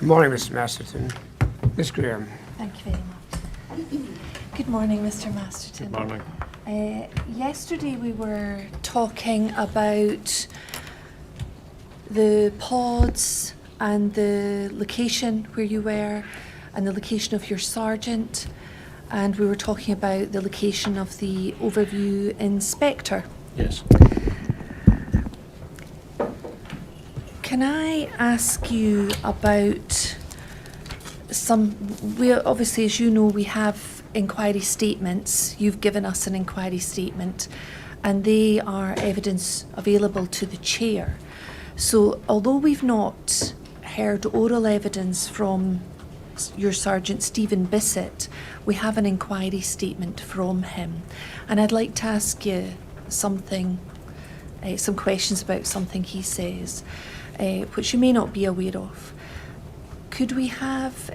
Good morning, Mr. Masterton. Ms. Graham. Thank you very much. Good morning, Mr. Masterton. Good morning. Yesterday we were talking about the pods and the location where you were and the location of your sergeant, and we were talking about the location of the overview inspector. Yes. Can I ask you about obviously, as you know, we have inquiry statements. You've given us an inquiry statement, and they are evidence available to the chair. So although we've not heard oral evidence from your Sergeant Stephen Bisset, we have an inquiry statement from him. And I'd like to ask you some questions about something he says, which you may not be aware of. Could we have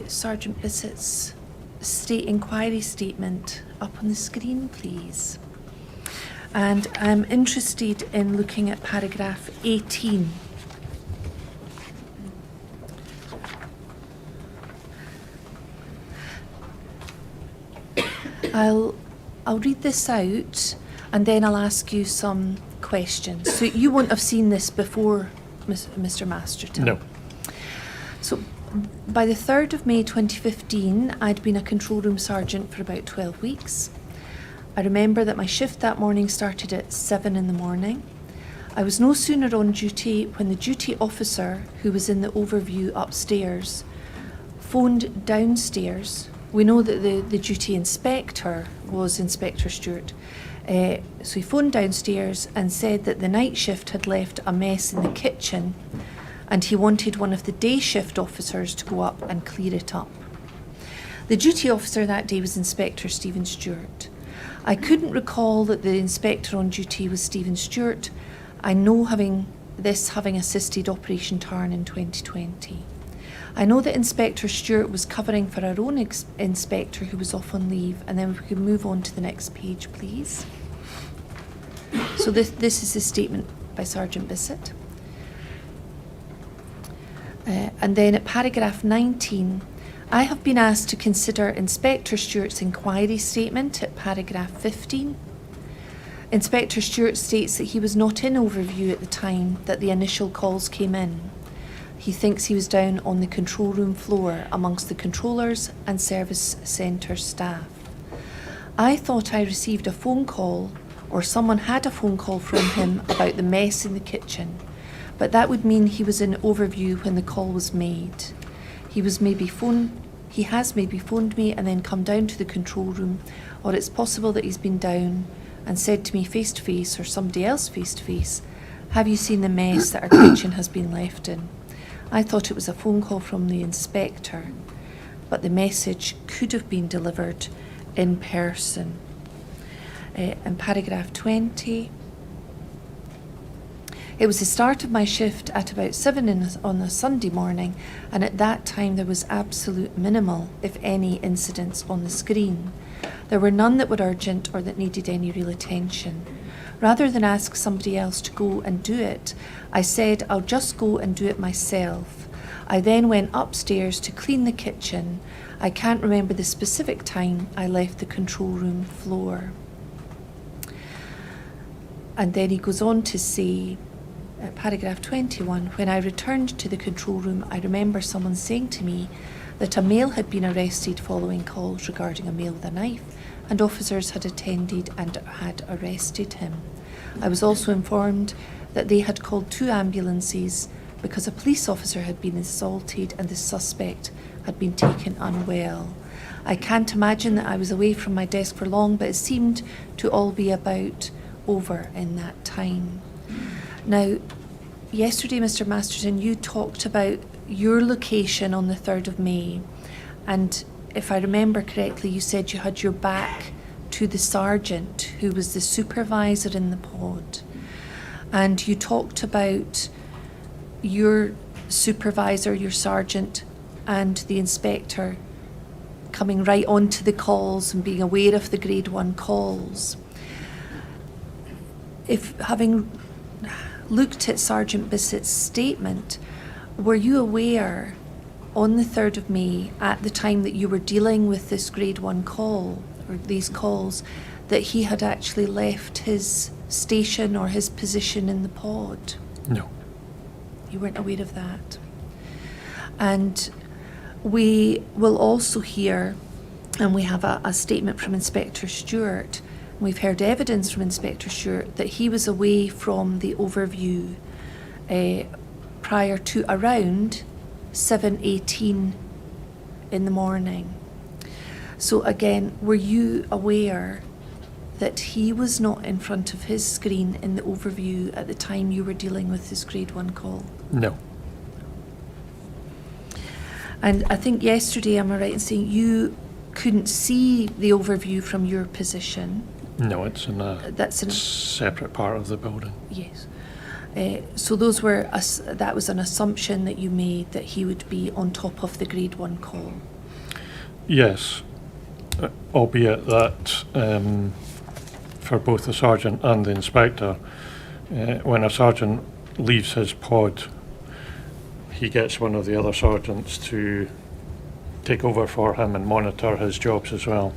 Sergeant Bisset's inquiry statement up on the screen, please? And I'm interested in looking at paragraph 18. I'll read this out and then I'll ask you some questions. So you won't have seen this before, Mr. Masterton? No. So by the 3rd of May 2015, I'd been a control room sergeant for about 12 weeks. I remember that my shift that morning started at 7 in the morning. I was no sooner on duty when the duty officer, who was in the overview upstairs, phoned downstairs. We know that the duty inspector was Inspector Stewart. So he phoned downstairs and said that the night shift had left a mess in the kitchen and he wanted one of the day shift officers to go up and clear it up. The duty officer that day was Inspector Steven Stewart. I couldn't recall that the inspector on duty was Steven Stewart. I know having assisted Operation Tarn in 2020. I know that Inspector Stewart was covering for our own inspector who was off on leave, and then we can move on to the next page, please. So this is a statement by Sergeant Bisset. And then at paragraph 19, I have been asked to consider Inspector Stewart's inquiry statement at paragraph 15. Inspector Stewart states that he was not in overview at the time that the initial calls came in. He thinks he was down on the control room floor amongst the controllers and service centre staff. I thought I received a phone call, or someone had a phone call from him about the mess in the kitchen, but that would mean he was in overview when the call was made. He has maybe phoned me and then come down to the control room, or it's possible that he's been down and said to me face to face, or somebody else face to face, "Have you seen the mess that our kitchen has been left in?" I thought it was a phone call from the inspector, but the message could have been delivered in person. In paragraph 20, it was the start of my shift at about 7 on a Sunday morning, and at that time there was absolute minimal, if any, incidents on the screen. There were none that were urgent or that needed any real attention. Rather than ask somebody else to go and do it, I said I'll just go and do it myself. I then went upstairs to clean the kitchen. I can't remember the specific time I left the control room floor. And then he goes on to say, paragraph 21, when I returned to the control room, I remember someone saying to me that a male had been arrested following calls regarding a male with a knife, and officers had attended and had arrested him. I was also informed that they had called 2 ambulances because a police officer had been assaulted and the suspect had been taken unwell. I can't imagine that I was away from my desk for long, but it seemed to all be about over in that time. Now, yesterday, Mr. Masterton, you talked about your location on the 3rd of May, and if I remember correctly, you said you had your back to the sergeant who was the supervisor in the pod, and you talked about your supervisor, your sergeant, and the inspector coming right onto the calls and being aware of the grade 1 calls. If having looked at Sergeant Bisset's statement, were you aware on the 3rd of May, at the time that you were dealing with this grade 1 call, or these calls, that he had actually left his station or his position in the pod? No. You weren't aware of that. And we will also hear, and we have a statement from Inspector Stewart. We've heard evidence from Inspector Stewart that he was away from the overview prior to around 7:18 in the morning. So again, were you aware that he was not in front of his screen in the overview at the time you were dealing with this grade 1 call? No. And I think yesterday, am I right in saying you couldn't see the overview from your position? No, it's in That's in a separate part of the building. Yes. So those were that was an assumption that you made, that he would be on top of the grade 1 call. Yes, albeit that for both the sergeant and the inspector, when a sergeant leaves his pod, he gets one of the other sergeants to take over for him and monitor his jobs as well.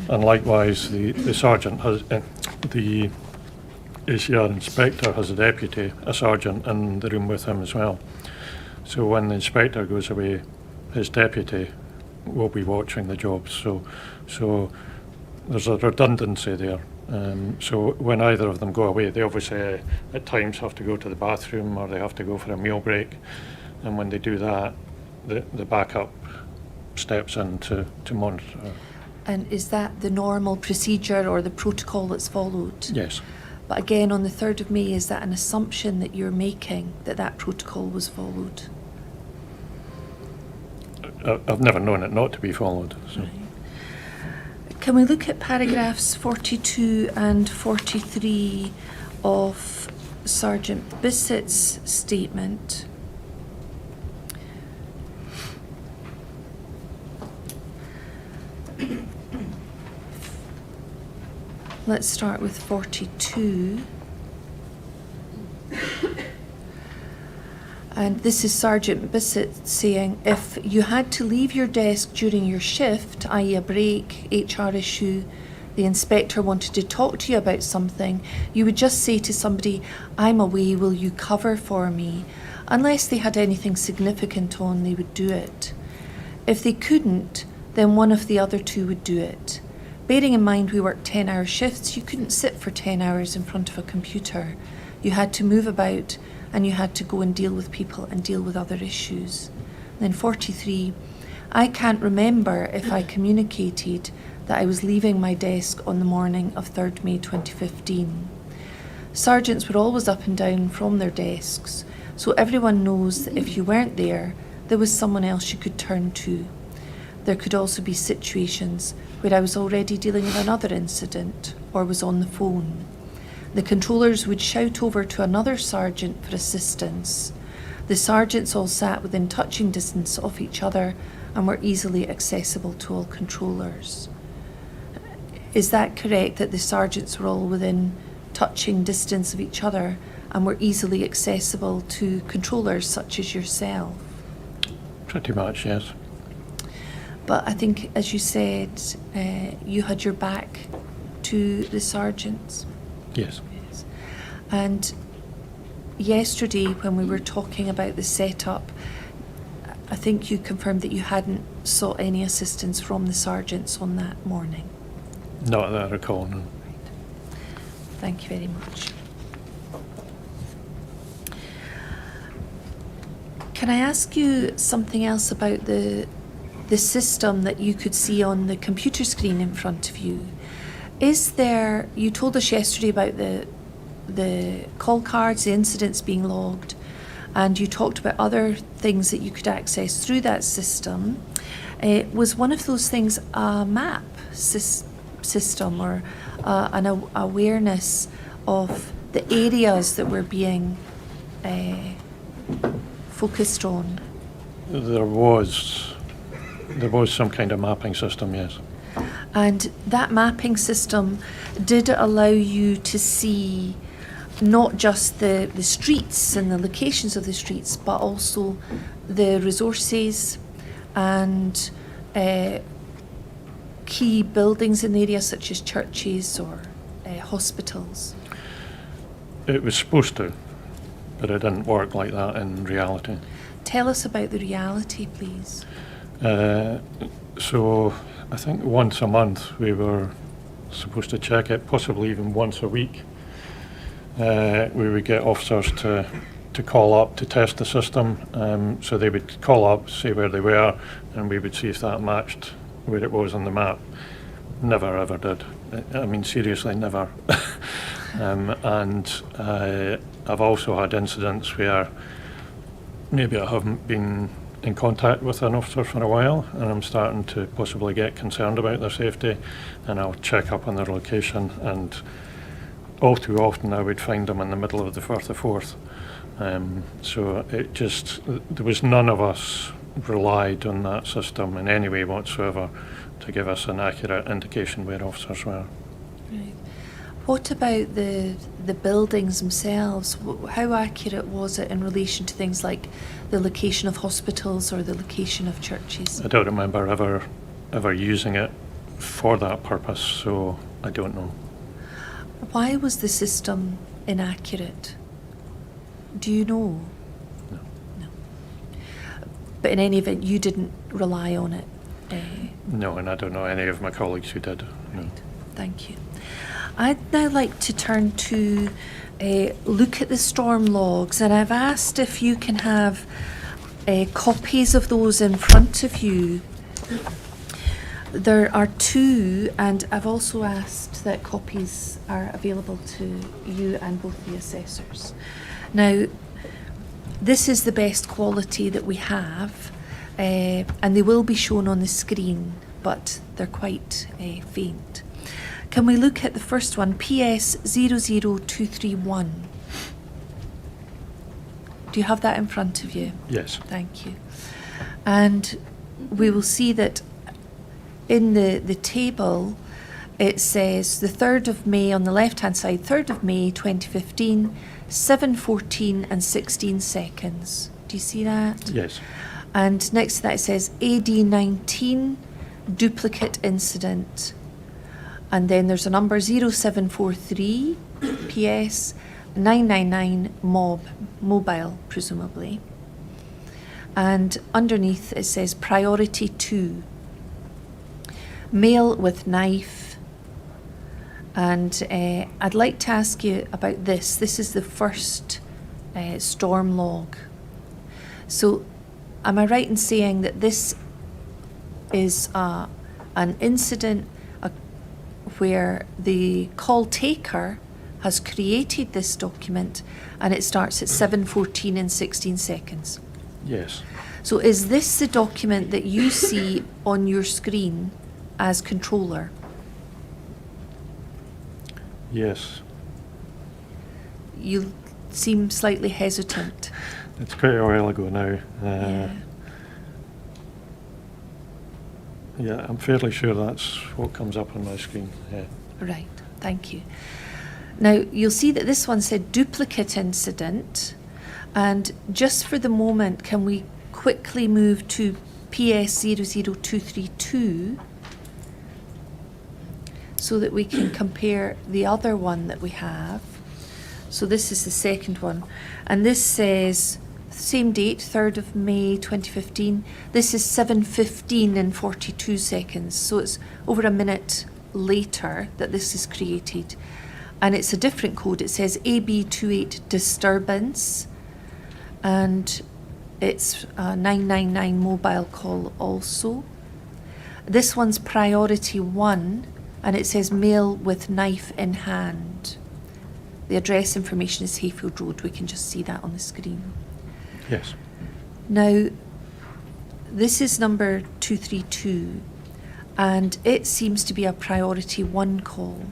And likewise, the sergeant has, the ACR inspector has a deputy, a sergeant, in the room with him as well. So when the inspector goes away, his deputy will be watching the jobs. So there's a redundancy there. So when either of them go away, they obviously at times have to go to the bathroom or they have to go for a meal break. And when they do that, the backup steps in to monitor. And is that the normal procedure or the protocol that's followed? Yes. But again, on the 3rd of May, is that an assumption that you're making, that that protocol was followed? I've never known it not to be followed. So. Right. Can we look at paragraphs 42 and 43 of Sergeant Bisset's statement? Let's start with 42. And this is Sergeant Bisset saying, if you had to leave your desk during your shift, i.e. a break, HR issue, the inspector wanted to talk to you about something, you would just say to somebody, I'm away, will you cover for me? Unless they had anything significant on, they would do it. If they couldn't, then one of the other two would do it. Bearing in mind we worked 10-hour shifts, you couldn't sit for 10 hours in front of a computer. You had to move about and you had to go and deal with people and deal with other issues. Then 43, I can't remember if I communicated that I was leaving my desk on the morning of 3rd May 2015. Sergeants were always up and down from their desks, so everyone knows that if you weren't there, there was someone else you could turn to. There could also be situations where I was already dealing with another incident or was on the phone. The controllers would shout over to another sergeant for assistance. The sergeants all sat within touching distance of each other and were easily accessible to all controllers. Is that correct, that the sergeants were all within touching distance of each other and were easily accessible to controllers such as yourself? Pretty much, yes. But I think, as you said, you had your back to the sergeants. Yes. Yes. And yesterday, when we were talking about the setup, I think you confirmed that you hadn't sought any assistance from the sergeants on that morning. Not that I recall, no. Right. Thank you very much. Can I ask you something else about the system that you could see on the computer screen in front of you? Is there, you told us yesterday about the call cards, the incidents being logged, and you talked about other things that you could access through that system. Was one of those things a map system or an awareness of the areas that were being focused on? There was some kind of mapping system, yes. And that mapping system, did it allow you to see not just the streets and the locations of the streets, but also the resources, and key buildings in the area such as churches or hospitals? It was supposed to, but it didn't work like that in reality. Tell us about the reality, please. So I think once a month we were supposed to check it, possibly even once a week. We would get officers to call up to test the system. So they would call up, say where they were, and we would see if that matched where it was on the map. Never ever did. I mean, seriously, never. And I've also had incidents where maybe I haven't been in contact with an officer for a while, and I'm starting to possibly get concerned about their safety, and I'll check up on their location, and all too often I would find them in the middle of the Firth of Forth. So it just, there was none of us relied on that system in any way whatsoever to give us an accurate indication where officers were. Right. What about the buildings themselves? How accurate was it in relation to things like the location of hospitals or the location of churches? I don't remember ever using it for that purpose, so I don't know. Why was the system inaccurate? Do you know? No. No. But in any event, you didn't rely on it? No, and I don't know any of my colleagues who did. No. Right. Thank you. I'd now like to turn to look at the storm logs, and I've asked if you can have copies of those in front of you. There are two, and I've also asked that copies are available to you and both the assessors. Now, this is the best quality that we have, and they will be shown on the screen, but they're quite faint. Can we look at the first one, PS 00231? Do you have that in front of you? Yes. Thank you. And we will see that in the table, it says the 3rd of May on the left-hand side, 3rd of May 2015, 7:14 and 16 seconds. Do you see that? Yes. And next to that it says AD 19, duplicate incident. And then there's a number 0743, PS 999, mobile, presumably. And underneath it says priority 2. Male with knife. And I'd like to ask you about this. This is the first storm log. So am I right in saying that this is an incident where the call taker has created this document and it starts at 7:14 and 16 seconds? Yes. So is this the document that you see on your screen as controller? Yes. You seem slightly hesitant. It's quite a while ago now. Yeah, I'm fairly sure that's what comes up on my screen. Yeah. Right, thank you. Now, you'll see that this one said duplicate incident, and just for the moment, can we quickly move to PS 00232 so that we can compare the other one that we have. So this is the second one, and this says same date, 3rd of May 2015. This is 7:15 and 42 seconds, so it's over a minute later that this is created. And it's a different code. It says AB28 disturbance, and it's a 999 mobile call also. This one's priority 1, and it says male with knife in hand. The address information is Hayfield Road. We can just see that on the screen. Yes. Now, this is number 232, and it seems to be a priority 1 call.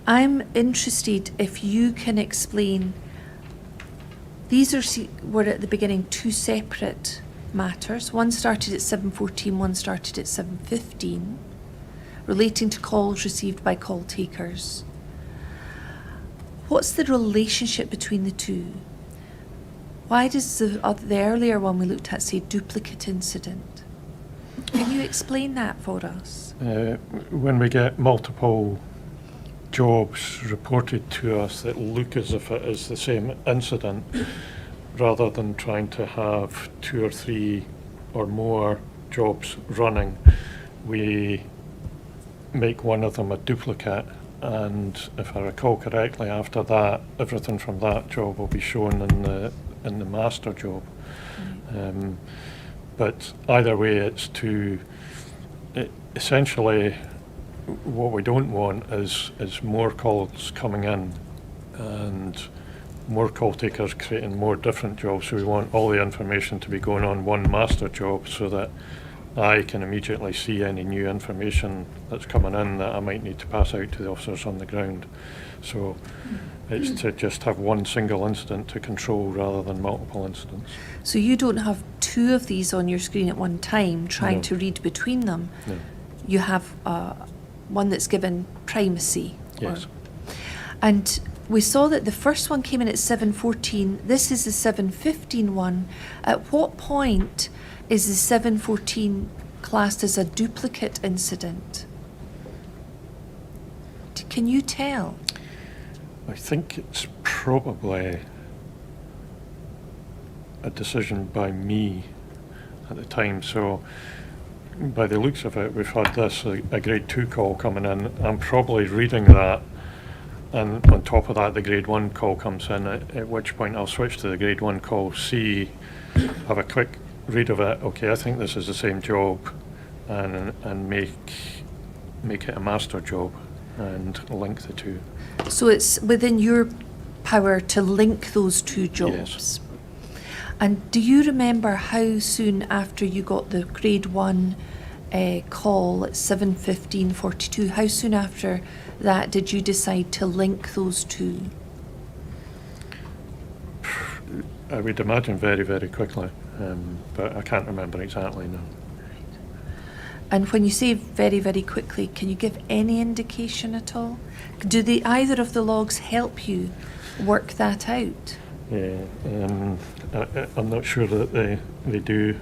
I'm interested if you can explain, these were at the beginning 2 separate matters. One started at 7:14, one started at 7:15, relating to calls received by call takers. What's the relationship between the two? Why does the earlier one we looked at say duplicate incident? Can you explain that for us? When we get multiple jobs reported to us that look as if it is the same incident, rather than trying to have 2 or 3 or more jobs running, we make one of them a duplicate, and if I recall correctly, after that, everything from that job will be shown in the master job. But either way, it's essentially what we don't want is more calls coming in and more call takers creating more different jobs. So we want all the information to be going on one master job so that I can immediately see any new information that's coming in that I might need to pass out to the officers on the ground. So it's to just have one single incident to control rather than multiple incidents. So you don't have 2 of these on your screen at one time trying No. to read between them. No. You have one that's given primacy. Yes. And we saw that the first one came in at 7:14. This is the 7:15 one. At what point is the 7:14 classed as a duplicate incident? Can you tell? I think it's probably a decision by me at the time. So by the looks of it, we've had a grade 2 call coming in. I'm probably reading that, and on top of that the grade 1 call comes in, at which point I'll switch to the grade 1 call, have a quick read of it. Okay, I think this is the same job, and make it a master job and link the 2. So it's within your power to link those 2 jobs. Yes. And do you remember how soon after you got the grade 1 call at 7:15:42, how soon after that did you decide to link those 2? I would imagine very, very quickly, but I can't remember exactly now. And when you say very, very quickly, can you give any indication at all? Do either of the logs help you work that out? Yeah, I'm not sure that they do.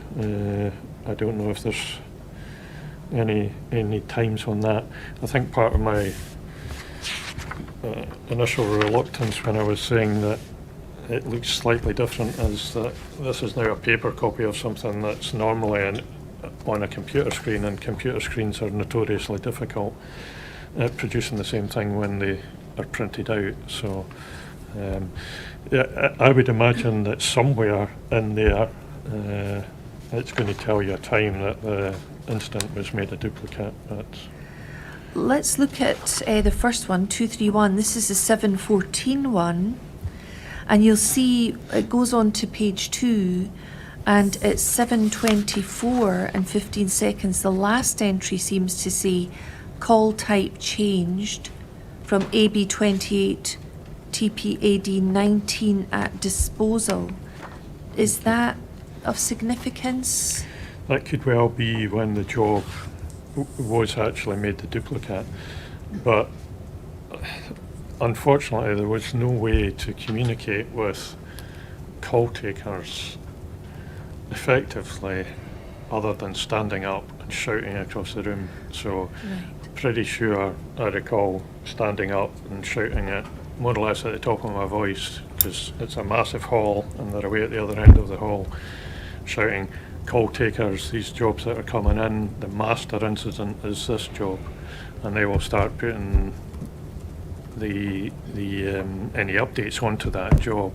I don't know if there's any times on that. I think part of my initial reluctance when I was saying that it looks slightly different is that this is now a paper copy of something that's normally on a computer screen, and computer screens are notoriously difficult at producing the same thing when they are printed out. So yeah, I would imagine that somewhere in there it's going to tell you a time that the incident was made a duplicate. But Let's look at the first one, 231. This is the 7:14 one. And you'll see it goes on to page 2, and it's 7:24 and 15 seconds. The last entry seems to say call type changed from AB28 TPAD19 at disposal. Is that of significance? that could well be when the job was actually made the duplicate, but unfortunately there was no way to communicate with call takers effectively other than standing up and shouting across the room. So pretty sure I recall standing up and shouting it more or less at the top of my voice, because it's a massive hall and they're away at the other end of the hall, shouting, call takers, these jobs that are coming in, the master incident is this job, and they will start putting the any updates onto that job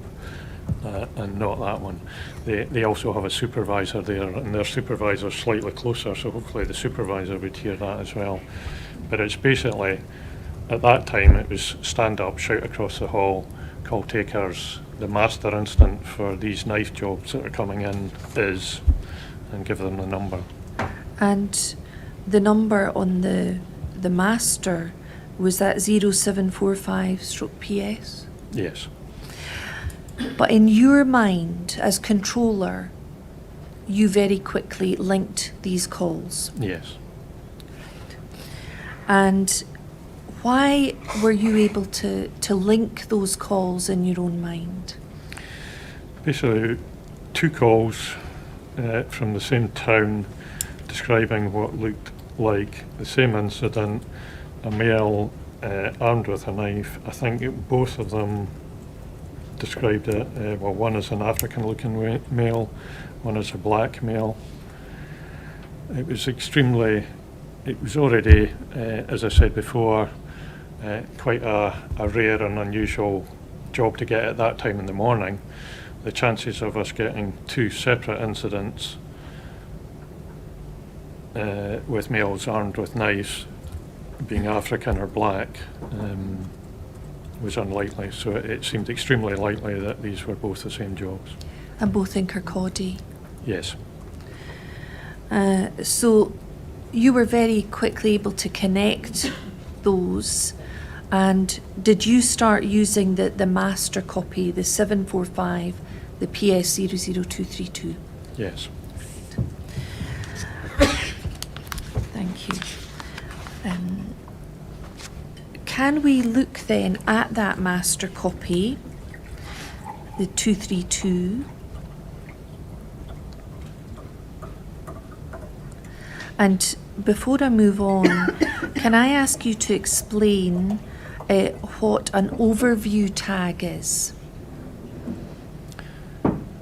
and not that one. They also have a supervisor there, and their supervisor's slightly closer, so hopefully the supervisor would hear that as well. But it's basically, at that time it was stand up, shout across the hall, call takers, the master incident for these knife jobs that are coming in is, and give them the number. And the number on the master, was that 0745/PS? Yes. But in your mind, as controller, you very quickly linked these calls. Yes. And why were you able to link those calls in your own mind? Basically, 2 calls from the same town describing what looked like the same incident, a male armed with a knife. I think both of them described it, well, one as an African-looking male, one as a black male. It was already, as I said before, quite a rare and unusual job to get at that time in the morning. The chances of us getting 2 separate incidents with males armed with knives, being African or black, was unlikely. So it seemed extremely likely that these were both the same jobs. And both in Kirkcaldy? Yes. So you were very quickly able to connect those, and did you start using the master copy, the 745, the PS 00232? Yes. Thank you. Can we look then at that master copy, the 232, and before I move on, can I ask you to explain what an overview tag is?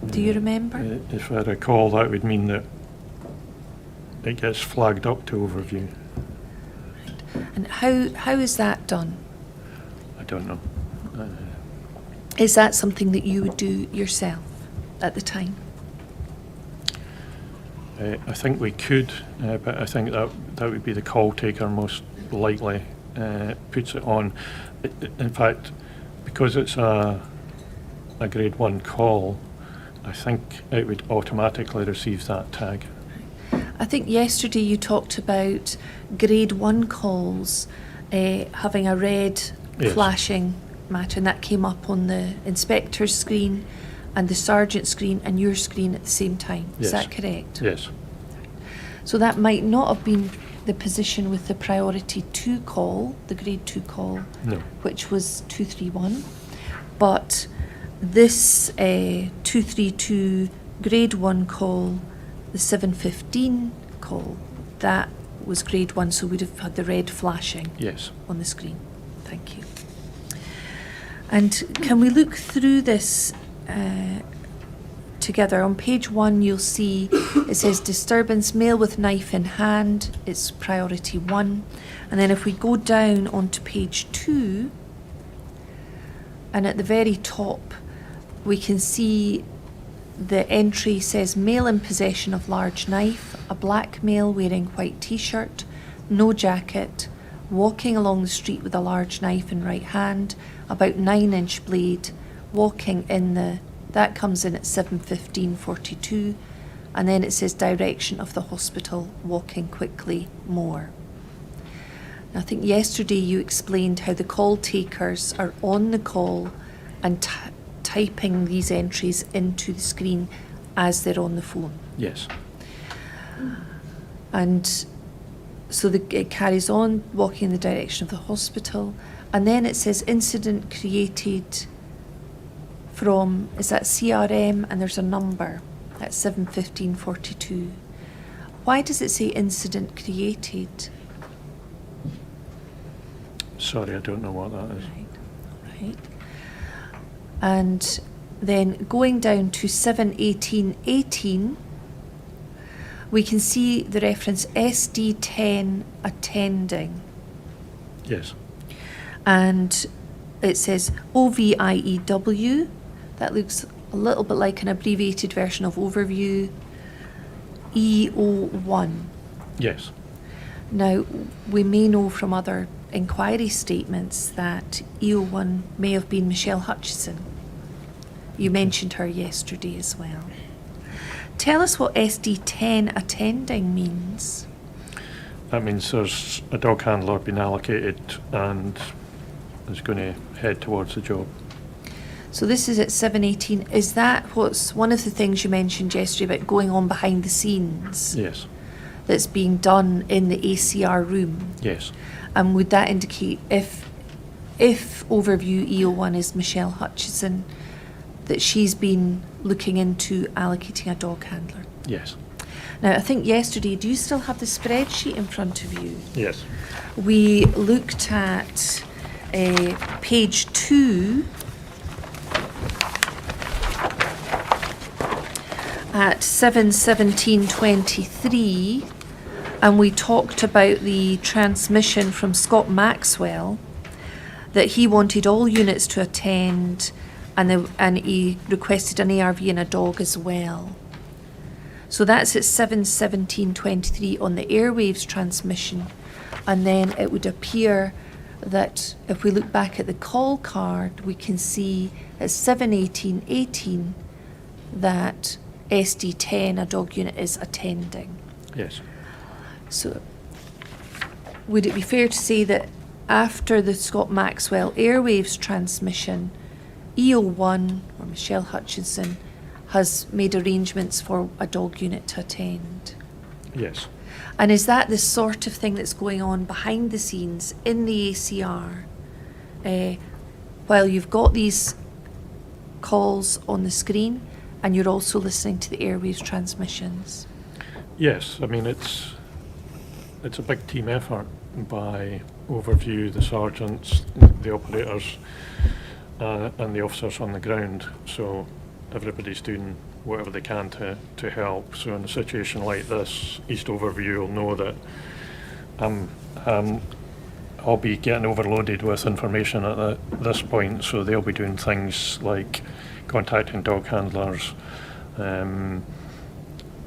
Do you remember? If I recall, that would mean that it gets flagged up to overview. And how is that done? I don't know. Is that something that you would do yourself at the time? I think we could, but I think that would be the call taker most likely puts it on. In fact, because it's a grade 1 call, I think it would automatically receive that tag. I think yesterday you talked about grade 1 calls having a red flashing match, and that came up on the inspector's screen and the sergeant's screen and your screen at the same time. Yes. Is that correct? Yes. So that might not have been the position with the priority 2 call, the grade 2 call, No. which was 231. But this 232 grade 1 call, the 715 call, that was grade 1, so we'd have had the red flashing Yes. on the screen. Thank you. And can we look through this together? On page 1 you'll see it says disturbance, male with knife in hand, it's priority 1. And then if we go down onto page 2, and at the very top we can see the entry says male in possession of large knife, a black male wearing white t-shirt, no jacket, walking along the street with a large knife in right hand, about 9-inch blade, walking in the, that comes in at 7:15:42, and then it says direction of the hospital, walking quickly, more. I think yesterday you explained how the call takers are on the call and typing these entries into the screen as they're on the phone. Yes. And so it carries on, walking in the direction of the hospital, and then it says incident created from, is that CRM, and there's a number at 7:15:42. Why does it say incident created? Sorry, I don't know what that is. Right. And then going down to 7:18:18, we can see the reference SD10 attending. Yes. And it says OVIEW. That looks a little bit like an abbreviated version of overview. EO1. Yes. Now, we may know from other inquiry statements that EO1 may have been Michelle Hutchison. You mentioned her yesterday as well. Tell us what SD10 attending means. That means there's a dog handler been allocated and is going to head towards the job. So this is at 7:18. Is that what's one of the things you mentioned yesterday about going on behind the scenes? Yes. That's being done in the ACR room? Yes. And would that indicate if overview EO1 is Michelle Hutchison, that she's been looking into allocating a dog handler. Yes. Now, I think yesterday, do you still have the spreadsheet in front of you? Yes. We looked at page 2 at 7/17/23, and we talked about the transmission from Scott Maxwell that he wanted all units to attend, and he requested an ARV and a dog as well. So that's at 7/17/23 on the airwaves transmission, and then it would appear that if we look back at the call card, we can see at 7/18/18 that SD10, a dog unit, is attending. Yes. So would it be fair to say that after the Scott Maxwell airwaves transmission, EO1 or Michelle Hutchinson has made arrangements for a dog unit to attend? Yes. And is that the sort of thing that's going on behind the scenes in the ACR while you've got these calls on the screen and you're also listening to the airwaves transmissions? Yes. I mean, it's a big team effort by Overview, the sergeants, the operators, and the officers on the ground. So everybody's doing whatever they can to help. So in a situation like this, East Overview will know that I'll be getting overloaded with information at this point, so they'll be doing things like contacting dog handlers,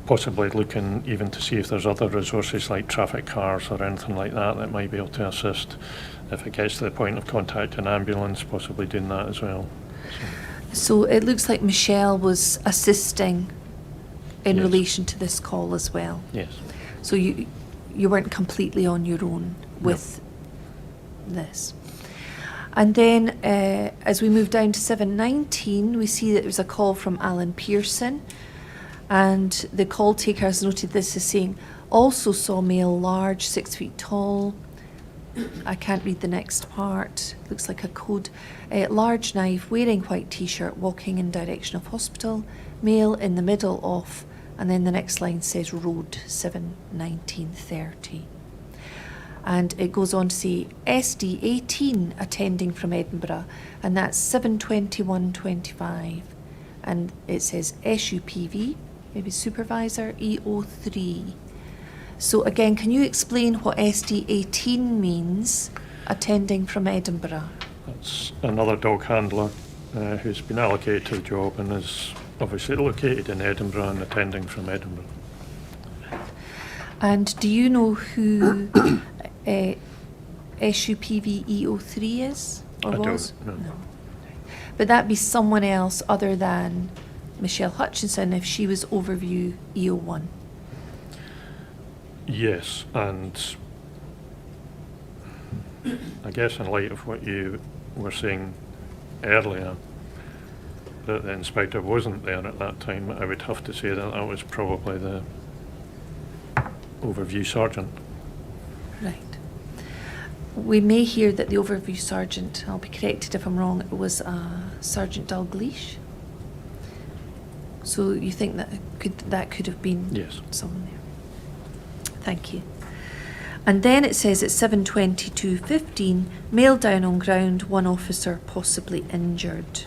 possibly looking even to see if there's other resources like traffic cars or anything like that might be able to assist. If it gets to the point of contacting an ambulance, possibly doing that as well. So it looks like Michelle was assisting in Yes. relation to this call as well. Yes. So you weren't completely on your own with this. And then as we move down to 7/19, we see that there's a call from Alan Pearson, and the call taker has noted this as saying, also saw male, large, 6 feet tall. I can't read the next part. Looks like a code. Large knife, wearing white t-shirt, walking in direction of hospital. Male in the middle of, and then the next line says road, 7/19/30. And it goes on to say SD18 attending from Edinburgh, and that's 7/21/25. And it says SUPV, maybe supervisor, EO3. So again, can you explain what SD18 means, attending from Edinburgh? That's another dog handler who's been allocated to the job and is obviously located in Edinburgh and attending from Edinburgh. And do you know who SUPV EO3 is, or I was? don't, no. But that'd be someone else other than Michelle Hutchinson if she was Overview EO1. Yes, and I guess in light of what you were saying earlier, that the inspector wasn't there at that time, I would have to say that that was probably the Overview sergeant. Right. We may hear that the Overview sergeant, I'll be corrected if I'm wrong, it was Sergeant Dalgleish. So you think that could have been Yes. someone there? Thank you. And then it says at 7/22/15, male down on ground, one officer possibly injured.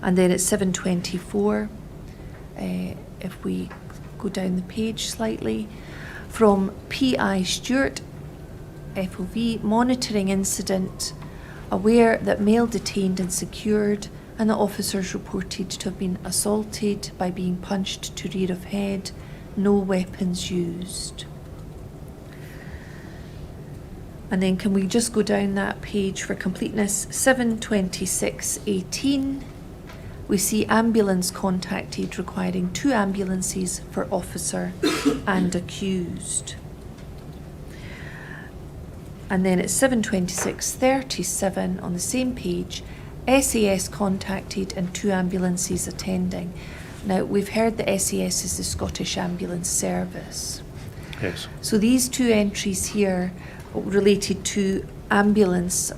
And then at 7/24, if we go down the page slightly, from PI Stewart, FOV, monitoring incident, aware that male detained and secured, and the officers reported to have been assaulted by being punched to rear of head, no weapons used. And then can we just go down that page for completeness? 7/26/18, we see ambulance contacted requiring 2 ambulances for officer and accused. And then at 7/26/37 on the same page, SAS contacted and 2 ambulances attending. Now, we've heard that SAS is the Scottish Ambulance Service. Yes. So these 2 entries here related to ambulance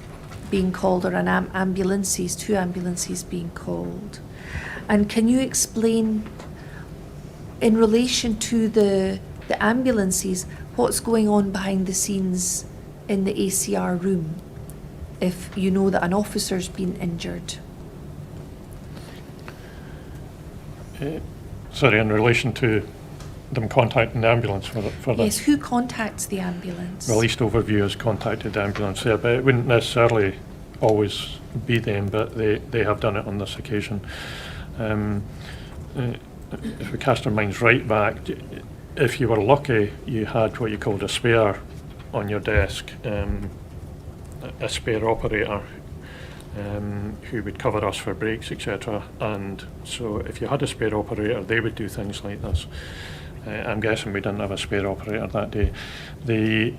being called, or ambulances, 2 ambulances being called. And can you explain, in relation to the ambulances, what's going on behind the scenes in the ACR room, if you know that an officer's been injured? Sorry, in relation to them contacting the ambulance for this? Yes, who contacts the ambulance? Well, East Overview has contacted the ambulance there, but it wouldn't necessarily always be them, but they have done it on this occasion. If we cast our minds right back, if you were lucky, you had what you called a spare on your desk, a spare operator who would cover us for breaks, etc. And so if you had a spare operator, they would do things like this. I'm guessing we didn't have a spare operator that day. The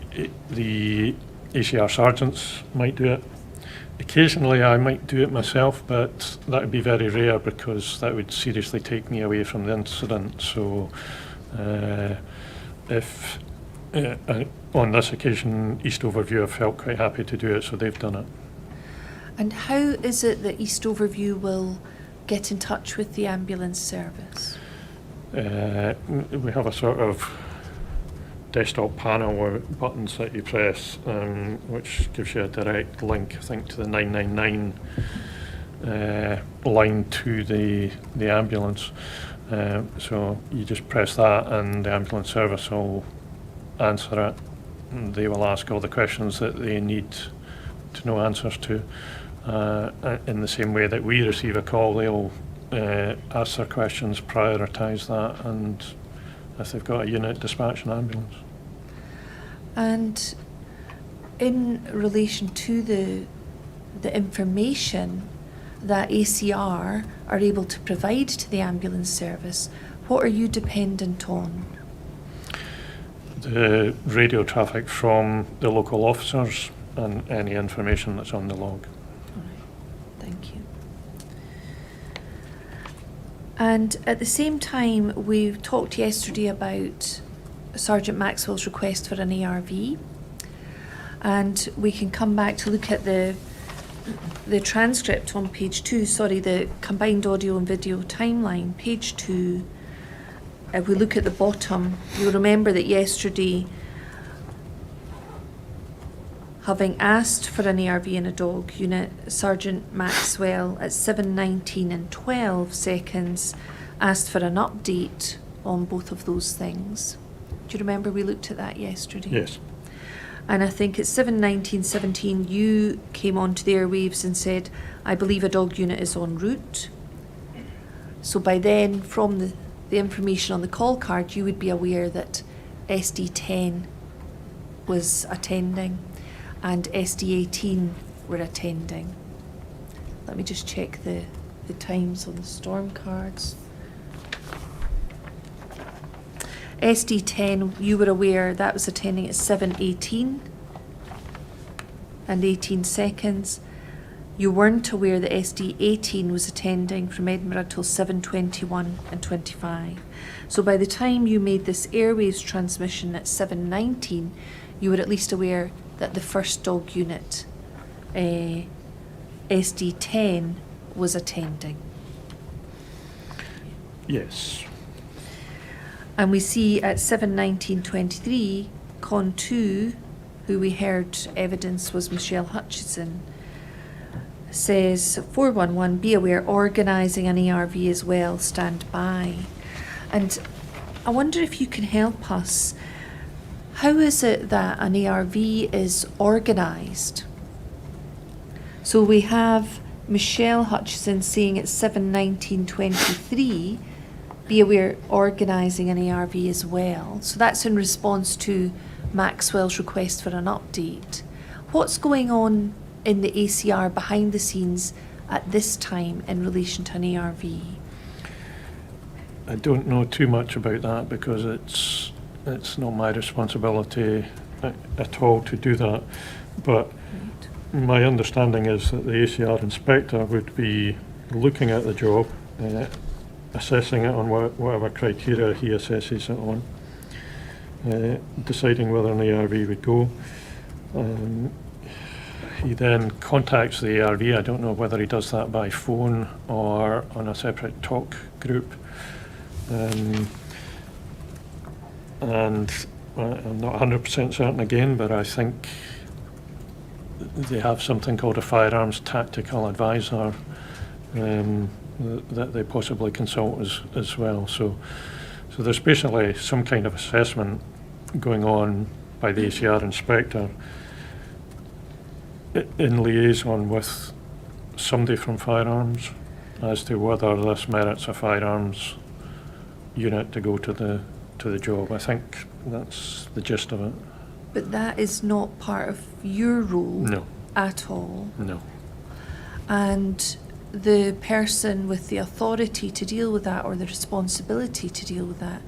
ACR sergeants might do it. Occasionally I might do it myself, but that would be very rare because that would seriously take me away from the incident. So if on this occasion East Overview have felt quite happy to do it, so they've done it. And how is it that East Overview will get in touch with the ambulance service? We have a sort of desktop panel with buttons that you press, which gives you a direct link, I think, to the 999 line to the ambulance. So you just press that and the ambulance service will answer it. And they will ask all the questions that they need to know answers to. In the same way that we receive a call, they'll ask their questions, prioritise that, and if they've got a unit, dispatch an ambulance. And in relation to the information that ACR are able to provide to the ambulance service, what are you dependent on? The radio traffic from the local officers and any information that's on the log. All right. Thank you. And at the same time, we talked yesterday about Sergeant Maxwell's request for an ARV, and we can come back to look at the transcript on page 2, the combined audio and video timeline, page 2. If we look at the bottom, you'll remember that yesterday, having asked for an ARV in a dog unit, Sergeant Maxwell at 7:19 and 12 seconds asked for an update on both of those things. Do you remember we looked at that yesterday? Yes. And I think at 7:19:17 you came onto the airwaves and said, I believe a dog unit is en route. So by then, from the information on the call card, you would be aware that SD10 was attending and SD18 were attending. Let me just check the times on the storm cards. SD10, you were aware that was attending at 7:18 and 18 seconds. You weren't aware that SD18 was attending from Edinburgh till 7:21 and 25. So by the time you made this airwaves transmission at 7:19, you were at least aware that the first dog unit, SD10, was attending. Yes. And we see at 7:19:23, Con 2, who we heard evidence was Michelle Hutchison, says 411, be aware, organising an ARV as well, stand by. And I wonder if you can help us. How is it that an ARV is organised? So we have Michelle Hutchison saying at 7:19:23, be aware, organising an ARV as well. So that's in response to Maxwell's request for an update. What's going on in the ACR behind the scenes at this time in relation to an ARV? I don't know too much about that because it's not my responsibility at all to do that. But my understanding is that the ACR inspector would be looking at the job, assessing it on whatever criteria he assesses it on, deciding whether an ARV would go. He then contacts the ARV. I don't know whether he does that by phone or on a separate talk group. And I'm not 100% certain again, but I think they have something called a Firearms Tactical Advisor that they possibly consult as well. So there's basically some kind of assessment going on by the ACR inspector in liaison with somebody from Firearms as to whether this merits a firearms unit to go to the job. I think that's the gist of it. But that is not part of your role No. at all. No. And the person with the authority to deal with that, or the responsibility to deal with that,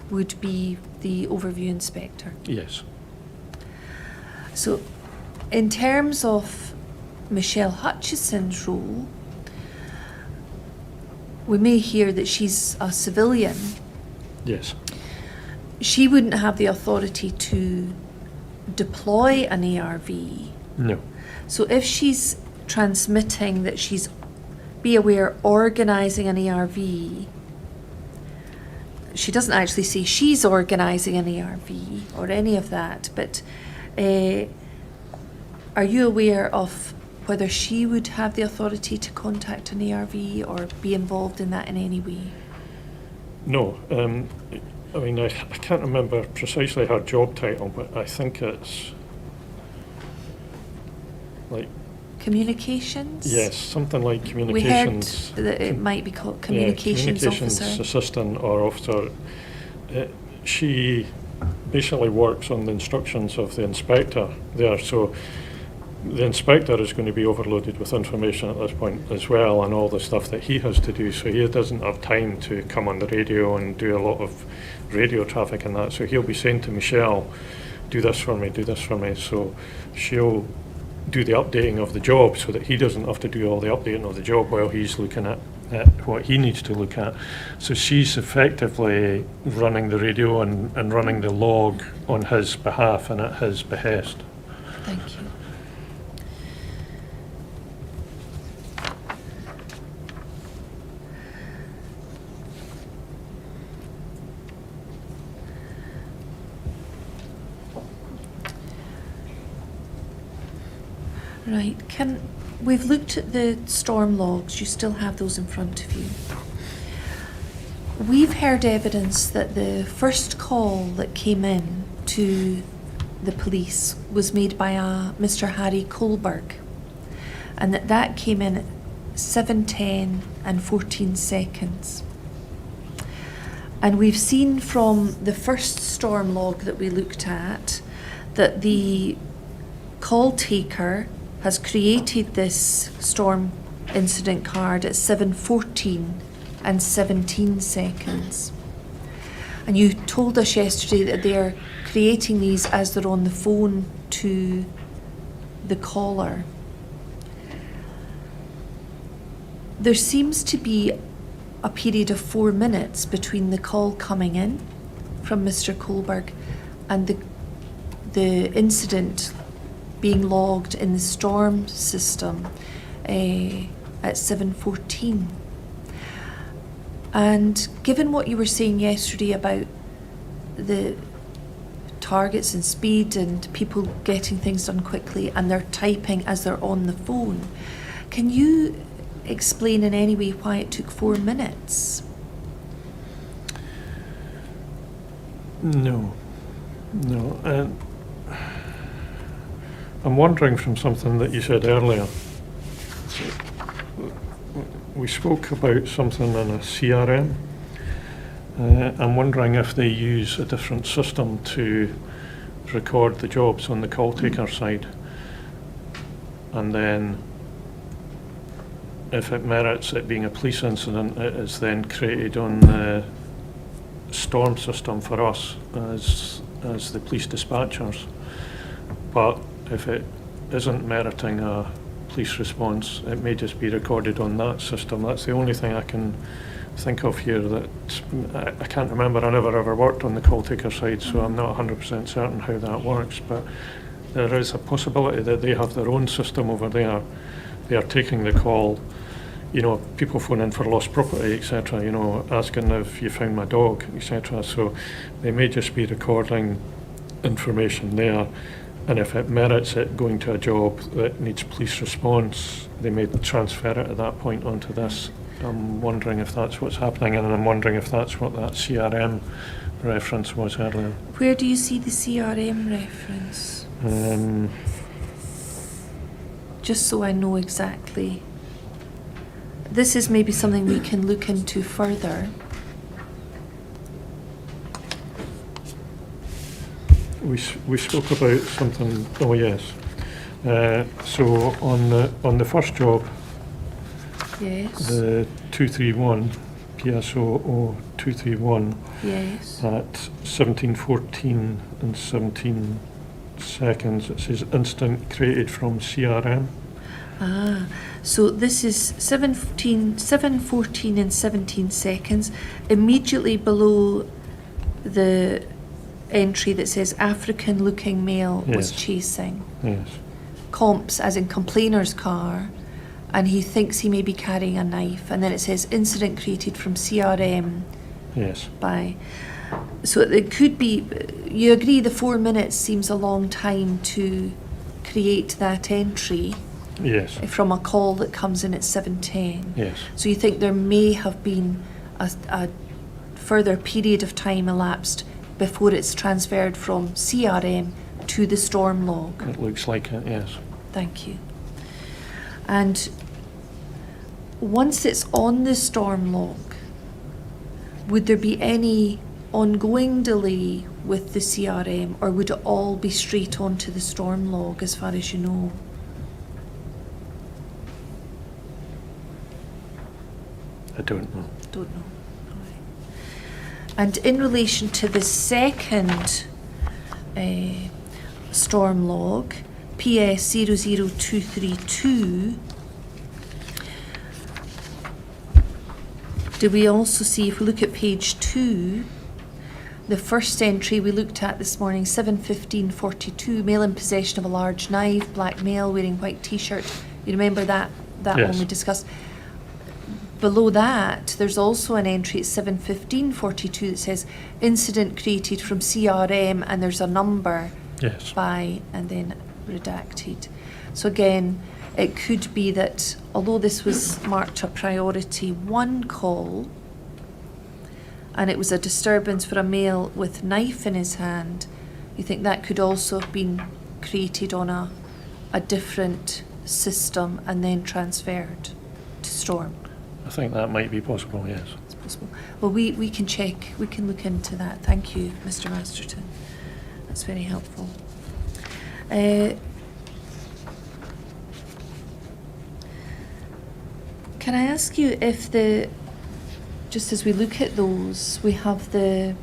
would be the overview inspector. Yes. So in terms of Michelle Hutchison's role, we may hear that she's a civilian. Yes. She wouldn't have the authority to deploy an ARV. No. So if she's transmitting that she's, be aware, organising an ARV, she doesn't actually say she's organising an ARV or any of that, but are you aware of whether she would have the authority to contact an ARV or be involved in that in any way? No. I mean, I can't remember precisely her job title, but I think it's like... Communications? Yes, something like We communications. heard that it might be called communications officer. Assistant or officer. She basically works on the instructions of the inspector there, so the inspector is going to be overloaded with information at this point as well, and all the stuff that he has to do, so he doesn't have time to come on the radio and do a lot of radio traffic and that, so he'll be saying to Michelle, do this for me, so she'll do the updating of the job so that he doesn't have to do all the updating of the job while he's looking at what he needs to look at. So she's effectively running the radio and running the log on his behalf and at his behest. Thank you. Right, we've looked at the storm logs, you still have those in front of you. We've heard evidence that the first call that came in to the police was made by a Mr. Harry Kohlberg, and that came in at 7:10 and 14 seconds. And we've seen from the first storm log that we looked at that the call taker has created this storm incident card at 7:14 and 17 seconds. And you told us yesterday that they're creating these as they're on the phone to the caller. There seems to be a period of 4 minutes between the call coming in from Mr. Kohlberg and the incident being logged in the storm system at 7:14. And given what you were saying yesterday about the targets and speed and people getting things done quickly and they're typing as they're on the phone, can you explain in any way why it took 4 minutes? No. I'm wondering from something that you said earlier. We spoke about something in a CRM. I'm wondering if they use a different system to record the jobs on the call taker side, and then if it merits it being a police incident, it is then created on the storm system for us as the police dispatchers. But if it isn't meriting a police response, it may just be recorded on that system. That's the only thing I can think of here. That I can't remember. I never ever worked on the call taker side, so I'm not 100% certain how that works. But there is a possibility that they have their own system over there. They are taking the call, you know, people phone in for lost property, etc., you know, asking if you found my dog, etc. So they may just be recording information there, and if it merits it going to a job that needs police response, they may transfer it at that point onto this. I'm wondering if that's what's happening, and I'm wondering if that's what that CRM reference was earlier. Where do you see the CRM reference? Just so I know exactly. This is maybe something we can look into further. We spoke about something. Oh yes. So on the first job, Yes. the 231 PSO 231 Yes. at 17:14 and 17 seconds, it says instant created from CRM. Ah, so this is 7:14 and 17 seconds. Immediately below the entry that says African looking male was Yes. chasing. Yes. Comps, as in complainer's car, and he thinks he may be carrying a knife, and then it says incident created from CRM Yes. by. So it could be, you agree the 4 minutes seems a long time to create that entry Yes. from a call that comes in at 7:10. Yes. So you think there may have been a further period of time elapsed before it's transferred from CRM to the storm log? It looks like it. Yes. Thank you. And once it's on the storm log, would there be any ongoing delay with the CRM, or would it all be straight onto the storm log as far as you know? I don't know. Don't know. All right. And in relation to the second storm log, PS 00232, do we also see, if we look at page 2, the first entry we looked at this morning, 7:15:42, male in possession of a large knife, black male wearing white t-shirt. You remember that Yes. one we discussed? Below that, there's also an entry at 7:15:42 that says incident created from CRM, and there's a number Yes. by and then redacted. So again, it could be that although this was marked a priority 1 call, and it was a disturbance for a male with knife in his hand, you think that could also have been created on a different system and then transferred to Storm? I think that might be possible. Yes. It's possible. Well, we can check, we can look into that. Thank you, Mr. Masterton. That's very helpful. Can I ask you if just as we look at those, we have the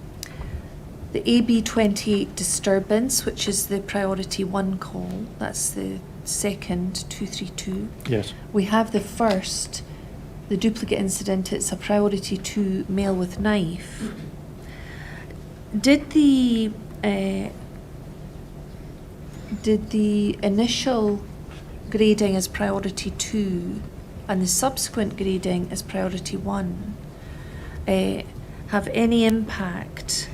AB28 disturbance, which is the priority 1 call. That's the second 232. Yes. We have the first, the duplicate incident. It's a priority 2 male with knife. Did the initial grading as priority 2 and the subsequent grading as priority 1 have any impact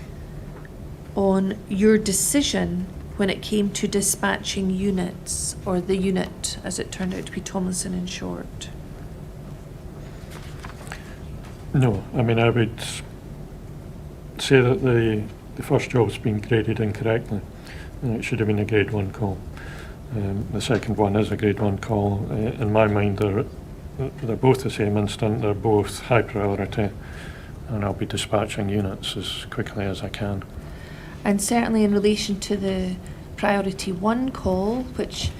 on your decision when it came to dispatching units, or the unit as it turned out to be Tomlinson and Short? No. I mean, I would say that the first job's been graded incorrectly. It should have been a grade 1 call. The second one is a grade 1 call. In my mind, they're both the same instant. They're both high priority, and I'll be dispatching units as quickly as I can. And certainly in relation to the priority 1 call, which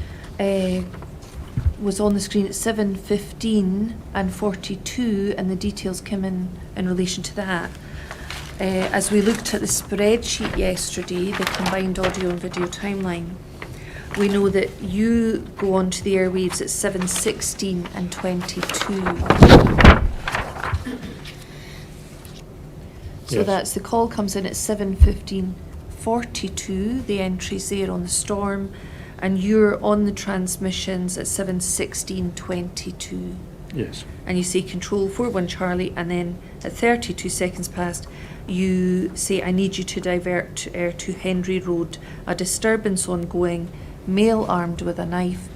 was on the screen at 7:15 and 42, and the details came in relation to that. As we looked at the spreadsheet yesterday, the combined audio and video timeline, we know that you go onto the airwaves at 7:16 and 22. So Yes. that's the call comes in at 7:15:42, the entries there on the storm, And you're on the transmissions at 7:16:22. Yes. And you say control 41 Charlie, and then at 32 seconds past, you say, I need you to divert to Henry Road. A disturbance ongoing, male armed with a knife,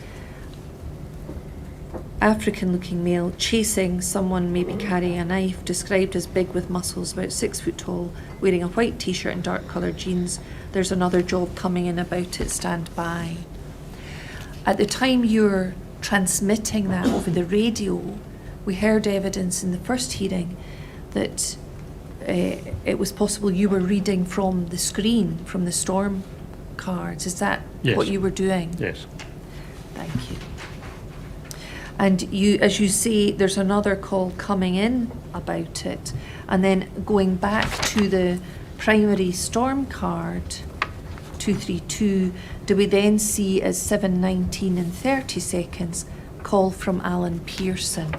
African-looking male chasing someone maybe carrying a knife, described as big with muscles, about 6 foot tall, wearing a white t-shirt and dark coloured jeans. There's another job coming in about it, stand by. At the time you're transmitting that over the radio, we heard evidence in the first hearing that it was possible you were reading from the screen, from the storm cards. Is that Yes. what you were doing? Yes. Thank you. And you, as you say, there's another call coming in about it. And then going back to the primary storm card, 232, do we then see as 7:19 and 30 seconds, call from Alan Pearson.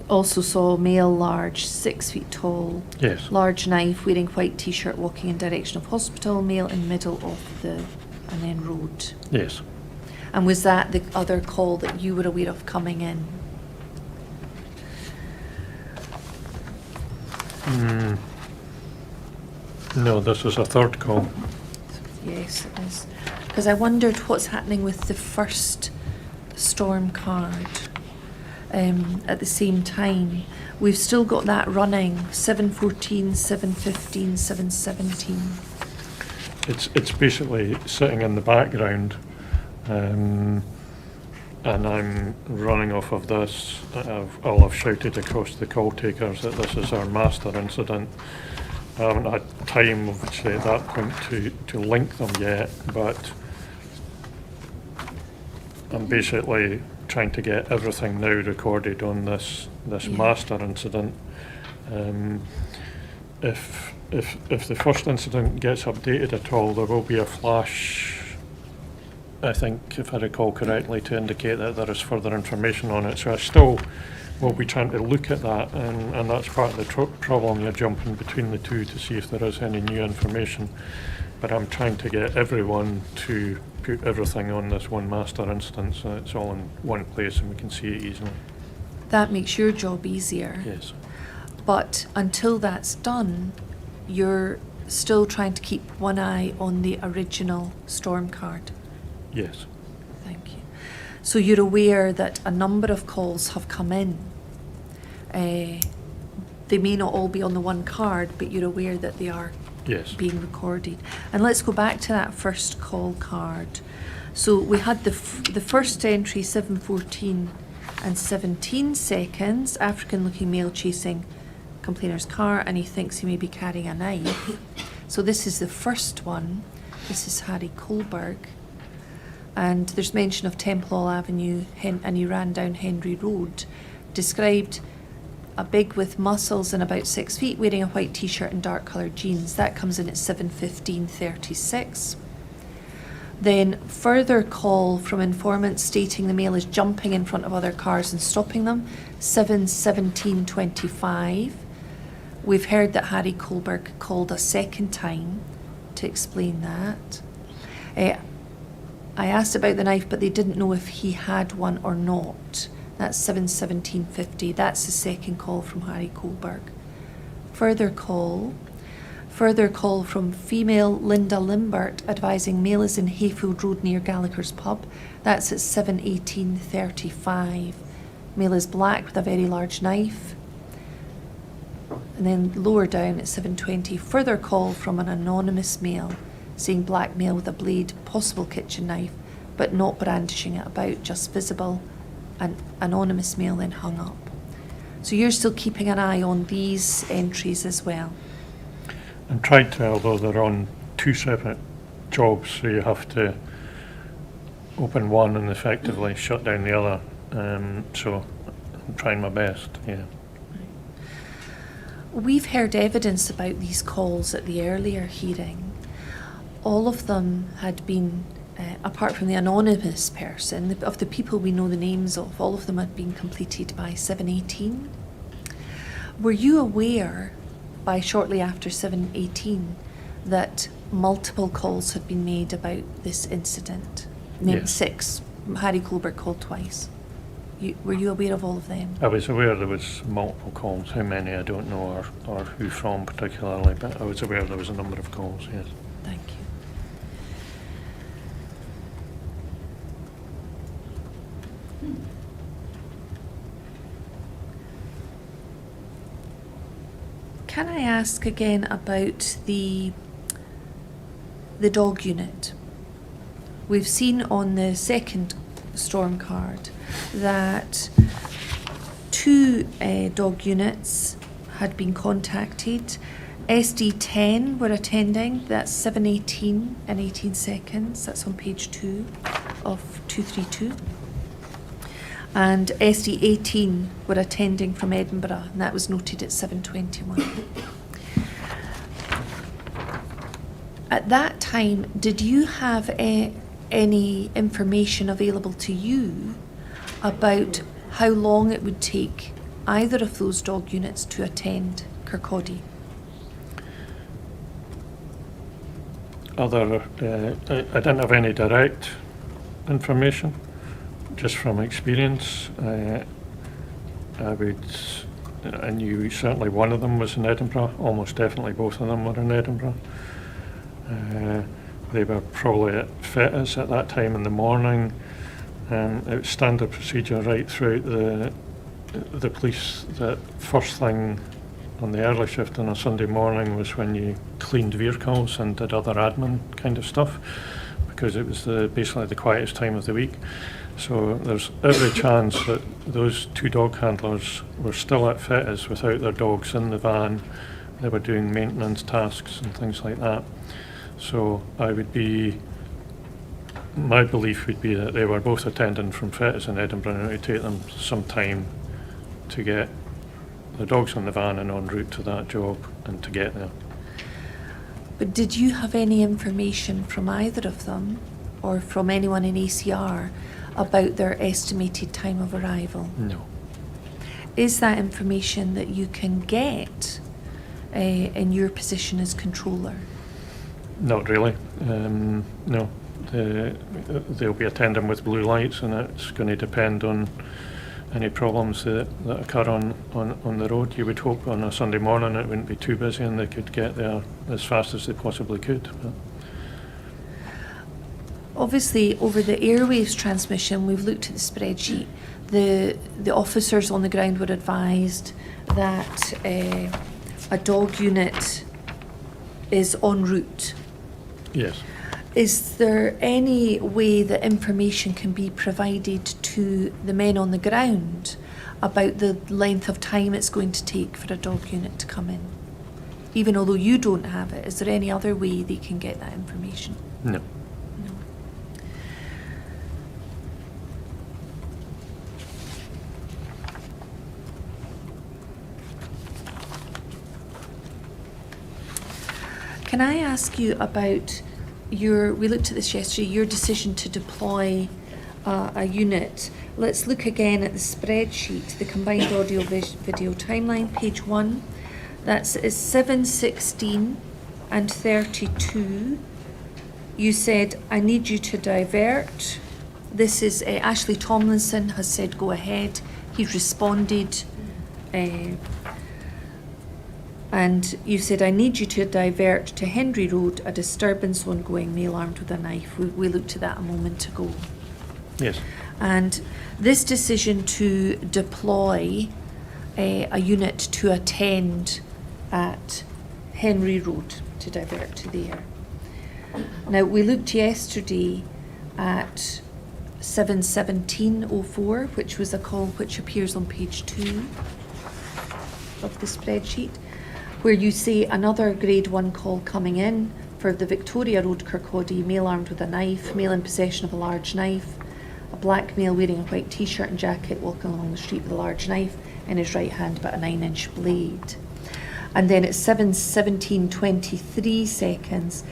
Also saw male, large, 6 feet tall, Yes. large knife, wearing white t-shirt, walking in direction of hospital, male in middle of the, and then road. Yes. And was that the other call that you were aware of coming in? No, this is a third call. Yes, it is. Because I wondered what's happening with the first storm card at the same time. We've still got that running, 7:14, 7:15, 7:17. It's basically sitting in the background, and I'm running off of this. I'll have shouted across the call takers that this is our master incident. I haven't had time, obviously, at that point to link them yet, but I'm basically trying to get everything now recorded on this master incident. If the first incident gets updated at all, there will be a flash, I think, if I recall correctly, to indicate that there is further information on it. So I still will be trying to look at that, and that's part of the problem. You're jumping between the two to see if there is any new information. But I'm trying to get everyone to put everything on this one master instance, so it's all in one place and we can see it easily. That makes your job easier. Yes. But until that's done, you're still trying to keep one eye on the original storm card. Yes. Thank you. So you're aware that a number of calls have come in. They may not all be on the one card, but you're aware that they are Yes. being recorded. And let's go back to that first call card. So we had the first entry, 7:14 and 17 seconds, African-looking male chasing complainer's car, and he thinks he may be carrying a knife. So this is the first one. This is Harry Kohlberg. And there's mention of Temple Hall Avenue, and he ran down Henry Road. Described a big with muscles and about 6 feet, wearing a white t-shirt and dark coloured jeans. That comes in at 7:15:36. Then further call from informants stating the male is jumping in front of other cars and stopping them, 7:17:25. We've heard that Harry Kohlberg called a second time to explain that. I asked about the knife, but they didn't know if he had one or not. That's 7:17:50. That's the second call from Harry Kohlberg. Further call from female Linda Limbert advising male is in Hayfield Road near Gallagher's pub. That's at 7:18:35. Male is black with a very large knife. And then lower down at 7:20, further call from an anonymous male saying black male with a blade, possible kitchen knife, but not brandishing it about, just visible. An anonymous male then hung up. So you're still keeping an eye on these entries as well? I'm trying to, although they're on two separate jobs, so you have to open one and effectively shut down the other. So I'm trying my best, yeah. We've heard evidence about these calls at the earlier hearing. All of them had been, apart from the anonymous person, of the people we know the names of, all of them had been completed by 7:18. Were you aware by shortly after 7:18 that multiple calls had been made about this incident. Maybe Yes. 6. Harry Colbert called twice. Were you aware of all of them? I was aware there was multiple calls. How many, I don't know, or who from particularly, but I was aware there was a number of calls, yes. Thank you. Can I ask again about the dog unit? We've seen on the second storm card that 2 dog units had been contacted. SD10 were attending, that's 7:18 and 18 seconds, that's on page 2 of 232. And SD18 were attending from Edinburgh, and that was noted at 7:21. At that time, did you have any information available to you about how long it would take either of those dog units to attend Kirkcaldy? I didn't have any direct information, just from experience. I knew certainly one of them was in Edinburgh, almost definitely both of them were in Edinburgh. They were probably at Fettes at that time in the morning. It was standard procedure right throughout the police that first thing on the early shift on a Sunday morning was when you cleaned vehicles and did other admin kind of stuff, because it was basically the quietest time of the week. So there's every chance that those 2 dog handlers were still at Fettes without their dogs in the van. They were doing maintenance tasks and things like that. So my belief would be that they were both attending from Fettes in Edinburgh, and it would take them some time to get the dogs in the van and en route to that job and to get there. But did you have any information from either of them or from anyone in ACR about their estimated time of arrival? No. Is that information that you can get in your position as controller? Not really. No. They'll be attending with blue lights, and it's going to depend on any problems that occur on the road. You would hope on a Sunday morning it wouldn't be too busy and they could get there as fast as they possibly could. But obviously, over the airwaves transmission, we've looked at the spreadsheet. The officers on the ground were advised that a dog unit is en route. yes. Is there any way that information can be provided to the men on the ground about the length of time it's going to take for a dog unit to come in? Even although you don't have it, is there any other way they can get that information? No. No. Can I ask you about we looked at this yesterday, your decision to deploy a unit. Let's look again at the spreadsheet, the combined audio video timeline, page 1. That's 7:16 and 32. You said, I need you to divert. This is Ashley Tomlinson has said go ahead. He's responded. And you said, I need you to divert to Henry Road, a disturbance ongoing, male armed with a knife. We looked at that a moment ago. Yes. And this decision to deploy a unit to attend at Henry Road, to divert to there. Now, we looked yesterday at 7:17:04, which was a call which appears on page 2 of the spreadsheet, where you see another grade 1 call coming in for the Victoria Road, Kirkcaldy, male armed with a knife, male in possession of a large knife, a black male wearing a white t-shirt and jacket walking along the street with a large knife in his right hand but a 9-inch blade. And then at 7:17:23 seconds,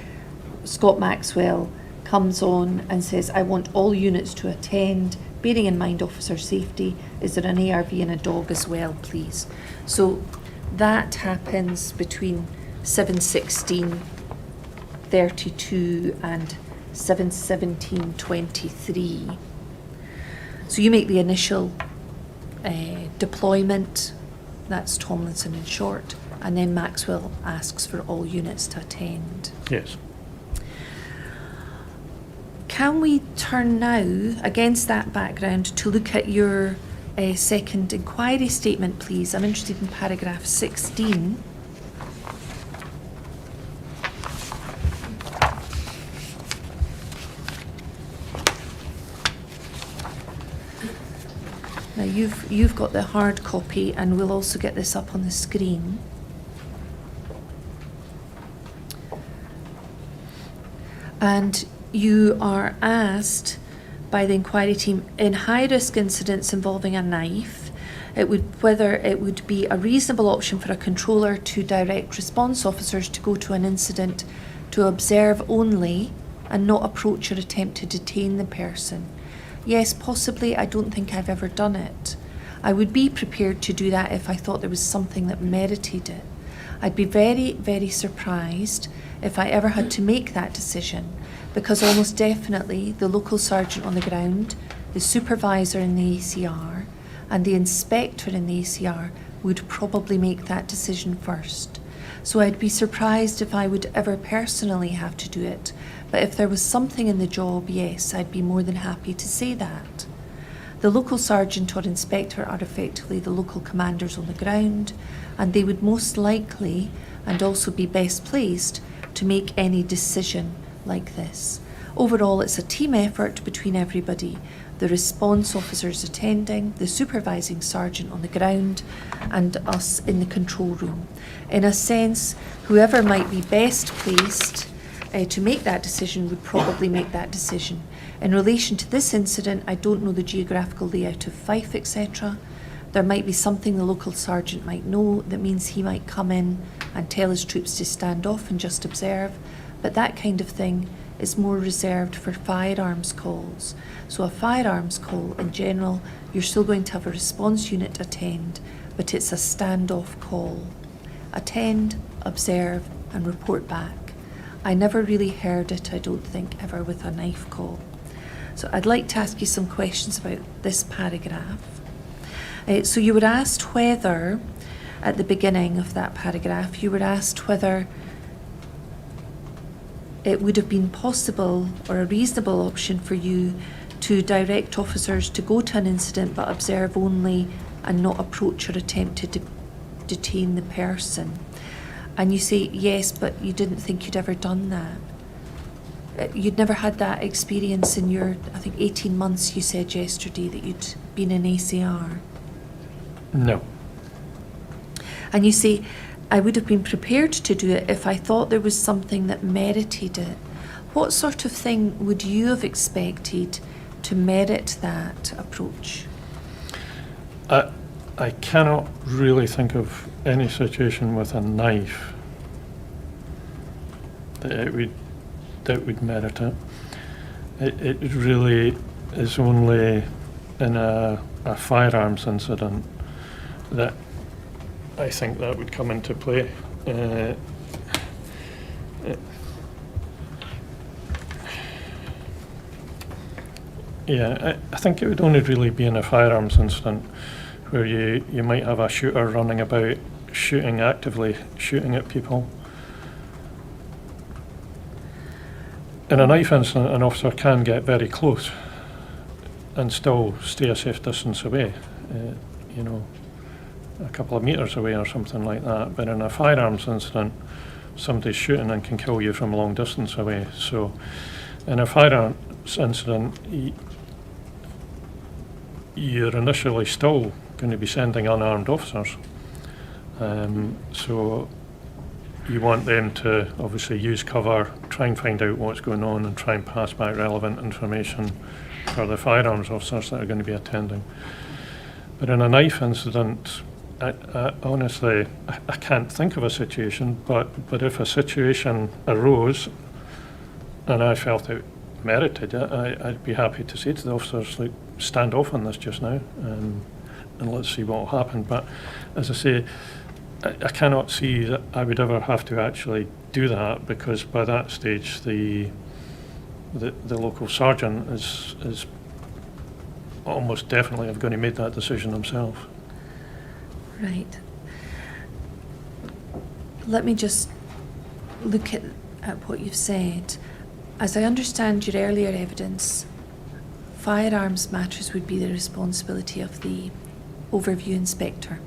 Scott Maxwell comes on and says, I want all units to attend, bearing in mind officer safety. Is there an ARV and a dog as well, please? So that happens between 7:16:32 7:32 and 7:17:23. So you make the initial deployment, that's Tomlinson in short, and then Maxwell asks for all units to attend. Yes. Can we turn now, against that background, to look at your second inquiry statement, please? I'm interested in paragraph 16. Now you've got the hard copy, and we'll also get this up on the screen. And you are asked by the inquiry team, in high-risk incidents involving a knife, whether it would be a reasonable option for a controller to direct response officers to go to an incident to observe only and not approach or attempt to detain the person. Yes, possibly. I don't think I've ever done it. I would be prepared to do that if I thought there was something that merited it. I'd be very, very surprised if I ever had to make that decision, because almost definitely the local sergeant on the ground, the supervisor in the ACR, and the inspector in the ACR would probably make that decision first. So I'd be surprised if I would ever personally have to do it. But if there was something in the job, yes, I'd be more than happy to say that. The local sergeant or inspector are effectively the local commanders on the ground, and they would most likely and also be best placed to make any decision like this. Overall, it's a team effort between everybody, the response officers attending, the supervising sergeant on the ground, and us in the control room. In a sense, whoever might be best placed to make that decision would probably make that decision. In relation to this incident, I don't know the geographical layout of Fife, etc. There might be something the local sergeant might know that means he might come in and tell his troops to stand off and just observe, but that kind of thing is more reserved for firearms calls. So a firearms call, in general, you're still going to have a response unit attend, but it's a standoff call. Attend, observe, and report back. I never really heard it, I don't think, ever with a knife call. So I'd like to ask you some questions about this paragraph. So you were asked whether, at the beginning of that paragraph, you were asked whether it would have been possible or a reasonable option for you to direct officers to go to an incident but observe only and not approach or attempt to detain the person. And you say, yes, but you didn't think you'd ever done that. You'd never had that experience in your, I think, 18 months you said yesterday that you'd been in ACR. No. And you say, I would have been prepared to do it if I thought there was something that merited it. What sort of thing would you have expected to merit that approach? I cannot really think of any situation with a knife that would merit it. It really is only in a firearms incident that I think that would come into play. Yeah, I think it would only really be in a firearms incident where you might have a shooter running about actively shooting at people. In a knife incident, an officer can get very close and still stay a safe distance away, a couple of meters away or something like that. But in a firearms incident, somebody's shooting and can kill you from a long distance away. So in a firearms incident, you're initially still going to be sending unarmed officers. So you want them to obviously use cover, try and find out what's going on and try and pass back relevant information for the firearms officers that are going to be attending. But in a knife incident, honestly, I can't think of a situation, but if a situation arose and I felt it merited it, I'd be happy to say to the officers, like, stand off on this just now, and let's see what will happen. But as I say, I cannot see that I would ever have to actually do that, because by that stage the local sergeant is almost definitely going to make that decision himself. Right. Let me just look at what you've said. As I understand your earlier evidence, firearms matters would be the responsibility of the overview inspector.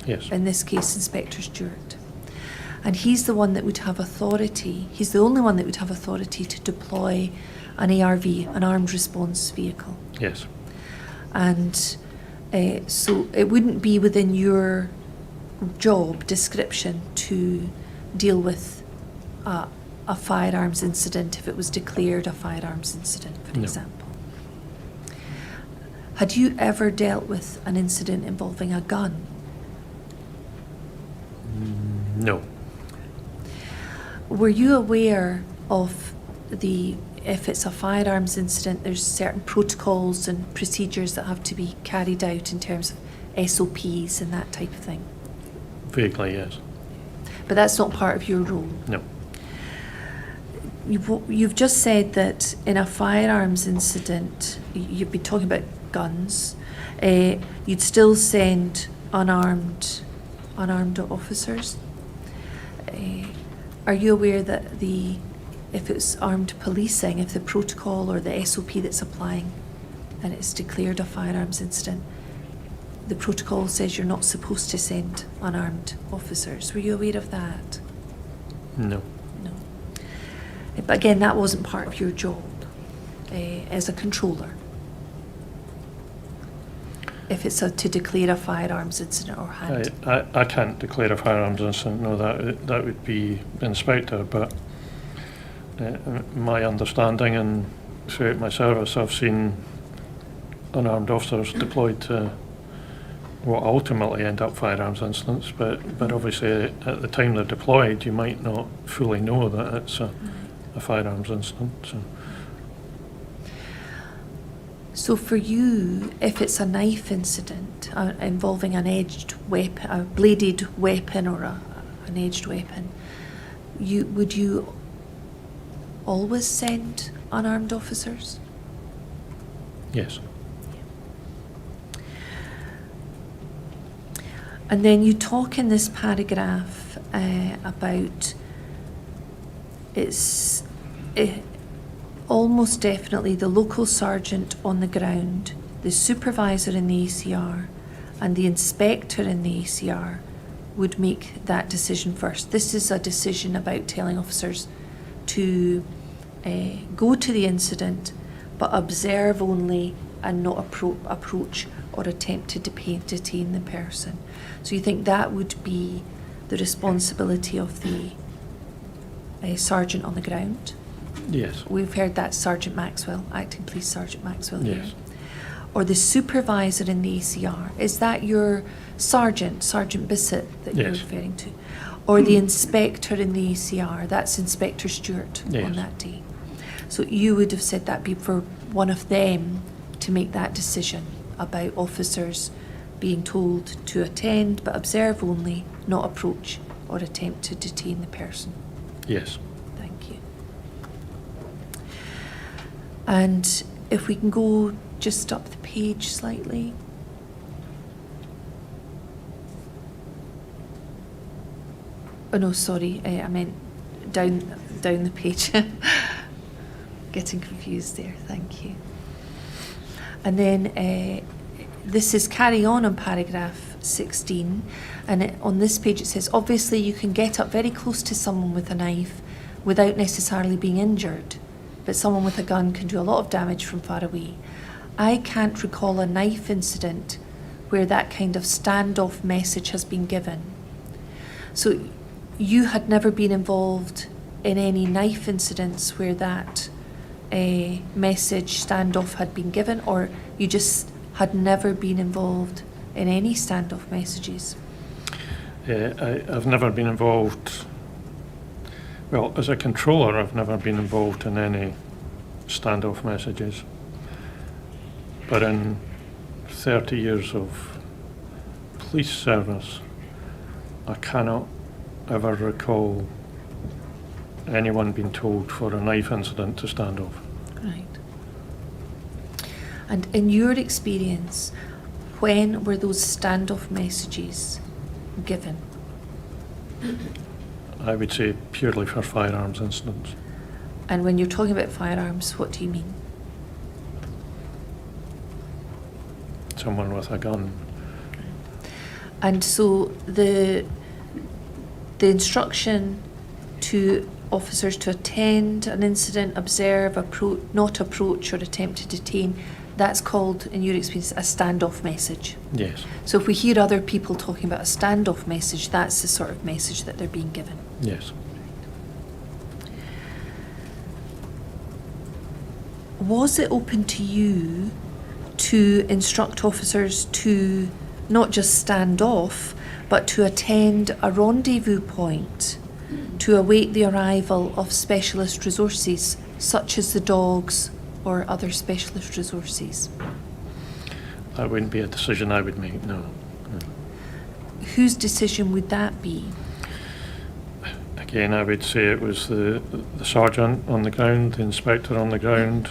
Yes. In this case, Inspector Stewart. And he's the one that would have authority, he's the only one that would have authority to deploy an ARV, an armed response vehicle. Yes. And so it wouldn't be within your job description to deal with a firearms incident if it was declared a firearms incident, for No. example. Had you ever dealt with an incident involving a gun? No. Were you aware of if it's a firearms incident, there's certain protocols and procedures that have to be carried out in terms of SOPs and that type of thing? Vaguely, yes. But that's not part of your role. No. You've just said that in a firearms incident, you'd be talking about guns, you'd still send unarmed officers. Are you aware that if it's armed policing, if the protocol or the SOP that's applying and it's declared a firearms incident, the protocol says you're not supposed to send unarmed officers? Were you aware of that? No. No. But again, that wasn't part of your job as a controller. If it's to declare a firearms incident or hand. I can't declare a firearms incident. No, that would be the inspector. But my understanding, and throughout my service, I've seen unarmed officers deployed to what ultimately end up firearms incidents. But obviously, at the time they're deployed, you might not fully know that it's a firearms incident. So for you, if it's a knife incident involving an edged weapon, a bladed weapon or an edged weapon, would you always send unarmed officers? Yes. And then you talk in this paragraph about almost definitely the local sergeant on the ground, the supervisor in the ACR, and the inspector in the ACR would make that decision first. This is a decision about telling officers to go to the incident, but observe only and not approach or attempt to detain the person. So you think that would be the responsibility of the sergeant on the ground? Yes. We've heard that Sergeant Maxwell, Acting Police Sergeant Maxwell here. Yes. Or the supervisor in the ACR. Is that your Sergeant Bisset that you're Yes. referring to? Or the inspector in the ACR, that's Inspector Stewart on Yes. that day. So you would have said that'd be for one of them to make that decision about officers being told to attend but observe only, not approach or attempt to detain the person. Yes. Thank you. And if we can go just up the page slightly. Oh no, sorry, I meant down the page. Getting confused there, thank you. And then this is carry on paragraph 16, and on this page it says, obviously you can get up very close to someone with a knife without necessarily being injured, but someone with a gun can do a lot of damage from far away. I can't recall a knife incident where that kind of standoff message has been given. So you had never been involved in any knife incidents where that message standoff had been given, or you just had never been involved in any standoff messages? I've never been involved. Well, as a controller, I've never been involved in any standoff messages. But in 30 years of police service, I cannot ever recall anyone being told for a knife incident to stand off. Right. And in your experience, when were those standoff messages given? I would say purely for firearms incidents. And when you're talking about firearms, what do you mean? Someone with a gun. And so the instruction to officers to attend an incident, observe, not approach or attempt to detain, that's called, in your experience, a standoff message. Yes. So if we hear other people talking about a standoff message, that's the sort of message that they're being given. Yes. Was it open to you to instruct officers to not just stand off, but to attend a rendezvous point to await the arrival of specialist resources, such as the dogs or other specialist resources? That wouldn't be a decision I would make, no. Whose decision would that be? Again, I would say it was the sergeant on the ground, the inspector on the ground,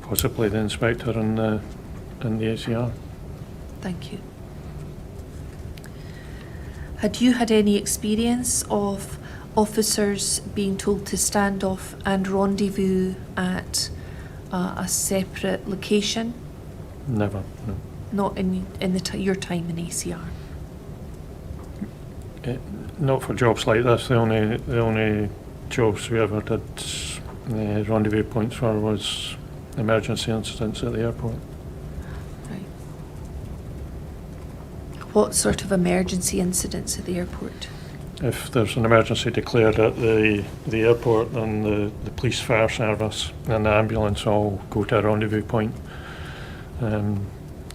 possibly the inspector in the ACR. Thank you. Had you had any experience of officers being told to stand off and rendezvous at a separate location? Never, no. Not in your time in ACR? Not for jobs like this. The only jobs we ever did rendezvous points for was emergency incidents at the airport. Right. What sort of emergency incidents at the airport? If there's an emergency declared at the airport, then the police fire service and the ambulance all go to a rendezvous point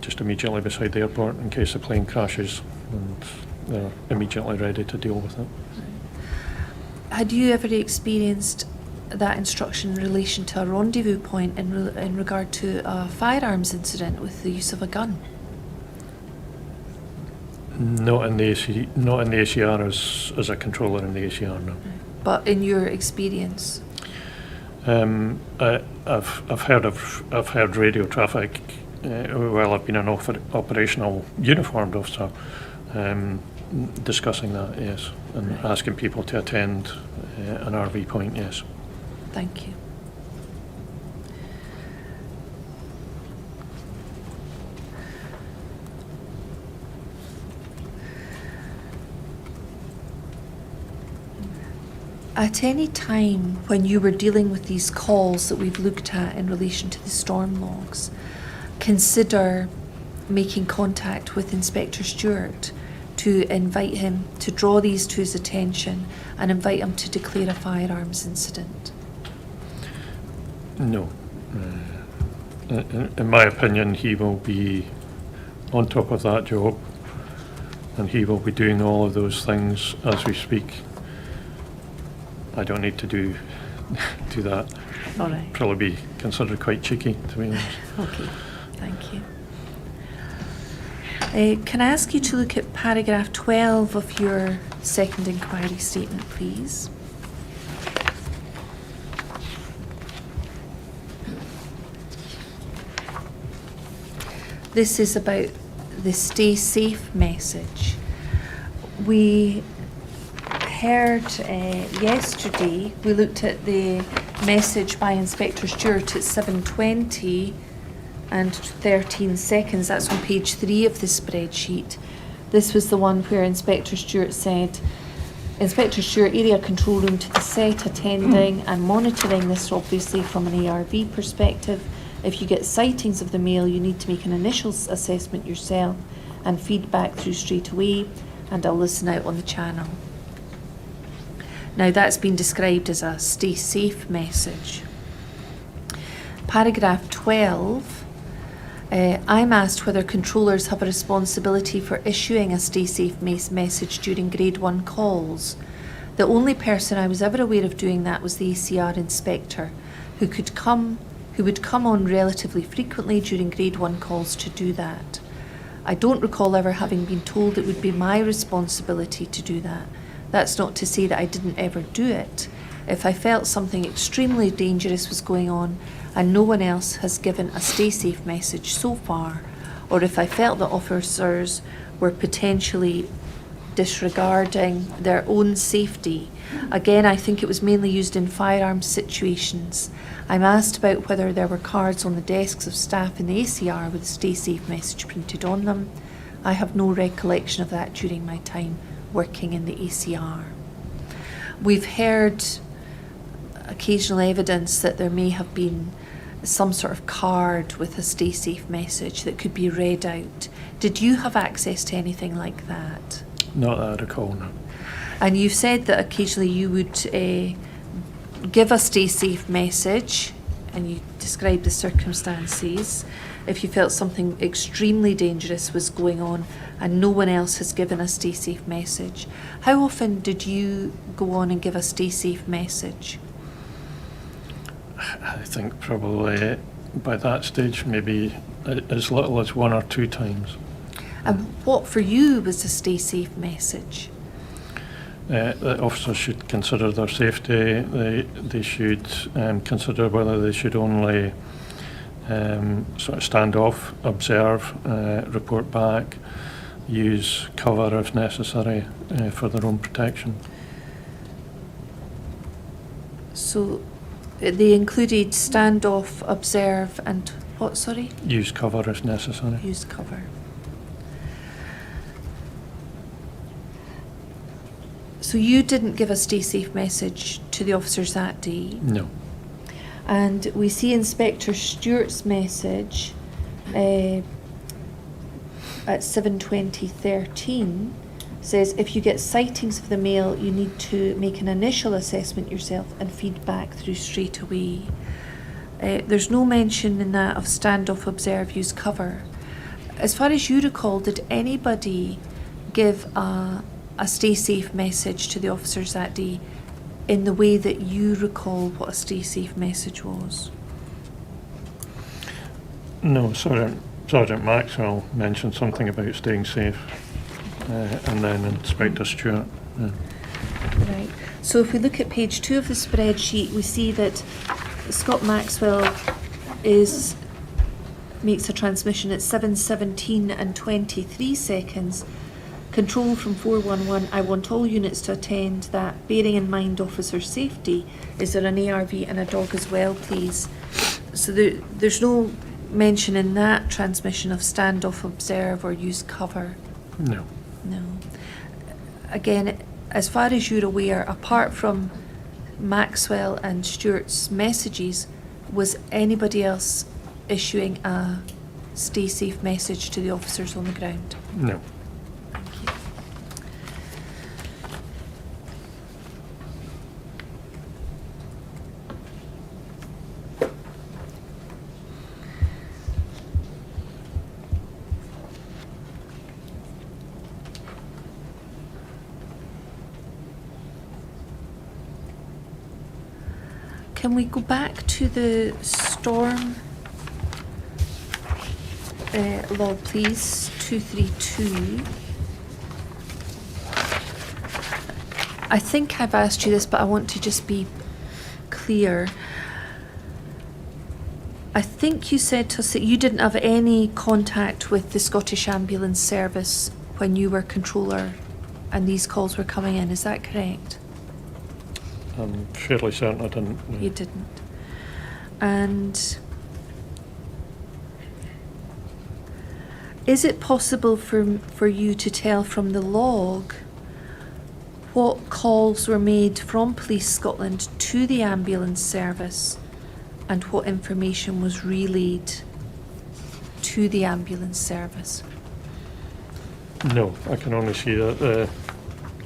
just immediately beside the airport in case the plane crashes, and they're immediately ready to deal with it. Had you ever experienced that instruction in relation to a rendezvous point in regard to a firearms incident with the use of a gun? Not in the ACR as a controller in the ACR, no. But in your experience? I've heard radio traffic while I've been an operational uniformed officer, discussing that, yes, and asking people to attend an RV point, yes. Thank you. At any time when you were dealing with these calls that we've looked at in relation to the storm logs, consider making contact with Inspector Stewart to invite him to draw these to his attention and invite him to declare a firearms incident? No. In my opinion, he will be on top of that job, and he will be doing all of those things as we speak. I don't need to do that. All right. Probably be considered quite cheeky, to be honest. Okay, thank you. Can I ask you to look at paragraph 12 of your second inquiry statement, please? This is about the stay safe message. We heard yesterday, we looked at the message by Inspector Stewart at 7:20 and 13 seconds. That's on page 3 of the spreadsheet. This was the one where Inspector Stewart said, Inspector Stewart, area control room to the set, attending and monitoring this obviously from an ARV perspective. If you get sightings of the male, you need to make an initial assessment yourself and feedback through straight away, and I'll listen out on the channel. Now that's been described as a stay safe message. Paragraph 12, I'm asked whether controllers have a responsibility for issuing a stay safe message during grade 1 calls. The only person I was ever aware of doing that was the ACR inspector, who would come on relatively frequently during grade 1 calls to do that. I don't recall ever having been told it would be my responsibility to do that. That's not to say that I didn't ever do it. If I felt something extremely dangerous was going on and no one else has given a stay safe message so far, or if I felt that officers were potentially disregarding their own safety. Again, I think it was mainly used in firearms situations. I'm asked about whether there were cards on the desks of staff in the ACR with a stay safe message printed on them. I have no recollection of that during my time working in the ACR. We've heard occasional evidence that there may have been some sort of card with a stay safe message that could be read out. Did you have access to anything like that? Not that I recall, no. And you've said that occasionally you would give a stay safe message, and you described the circumstances, if you felt something extremely dangerous was going on and no one else has given a stay safe message. How often did you go on and give a stay safe message? I think probably by that stage, maybe as little as 1 or 2 times. And what for you was a stay safe message? The officers should consider their safety. They should consider whether they should only sort of stand off, observe, report back, use cover if necessary for their own protection. So they included stand off, observe, and what, sorry? Use cover if necessary. Use cover. So you didn't give a stay safe message to the officers that day? No. And we see Inspector Stewart's message at 7:20:13 says, if you get sightings of the male, you need to make an initial assessment yourself and feed back through straight away. There's no mention in that of stand off, observe, use cover. As far as you recall, did anybody give a stay safe message to the officers that day in the way that you recall what a stay safe message was? No, Sergeant Maxwell mentioned something about staying safe, and then Inspector Stewart. Yeah. Right. So if we look at page 2 of the spreadsheet, we see that Scott Maxwell makes a transmission at 7:17 and 23 seconds. Control from 411, I want all units to attend that, bearing in mind officer safety. Is there an ARV and a dog as well, please? So there's no mention in that transmission of stand off, observe, or use cover? No. No. Again, as far as you're aware, apart from Maxwell and Stewart's messages, was anybody else issuing a stay safe message to the officers on the ground? No. Thank you. Can we go back to the storm law, please? 232. I think I've asked you this, but I want to just be clear. I think you said to us that you didn't have any contact with the Scottish Ambulance Service when you were controller and these calls were coming in. Is that correct? I'm fairly certain I didn't. No. You didn't. And is it possible for you to tell from the log what calls were made from Police Scotland to the ambulance service and what information was relayed to the ambulance service? No, I can only see that the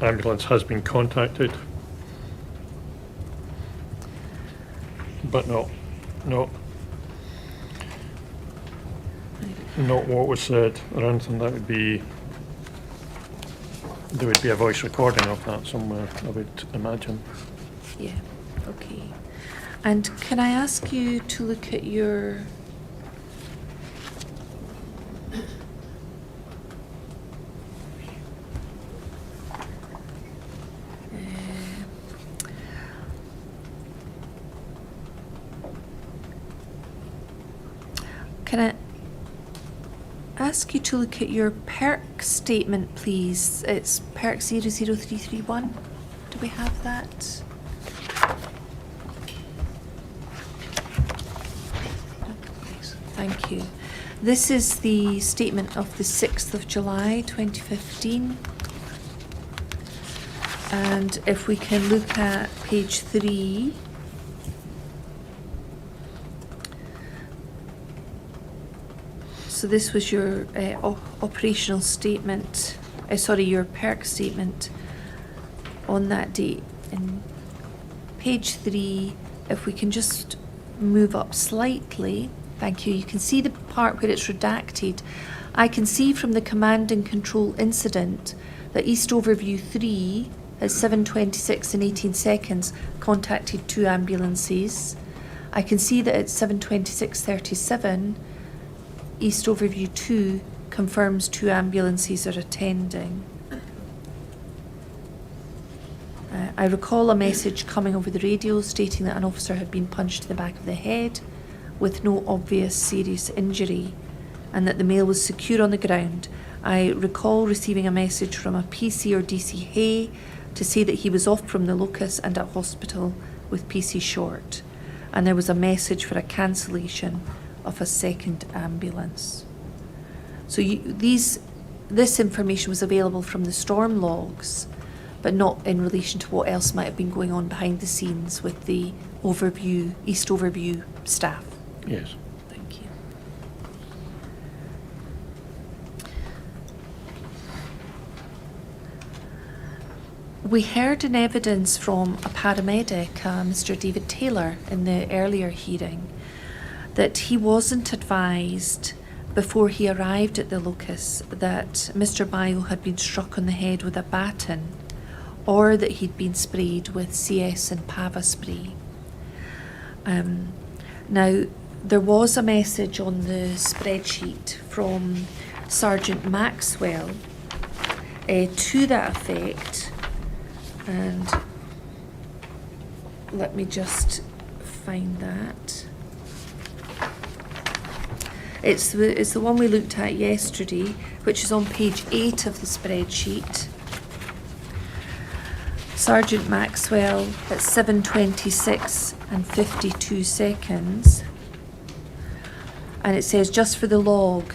ambulance has been contacted. But not what was said or anything. That would be, there would be a voice recording of that somewhere, I would imagine. Yeah, okay. And can I ask you to look at your Can I ask you to look at your PERC statement, please? It's PERC 00331. Do we have that? Thank you. This is the statement of the 6th of July 2015. And if we can look at page 3. So this was your operational statement, your PERC statement on that date. In page 3, if we can just move up slightly, thank you. You can see the part where it's redacted. I can see from the command and control incident that East Overview 3 at 7:26 and 18 seconds contacted 2 ambulances. I can see that at 7:26:37, East Overview 2 confirms 2 ambulances are attending. I recall a message coming over the radio stating that an officer had been punched in the back of the head with no obvious serious injury and that the male was secure on the ground. I recall receiving a message from a PC or DC Hay to say that he was off from the locus and at hospital with PC Short, and there was a message for a cancellation of a second ambulance. So this information was available from the storm logs, but not in relation to what else might have been going on behind the scenes with the East Overview staff. Yes. Thank you. We heard in evidence from a paramedic, Mr. David Taylor, in the earlier hearing, that he wasn't advised before he arrived at the locus that Mr. Bio had been struck on the head with a baton or that he'd been sprayed with CS and Pava spray. Now, there was a message on the spreadsheet from Sergeant Maxwell to that effect, and let me just find that. It's the one we looked at yesterday, which is on page 8 of the spreadsheet. Sergeant Maxwell at 7:26 and 52 seconds. And it says, just for the log,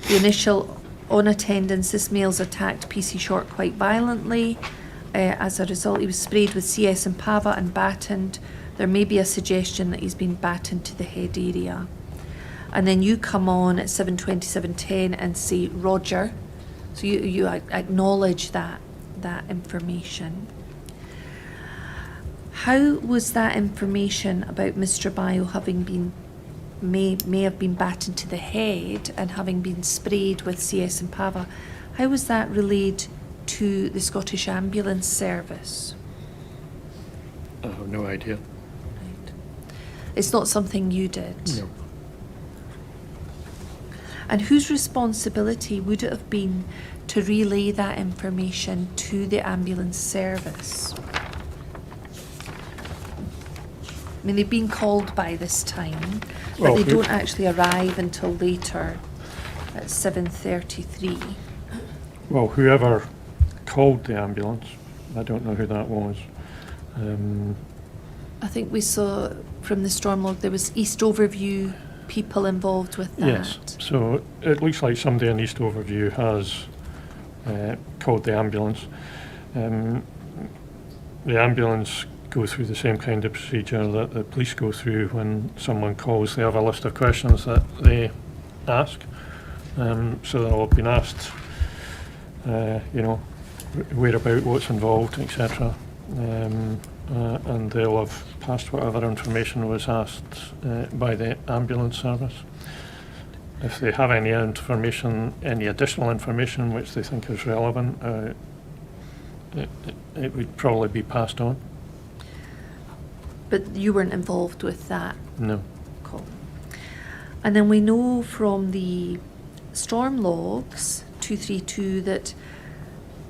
the initial on attendance, this male's attacked PC Short quite violently. As a result, he was sprayed with CS and Pava and battened. There may be a suggestion that he's been battened to the head area. And then you come on at 7:27:10 and say, Roger. So you acknowledge that information. How was that information about Mr. Bio having been, may have been battened to the head and having been sprayed with CS and Pava, how was that relayed to the Scottish Ambulance Service? I have no idea. Right. It's not something you did? No. And whose responsibility would it have been to relay that information to the ambulance service? I mean, they've been called by this time, but Well, they don't actually arrive until later at 7:33. Well, whoever called the ambulance, I don't know who that was. I think we saw from the storm log there was East Overview people involved with that. Yes, so it looks like somebody in East Overview has called the ambulance. The ambulance go through the same kind of procedure that the police go through when someone calls. They have a list of questions that they ask. So they'll have been asked, whereabout, what's involved, etc. And they'll have passed whatever information was asked by the ambulance service. If they have any information, any additional information which they think is relevant, it would probably be passed on. But you weren't involved with that No. call. And then we know from the storm logs 232 that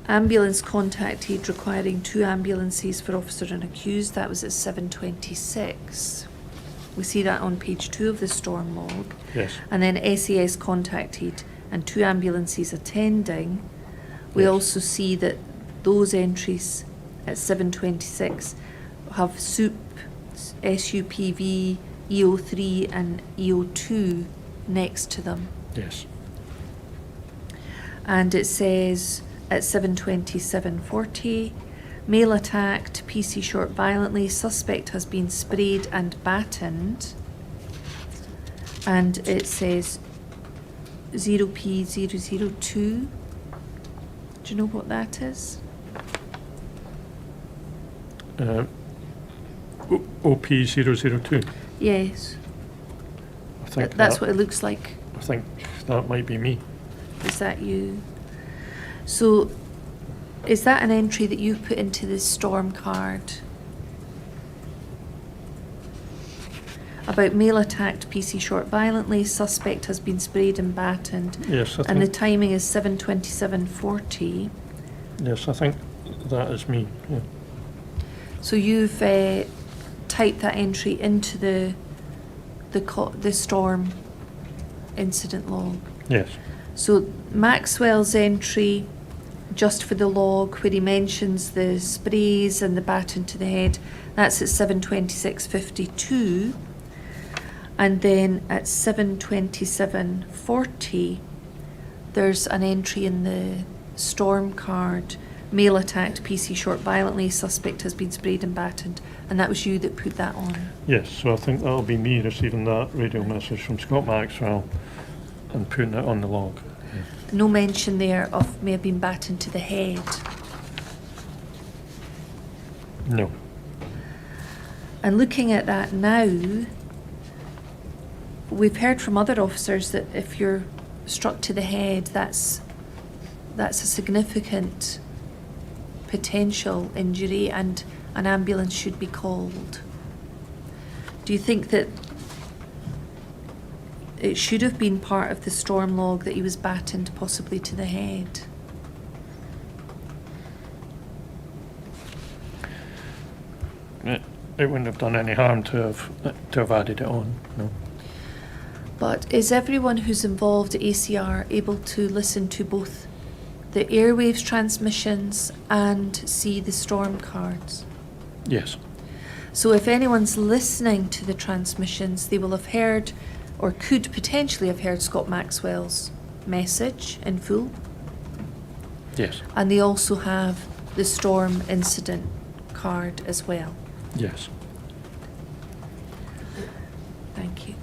ambulance contacted requiring 2 ambulances for officer and accused. That was at 7:26. We see that on page 2 of the storm log. Yes. And then SAS contacted and 2 ambulances attending. We Yes. also see that those entries at 7:26 have SUP, SUPV, EO3 and EO2 next to them. Yes. And it says at 7:27:40, male attacked, PC shot violently, suspect has been sprayed and battened. And it says 0P002. Do you know what that is? OP002. Yes, I think that's that, what it looks like. I think that might be me. Is that you? So, is that an entry that you put into the storm card? About male attacked, PC shot violently, suspect has been sprayed and battened. Yes, I And the think. timing is 7:27:40. Yes, I think that is me. Yeah. So you've typed that entry into the storm incident log. Yes. So Maxwell's entry, just for the log, where he mentions the sprays and the baton to the head, that's at 7:26:52. And then at 7:27:40, there's an entry in the storm card, male attacked, PC shot violently, suspect has been sprayed and battened. And that was you that put that on. Yes, so I think that'll be me receiving that radio message from Scott Maxwell and putting it on the log. Yeah. No mention there of may have been battened to the head. No. And looking at that now, we've heard from other officers that if you're struck to the head, that's a significant potential injury and an ambulance should be called. Do you think that it should have been part of the storm log that he was battened possibly to the head? It wouldn't have done any harm to have added it on, no. But is everyone who's involved at ACR able to listen to both the airwaves transmissions and see the storm cards? Yes. So if anyone's listening to the transmissions, they will have heard or could potentially have heard Scott Maxwell's message in full. Yes. And they also have the storm incident card as well. Yes. Thank you.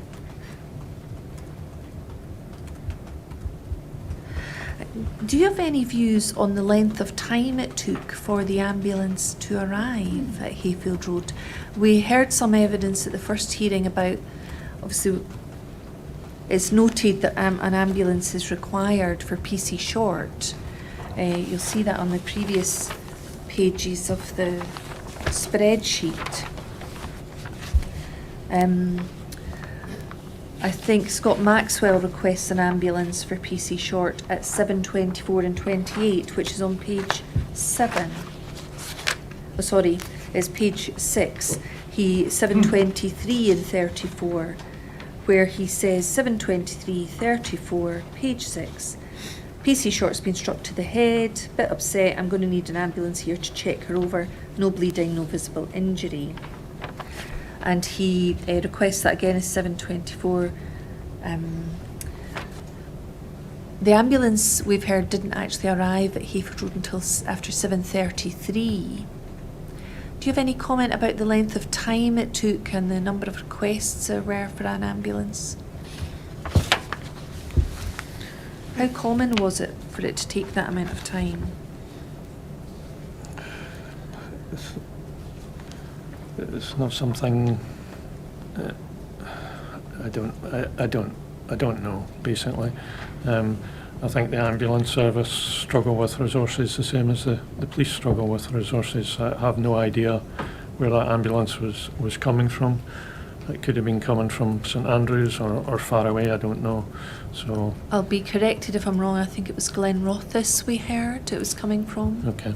Do you have any views on the length of time it took for the ambulance to arrive at Hayfield Road? We heard some evidence at the first hearing about, obviously, it's noted that an ambulance is required for PC short. You'll see that on the previous pages of the spreadsheet. I think Scott Maxwell requests an ambulance for PC short at 7:24 and 28, which is on page 7. Oh, sorry, it's page 6. 7:23 and 34, where he says 7:23:34, page 6. PC short's been struck to the head, bit upset, I'm going to need an ambulance here to check her over, no bleeding, no visible injury. And he requests that again as 7:24. The ambulance, we've heard, didn't actually arrive at Hayfield Road until after 7:33. Do you have any comment about the length of time it took and the number of requests there were for an ambulance? How common was it for it to take that amount of time? It's not something I don't know, basically. I think the ambulance service struggle with resources the same as the police struggle with resources. I have no idea where that ambulance was coming from. It could have been coming from St Andrews or far away, I don't know. So I'll be corrected if I'm wrong, I think it was Glen Rothis we heard it was coming from. okay.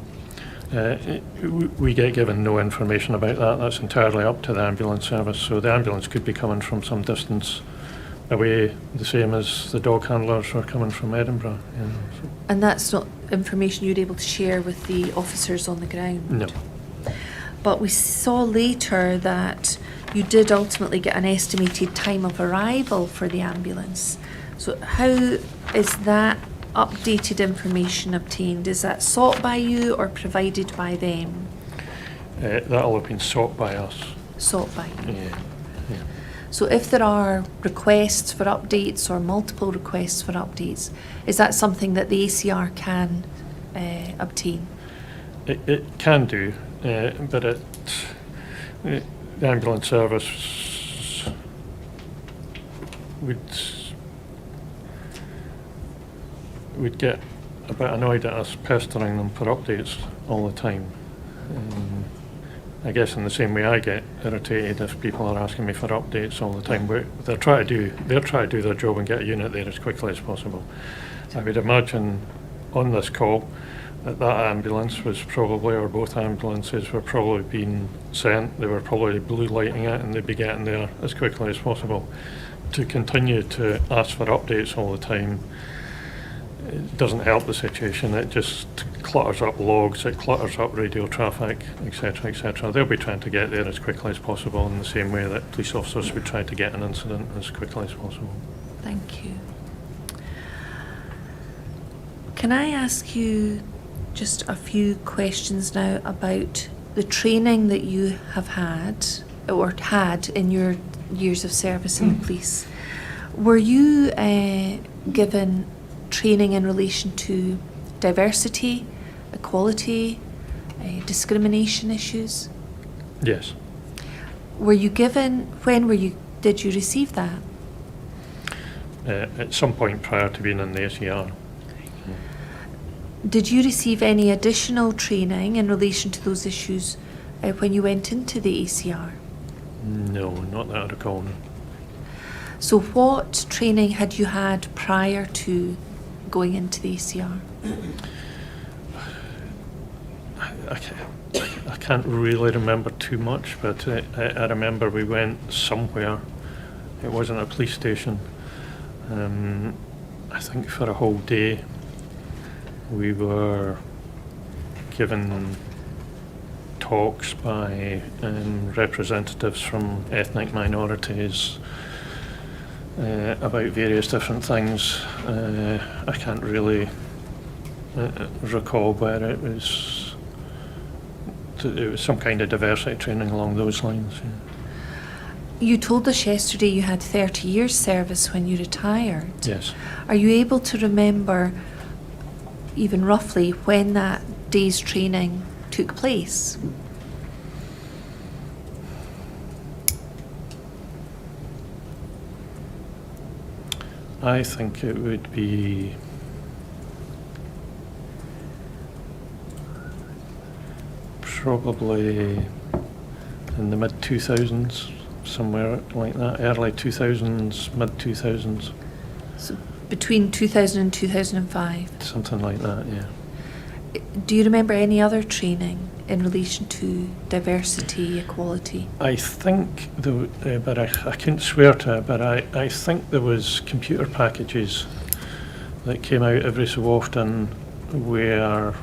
We get given no information about that. That's entirely up to the ambulance service. So the ambulance could be coming from some distance away, the same as the dog handlers are coming from Edinburgh. So. And that's not information you're able to share with the officers on the ground? No. But we saw later that you did ultimately get an estimated time of arrival for the ambulance. So how is that updated information obtained? Is that sought by you or provided by them? That'll have been sought by us. Sought by you. Yeah. Yeah. So if there are requests for updates or multiple requests for updates, is that something that the ACR can obtain? It can do, but the ambulance service would get a bit annoyed at us pestering them for updates all the time. I guess in the same way I get irritated if people are asking me for updates all the time. They're trying to do their job and get a unit there as quickly as possible. I would imagine on this call that ambulance was probably, or both ambulances were probably being sent. They were probably blue lighting it, and they'd be getting there as quickly as possible. To continue to ask for updates all the time, it doesn't help the situation. It just clutters up logs, it clutters up radio traffic, etc., etc. They'll be trying to get there as quickly as possible in the same way that police officers would try to get an incident as quickly as possible. Thank you. Can I ask you just a few questions now about the training that you have had or had in your years of service in the police? Were you given training in relation to diversity, equality, discrimination issues? Yes. Were you given, did you receive that? At some point prior to being in the ACR. Did you receive any additional training in relation to those issues when you went into the ACR? No, not that I recall. No. So what training had you had prior to going into the ACR? I can't really remember too much, but I remember we went somewhere. It wasn't a police station. I think for a whole day we were given talks by representatives from ethnic minorities about various different things. I can't really recall where it was. It was some kind of diversity training along those lines. Yeah. You told us yesterday you had 30 years service when you retired. Yes. Are you able to remember, even roughly, when that day's training took place? I think it would be probably in the mid-2000s, somewhere like that, early 2000s, mid-2000s. So between 2000 and 2005? Something like that, yeah. Do you remember any other training in relation to diversity, equality? I think, but I couldn't swear to it, but I think there was computer packages that came out every so often where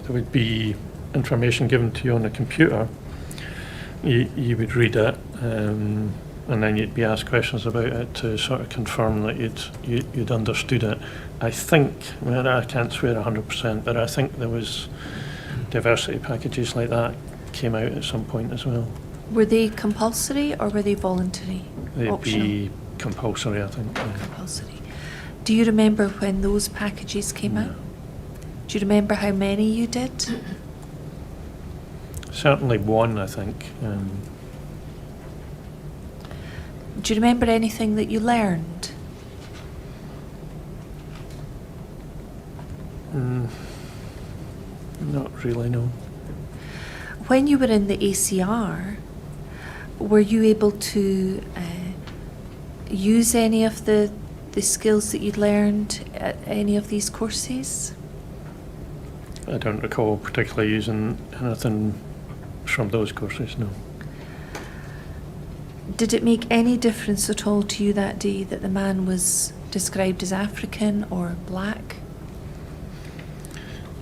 there would be information given to you on a computer. You would read it, and then you'd be asked questions about it to sort of confirm that you'd understood it. I think, well, I can't swear 100%, but I think there was diversity packages like that came out at some point as well. Were they compulsory or were they voluntary? They'd Optional? be compulsory, I think. Yeah. Compulsory. Do you remember when those packages came No. out? Do you remember how many you did? Certainly one, I think. Do you remember anything that you learned? Not really, no. When you were in the ACR, were you able to use any of the the skills that you'd learned at any of these courses? I don't recall particularly using anything from those courses, no. Did it make any difference at all to you that day that the man was described as African or black?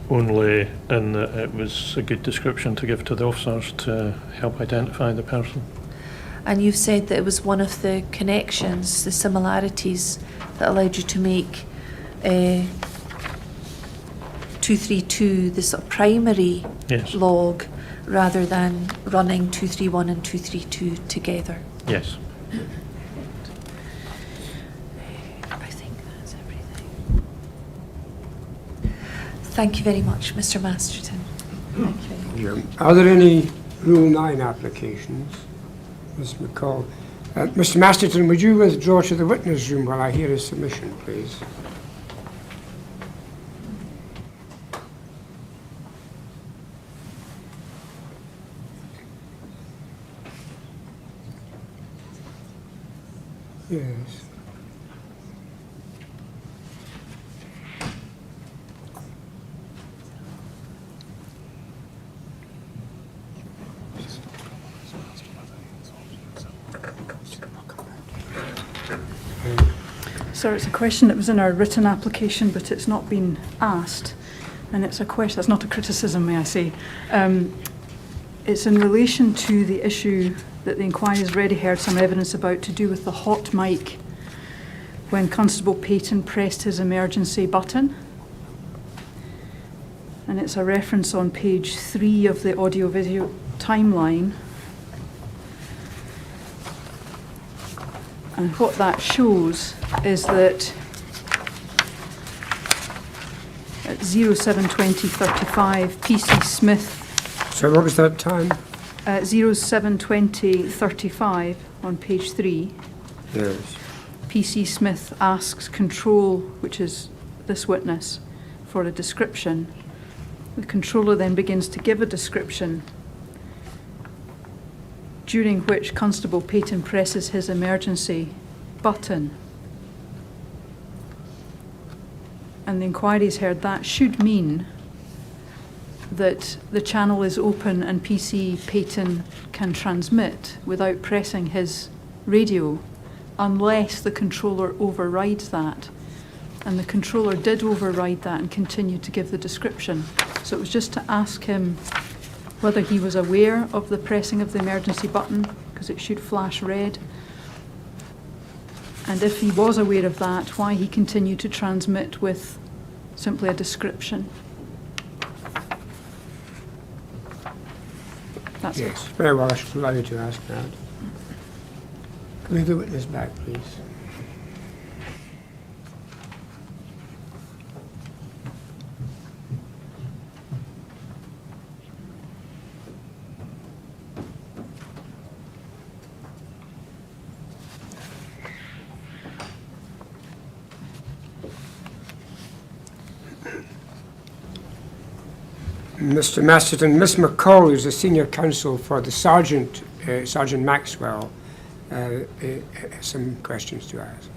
Only in that it was a good description to give to the officers to help identify the person. And you've said that it was one of the connections, the similarities, that allowed you to make 232 the sort of primary Yes. log rather than running 231 and 232 together. Yes. I think that's everything. Thank you very much, Mr. Masterton. Thank you. Are there any Rule 9 applications? Ms. McCall. Mr. Masterton, would you withdraw to the witness room while I hear his submission, please? Yes. Sir, it's a question that was in our written application, but it's not been asked. And it's a question, that's not a criticism, may I say. It's in relation to the issue that the inquiry has already heard some evidence about to do with the hot mic when Constable Payton pressed his emergency button. And it's a reference on page 3 of the audio-video timeline. And what that shows is that at 07:20:35, PC Smith, So what was that time? 07:20:35 on page 3, Yes. PC Smith asks control, which is this witness, for a description. The controller then begins to give a description, during which Constable Payton presses his emergency button. And the inquiry's heard that should mean that the channel is open and PC Payton can transmit without pressing his radio, unless the controller overrides that. And the controller did override that and continued to give the description. So it was just to ask him whether he was aware of the pressing of the emergency button, because it should flash red. And if he was aware of that, why he continued to transmit with simply a description. That's it. Yes. Very well, I should allow you to ask that. Can we have the witness back, please? Mr. Masterton, Miss McCall is the senior counsel for the Sergeant, Sergeant Maxwell, has some questions to ask.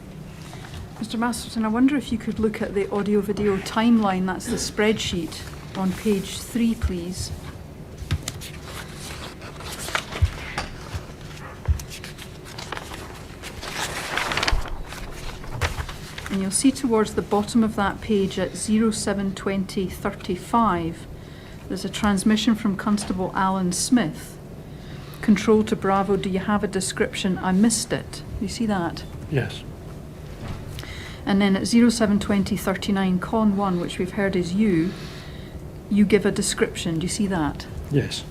Mr. Masterton, I wonder if you could look at the audio-video timeline, that's the spreadsheet, on page 3, please. And you'll see towards the bottom of that page at 07:20:35, there's a transmission from Constable Alan Smith. Control to Bravo, do you have a description? I missed it. You see that? Yes. And then at 07:20:39, Con 1, which we've heard is you give a description. Do you see that? Yes.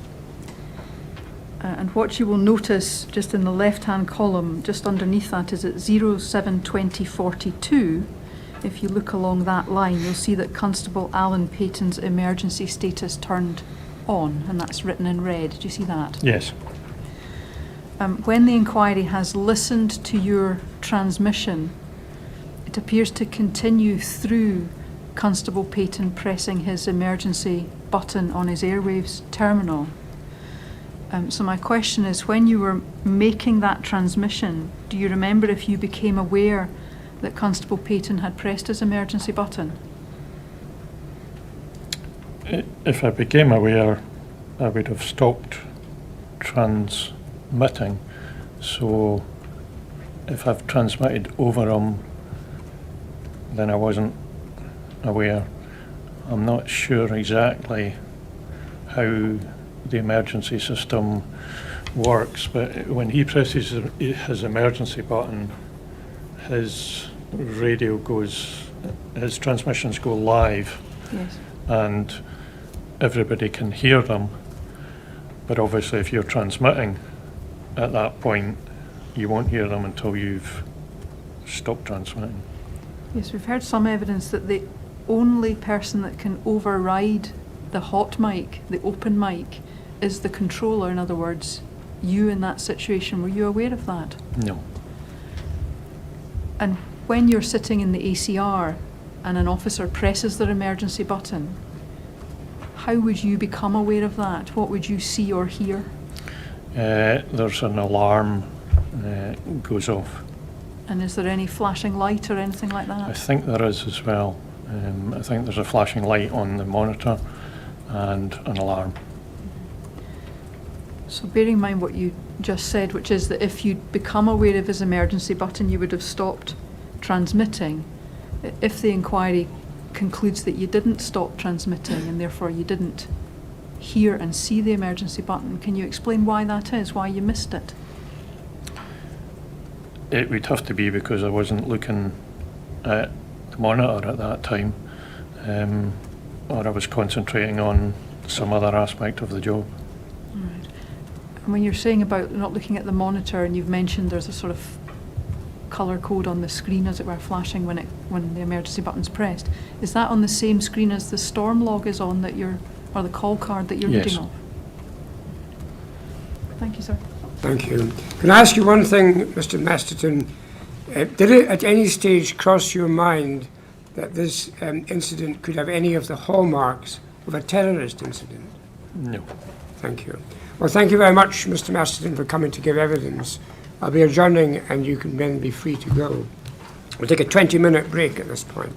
And what you will notice just in the left-hand column, just underneath that, is at 07:20:42. If you look along that line, you'll see that Constable Alan Payton's emergency status turned on, and that's written in red. Do you see that? Yes. When the inquiry has listened to your transmission, it appears to continue through Constable Payton pressing his emergency button on his airwaves terminal. So my question is, when you were making that transmission, do you remember if you became aware that Constable Payton had pressed his emergency button? If I became aware, I would have stopped transmitting. So if I've transmitted over him, then I wasn't aware. I'm not sure exactly how the emergency system works, but when he presses his emergency button, his radio goes, his transmissions go live. Yes. And everybody can hear them, but obviously if you're transmitting at that point, you won't hear them until you've stopped transmitting. Yes, we've heard some evidence that the only person that can override the hot mic, the open mic, is the controller. In other words, you in that situation. Were you aware of that? No. And when you're sitting in the ACR and an officer presses their emergency button, how would you become aware of that? What would you see or hear? There's an alarm goes off. And is there any flashing light or anything like I that? think there is as well. I think there's a flashing light on the monitor and an alarm. So bearing in mind what you just said, which is that if you'd become aware of his emergency button, you would have stopped transmitting. If the inquiry concludes that you didn't stop transmitting and therefore you didn't hear and see the emergency button, can you explain why that is, why you missed it? It would have to be because I wasn't looking at the monitor at that time, or I was concentrating on some other aspect of the job. Right. And when you're saying about not looking at the monitor, and you've mentioned there's a sort of colour code on the screen, as it were, flashing when the emergency button's pressed, is that on the same screen as the storm log is on that you're, or the call card that you're Yes. reading off? Thank you, sir. Thank you. Can I ask you one thing, Mr. Masterton? Did it at any stage cross your mind that this incident could have any of the hallmarks of a terrorist incident? No. Thank you. Well, thank you very much, Mr. Masterton, for coming to give evidence. I'll be adjourning and you can then be free to go. We'll take a 20-minute break at this point.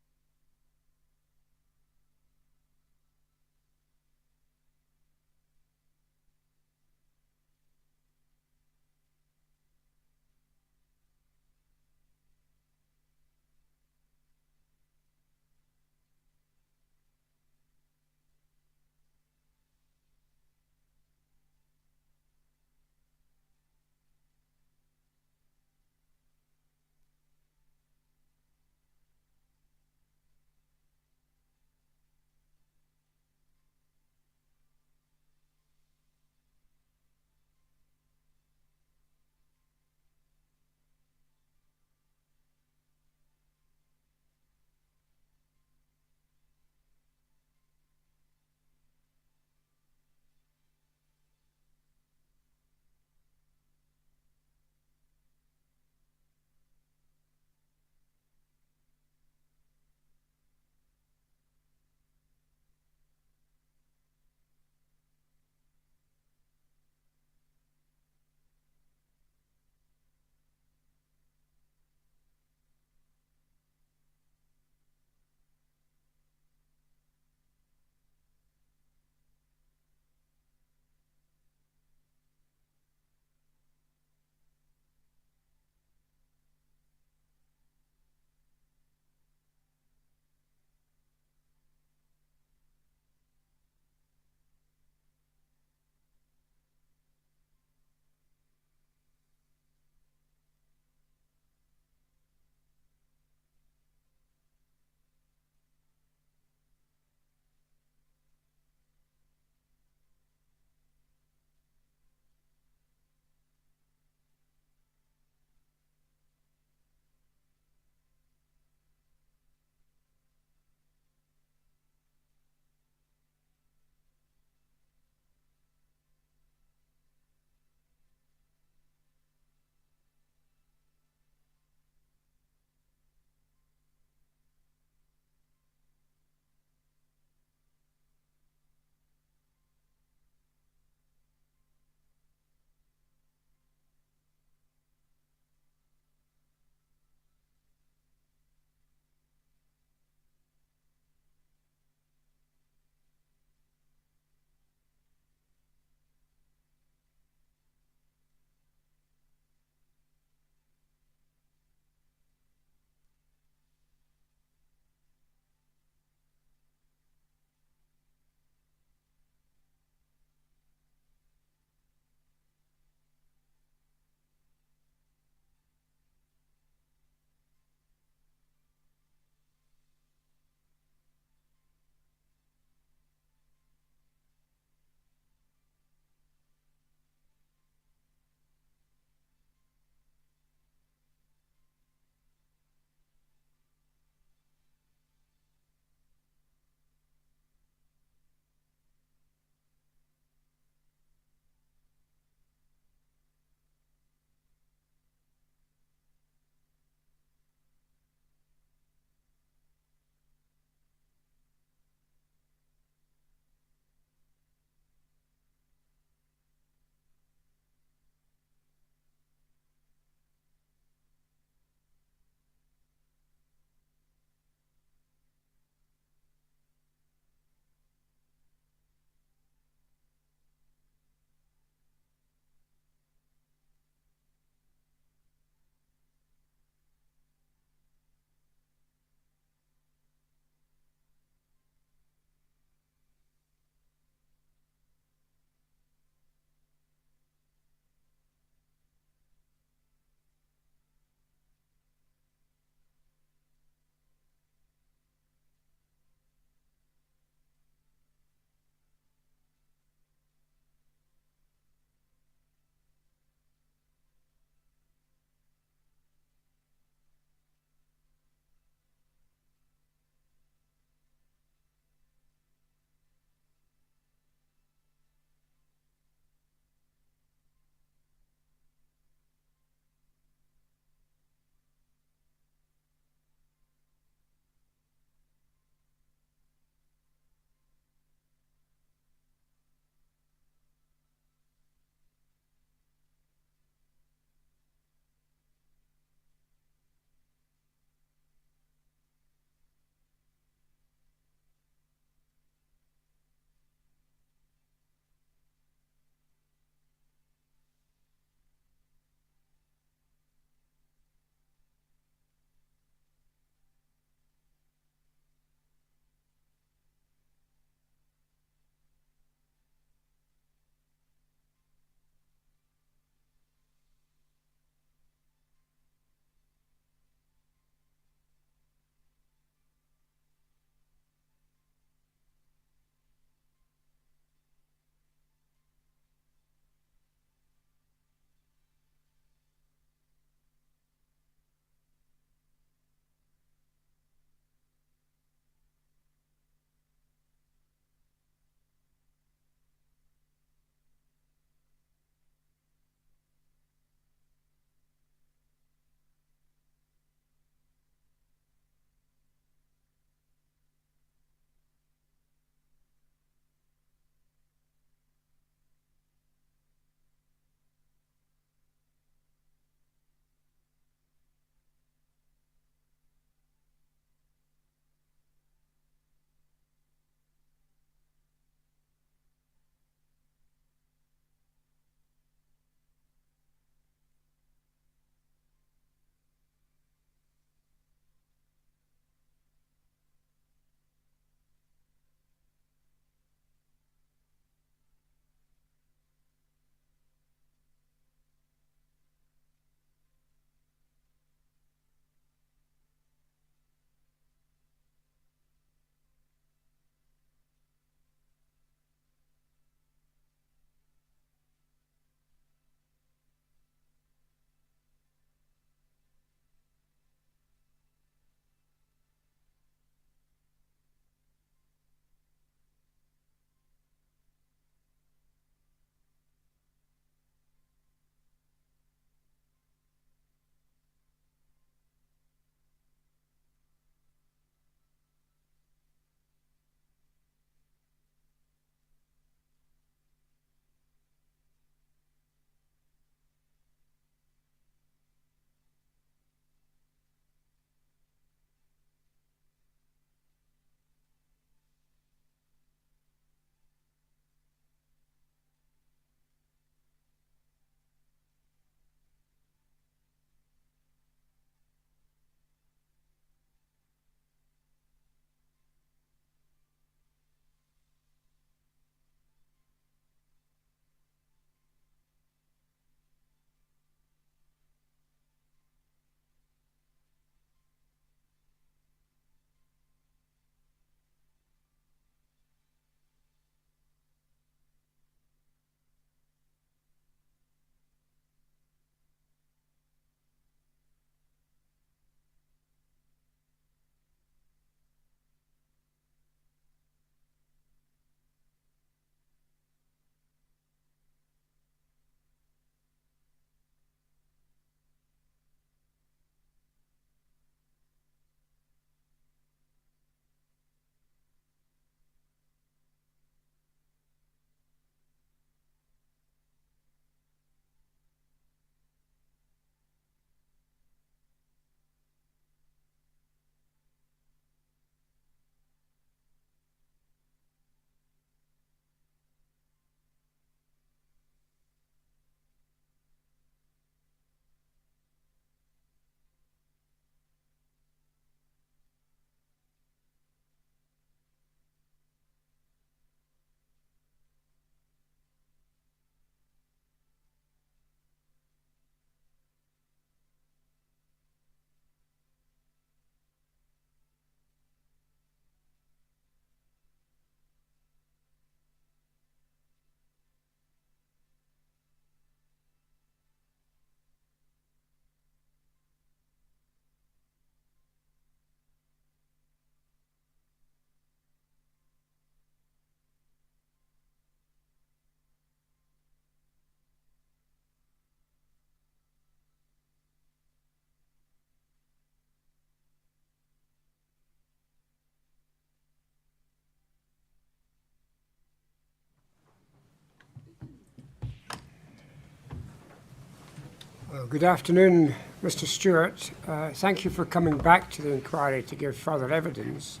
Well, good afternoon, Mr. Stewart. Thank you for coming back to the inquiry to give further evidence.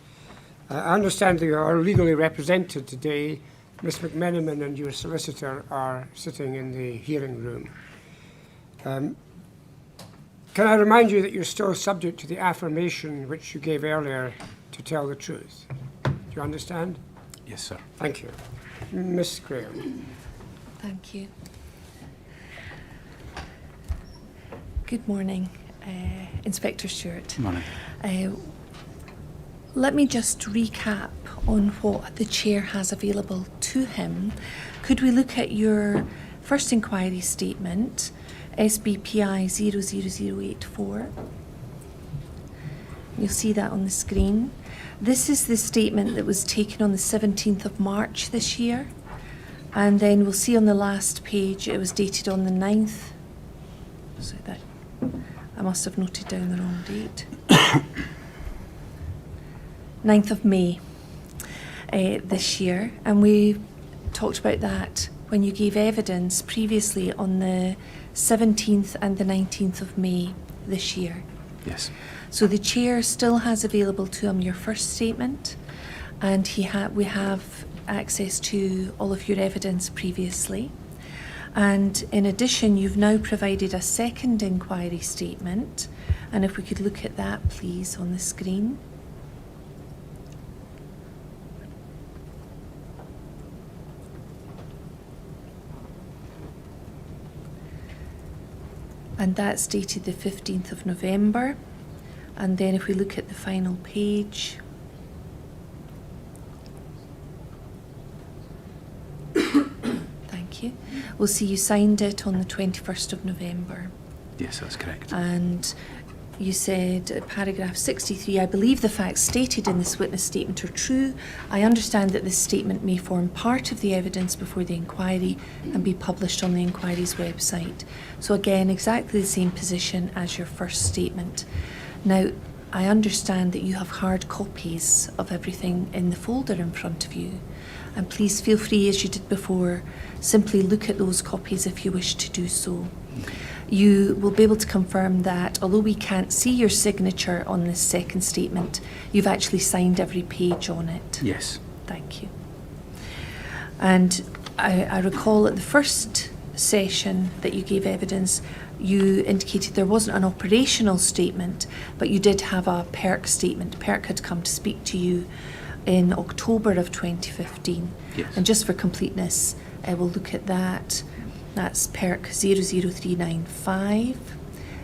I understand that you are legally represented today. Ms. McMenamin and your solicitor are sitting in the hearing room. Can I remind you that you're still subject to the affirmation which you gave earlier to tell the truth? Do you understand? Yes, sir. Thank you. Ms. Graham. Thank you. Good morning, Inspector Stewart. Morning. Let me just recap on what the Chair has available to him. Could we look at your first inquiry statement, SBPI 00084? You'll see that on the screen. This is the statement that was taken on the 17th of March this year. And then we'll see on the last page it was dated on the 9th. So that I must have noted down the wrong date. 9th of May this year. And we talked about that when you gave evidence previously on the 17th and the 19th of May this year. Yes. So the Chair still has available to him your first statement, and we have access to all of your evidence previously. And in addition, you've now provided a second inquiry statement, and if we could look at that, please, on the screen. And that's dated the 15th of November. And then if we look at the final page, thank you, we'll see you signed it on the 21st of November. Yes, that's correct. And you said, paragraph 63, I believe the facts stated in this witness statement are true. I understand that this statement may form part of the evidence before the inquiry and be published on the inquiry's website. So again, exactly the same position as your first statement. Now, I understand that you have hard copies of everything in the folder in front of you. And please feel free, as you did before, simply look at those copies if you wish to do so. You will be able to confirm that although we can't see your signature on this second statement, you've actually signed every page on it. Yes. Thank you. And I recall at the first session that you gave evidence, you indicated there wasn't an operational statement, but you did have a PERC statement. PERC had come to speak to you in October of 2015. Yes. And just for completeness, we'll look at that. That's PERC 00395.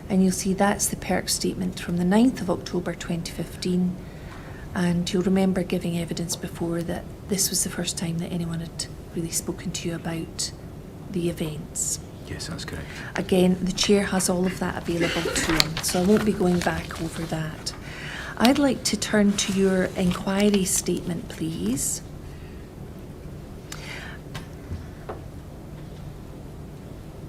And you'll see that's the PERC statement from the 9th of October 2015. And you'll remember giving evidence before that this was the first time that anyone had really spoken to you about the events. Yes, that's correct. Again, the Chair has all of that available to him, so I won't be going back over that. I'd like to turn to your inquiry statement, please.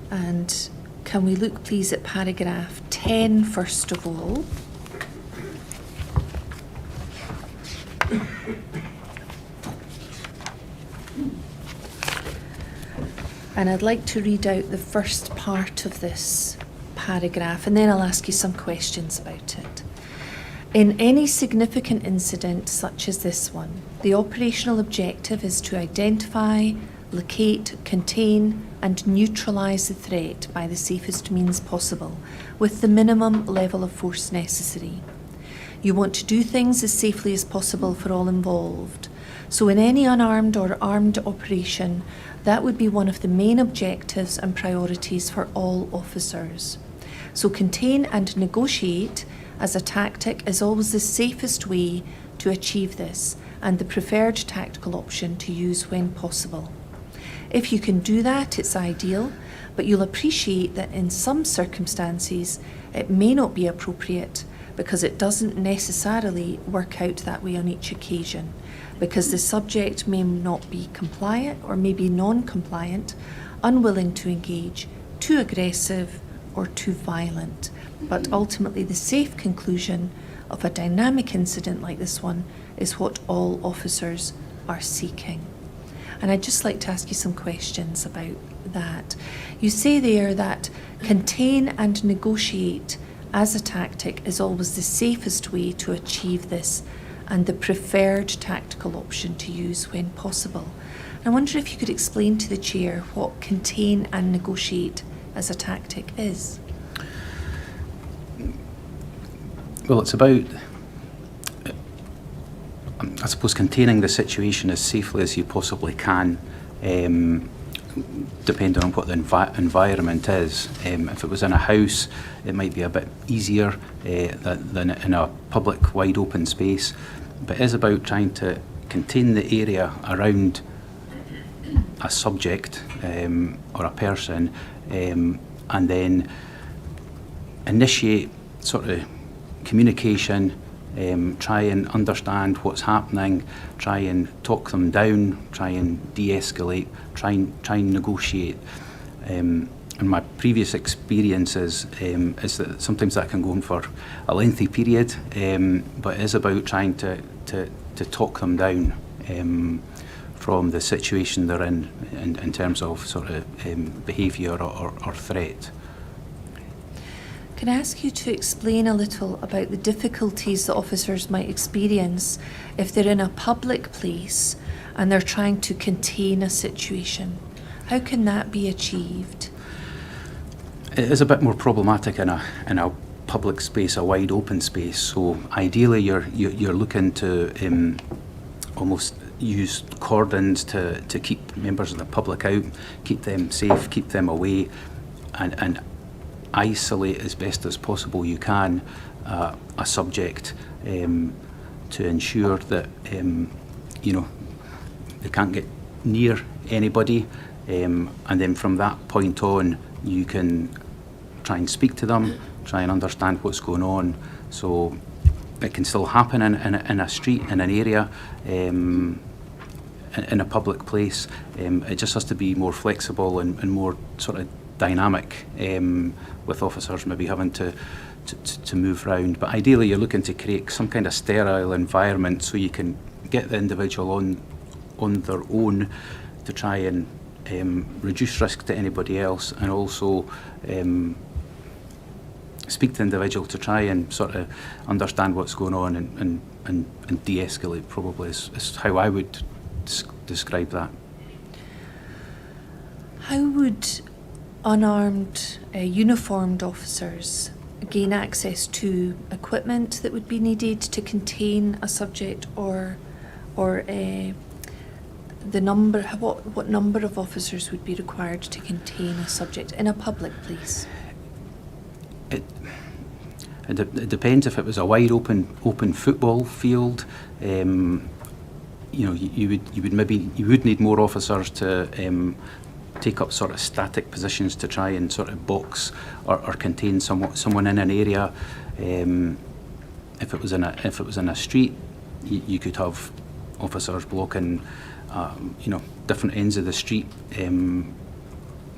And can we look, please, at paragraph 10 first of all? And I'd like to read out the first part of this paragraph, and then I'll ask you some questions about it. In any significant incident such as this one, the operational objective is to identify, locate, contain, and neutralise the threat by the safest means possible, with the minimum level of force necessary. You want to do things as safely as possible for all involved. So in any unarmed or armed operation, that would be one of the main objectives and priorities for all officers. So contain and negotiate as a tactic is always the safest way to achieve this and the preferred tactical option to use when possible. If you can do that, it's ideal, but you'll appreciate that in some circumstances it may not be appropriate because it doesn't necessarily work out that way on each occasion, because the subject may not be compliant or may be non-compliant, unwilling to engage, too aggressive or too violent. But ultimately the safe conclusion of a dynamic incident like this one is what all officers are seeking. And I'd just like to ask you some questions about that. You say there that contain and negotiate as a tactic is always the safest way to achieve this and the preferred tactical option to use when possible. I wonder if you could explain to the Chair what contain and negotiate as a tactic is. Well, it's about, I suppose, containing the situation as safely as you possibly can, depending on what the environment is. If it was in a house, it might be a bit easier than in a public, wide open space. But it is about trying to contain the area around a subject or a person, and then initiate sort of communication, try and understand what's happening, try and talk them down, try and de-escalate, try and negotiate. And my previous experiences is that sometimes that can go on for a lengthy period, but it is about trying to talk them down from the situation they're in terms of sort of behaviour or threat. Can I ask you to explain a little about the difficulties that officers might experience if they're in a public place and they're trying to contain a situation? How can that be achieved? It is a bit more problematic in a public space, a wide open space. So ideally, you're looking to almost use cordons to keep members of the public out, keep them safe, keep them away, and isolate as best as possible you can a subject to ensure that they can't get near anybody, and then from that point on you can try and speak to them, try and understand what's going on. So it can still happen in a street, in an area, in a public place. It just has to be more flexible and more sort of dynamic, with officers maybe having to move around. But ideally you're looking to create some kind of sterile environment so you can get the individual on their own to try and reduce risk to anybody else, and also speak to the individual to try and sort of understand what's going on and de-escalate, probably is how I would describe that. How would unarmed, uniformed officers gain access to equipment that would be needed to contain a subject, or the number? What number of officers would be required to contain a subject in a public place? It depends. If it was a wide open football field, you would need more officers to take up sort of static positions to try and sort of box or contain someone in an area. If it was in a street, you could have officers blocking different ends of the street,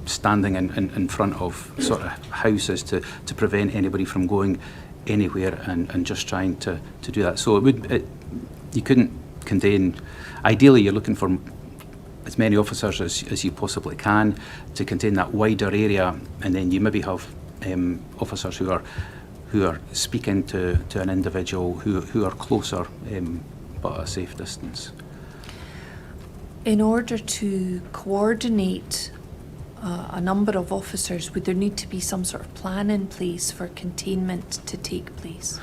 standing in front of sort of houses to prevent anybody from going anywhere, and just trying to do that. So you couldn't contain. Ideally, you're looking for as many officers as you possibly can to contain that wider area, and then you maybe have officers who are speaking to an individual who are closer, but at a safe distance. In order to coordinate a number of officers, would there need to be some sort of plan in place for containment to take place?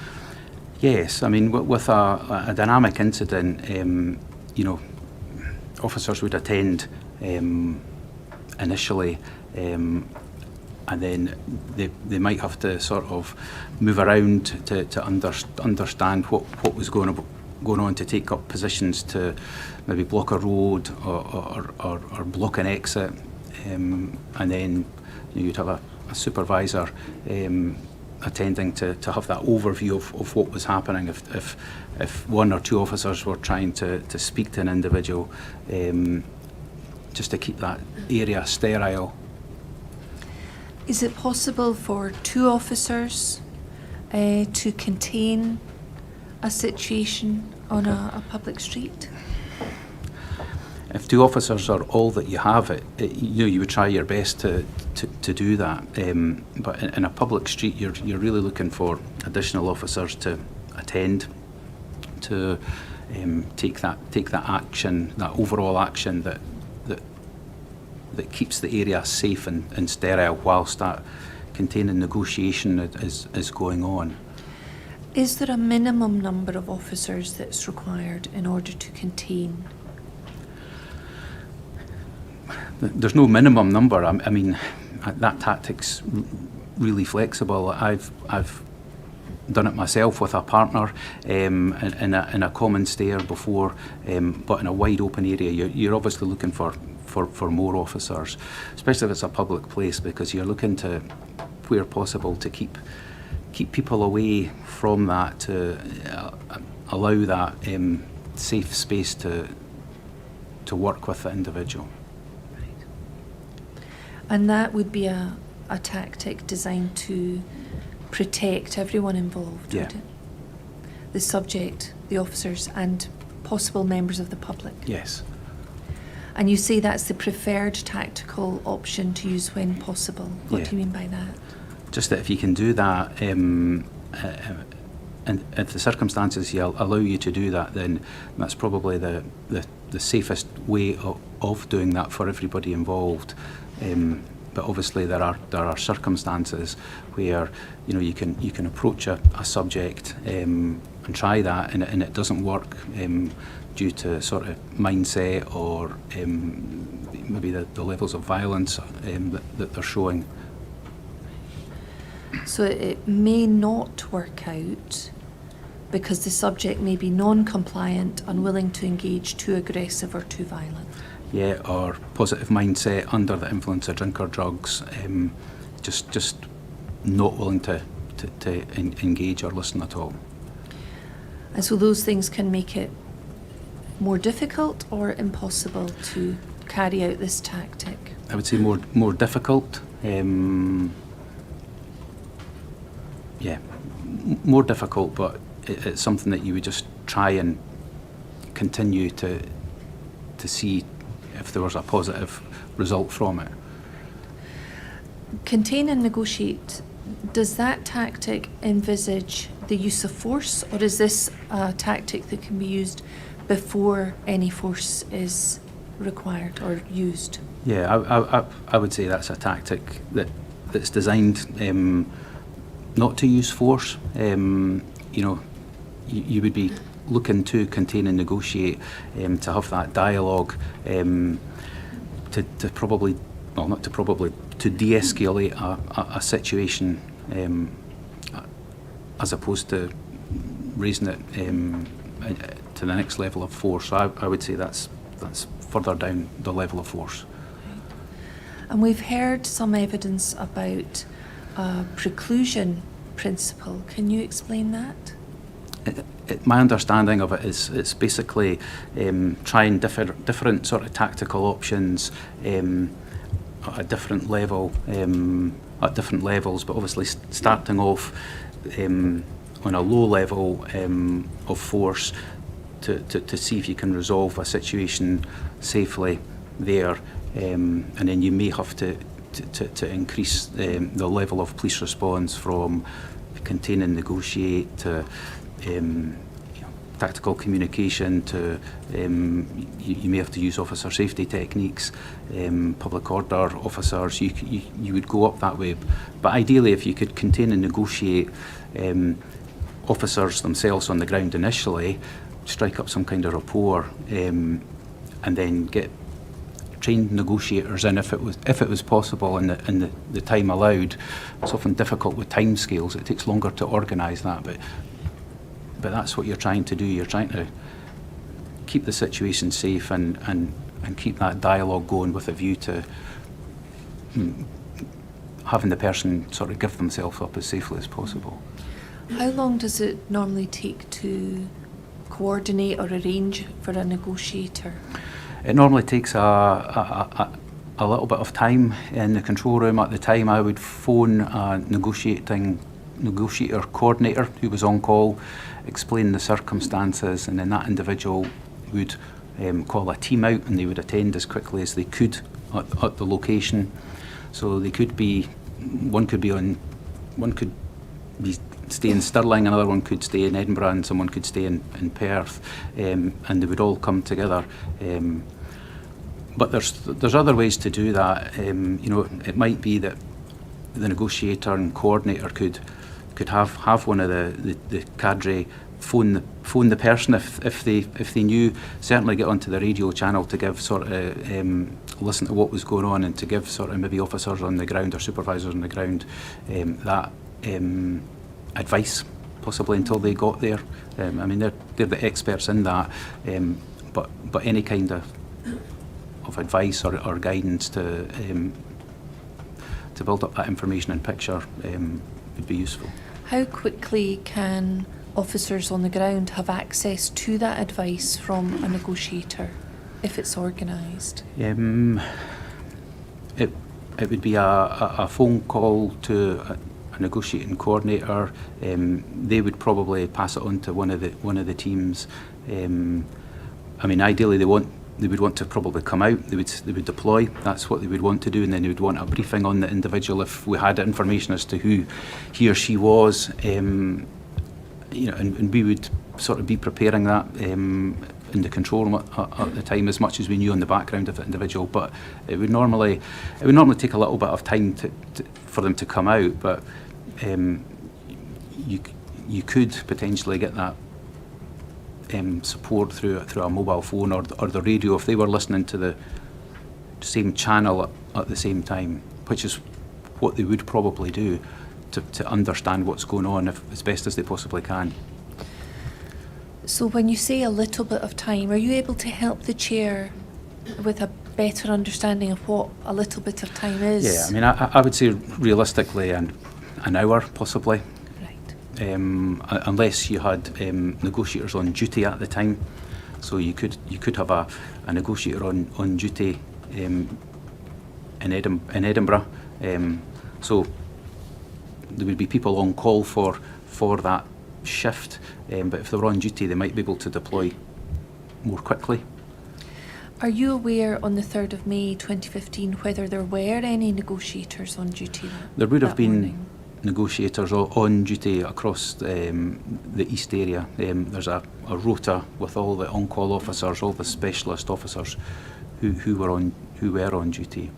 Yes, I mean, with a dynamic incident, officers would attend initially, and then they might have to sort of move around to understand what was going on, to take up positions to maybe block a road or block an exit, and then you'd have a supervisor attending to have that overview of what was happening. If one or two officers were trying to speak to an individual, just to keep that area sterile. Is it possible for two officers to contain a situation on a public street? if two officers are all that you have, you would try your best to do that. But in a public street, you're really looking for additional officers to attend, to take that action, that overall action that keeps the area safe and sterile whilst that containing negotiation is going on. Is there a minimum number of officers that's required in order to contain? There's no minimum number. I mean, that tactic's really flexible. I've done it myself with a partner in a common stair before, but in a wide open area, you're obviously looking for more officers, especially if it's a public place, because you're looking to, where possible, to keep people away from that, to allow that safe space to work with the individual. And that would be a tactic designed to protect everyone involved, Yeah. would it? The subject, the officers, and possible members of the public. Yes. And you say that's the preferred tactical option to use when possible. What Yeah. do you mean by that? Just that if you can do that, and if the circumstances allow you to do that, then that's probably the safest way of doing that for everybody involved. But obviously there are circumstances where you can approach a subject and try that, and it doesn't work due to sort of mindset or maybe the levels of violence that they're showing. So it may not work out because the subject may be non-compliant, unwilling to engage, too aggressive or too violent. Yeah, or positive mindset, under the influence of drink or drugs, just not willing to engage or listen at all. And so those things can make it more difficult or impossible to carry out this tactic? I would say more difficult. More difficult, but it's something that you would just try and continue to see if there was a positive result from it. Contain and negotiate, does that tactic envisage the use of force, or is this a tactic that can be used before any force is required or used? Yeah, I would say that's a tactic that's designed not to use force. You would be looking to contain and negotiate, to have that dialogue, to de-escalate a situation, as opposed to raising it to the next level of force. So I would say that's further down the level of force. And we've heard some evidence about a preclusion principle. Can you explain that? My understanding of it is it's basically trying different sort of tactical options at a different level, at different levels, but obviously starting off on a low level of force to see if you can resolve a situation safely there, and then you may have to increase the level of police response from contain and negotiate to tactical communication to you may have to use officer safety techniques, public order officers. You would go up that way, but ideally if you could contain and negotiate officers themselves on the ground initially, strike up some kind of rapport, and then get trained negotiators in if it was possible and the time allowed. It's often difficult with time scales. It takes longer to organise that, but that's what you're trying to do. You're trying to keep the situation safe and keep that dialogue going with a view to having the person sort of give themselves up as safely as possible. How long does it normally take to coordinate or arrange for a negotiator? It normally takes a little bit of time in the control room. At the time, I would phone a negotiator coordinator who was on call, explain the circumstances, and then that individual would call a team out, and they would attend as quickly as they could at the location. So they could be, one could be stay in Stirling, another one could stay in Edinburgh, and someone could stay in Perth, and they would all come together. But there's other ways to do that. It might be that the negotiator and coordinator could have one of the cadre phone the person if they knew. Certainly get onto the radio channel to give listen to what was going on, and to give maybe officers on the ground or supervisors on the ground that advice, possibly until they got there. They're the experts in that, but any kind of advice or guidance to build up that information and picture would be useful. How quickly can officers on the ground have access to that advice from a negotiator if it's organised? It would be a phone call to a negotiating coordinator. They would probably pass it on to one of the teams. Ideally they would want to probably come out. They would deploy. That's what they would want to do, and then they would want a briefing on the individual if we had information as to who he or she was. And we would be preparing that in the control room at the time, as much as we knew on the background of the individual. But it would normally take a little bit of time for them to come out. But you could potentially get that support through a mobile phone or the radio if they were listening to the same channel at the same time, which is what they would probably do to understand what's going on as best as they possibly can. So when you say a little bit of time, are you able to help the chair with a better understanding of what a little bit of time is? Yeah, I would say realistically an hour possibly. Unless you had negotiators on duty at the time, so you could have a negotiator on duty in Edinburgh. So there would be people on call for that shift, but if they were on duty, they might be able to deploy more quickly. Are you aware on the 3rd of May 2015 whether there were any negotiators on duty? There would have been morning? Negotiators on duty across the East area. There's a rota with all the on-call officers, all the specialist officers who were on duty.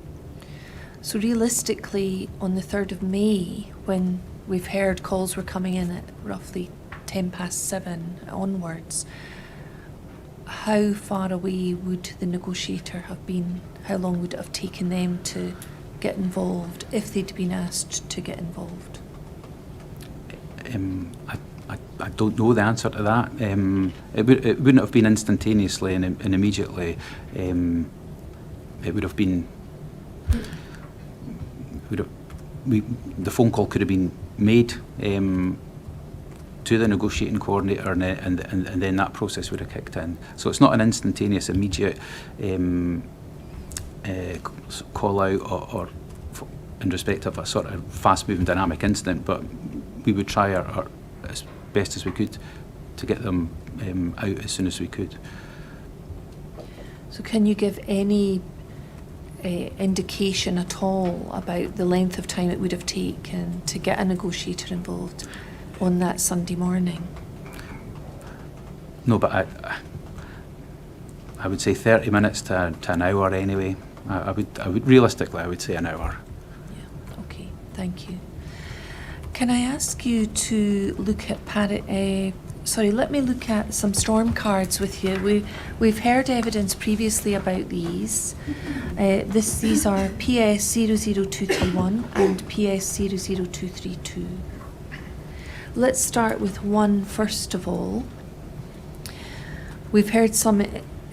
So realistically, on the 3rd of May, when we've heard calls were coming in at roughly 7:10 onwards, how far away would the negotiator have been? How long would it have taken them to get involved if they'd been asked to get involved? I don't know the answer to that. It wouldn't have been instantaneously and immediately. It would have been. The phone call could have been made to the negotiating coordinator, and then that process would have kicked in. So it's not an instantaneous, immediate call out or in respect of a sort of fast-moving dynamic incident, but we would try our as best as we could to get them out as soon as we could. So can you give any indication at all about the length of time it would have taken to get a negotiator involved on that Sunday morning? No, but I would say 30 minutes to an hour anyway. I would realistically, I would say an hour. Yeah, okay, thank you. Can I ask you to look at let me look at some storm cards with you. We've heard evidence previously about these. These are PS 00231 and PS 00232. Let's start with one first of all. We've heard some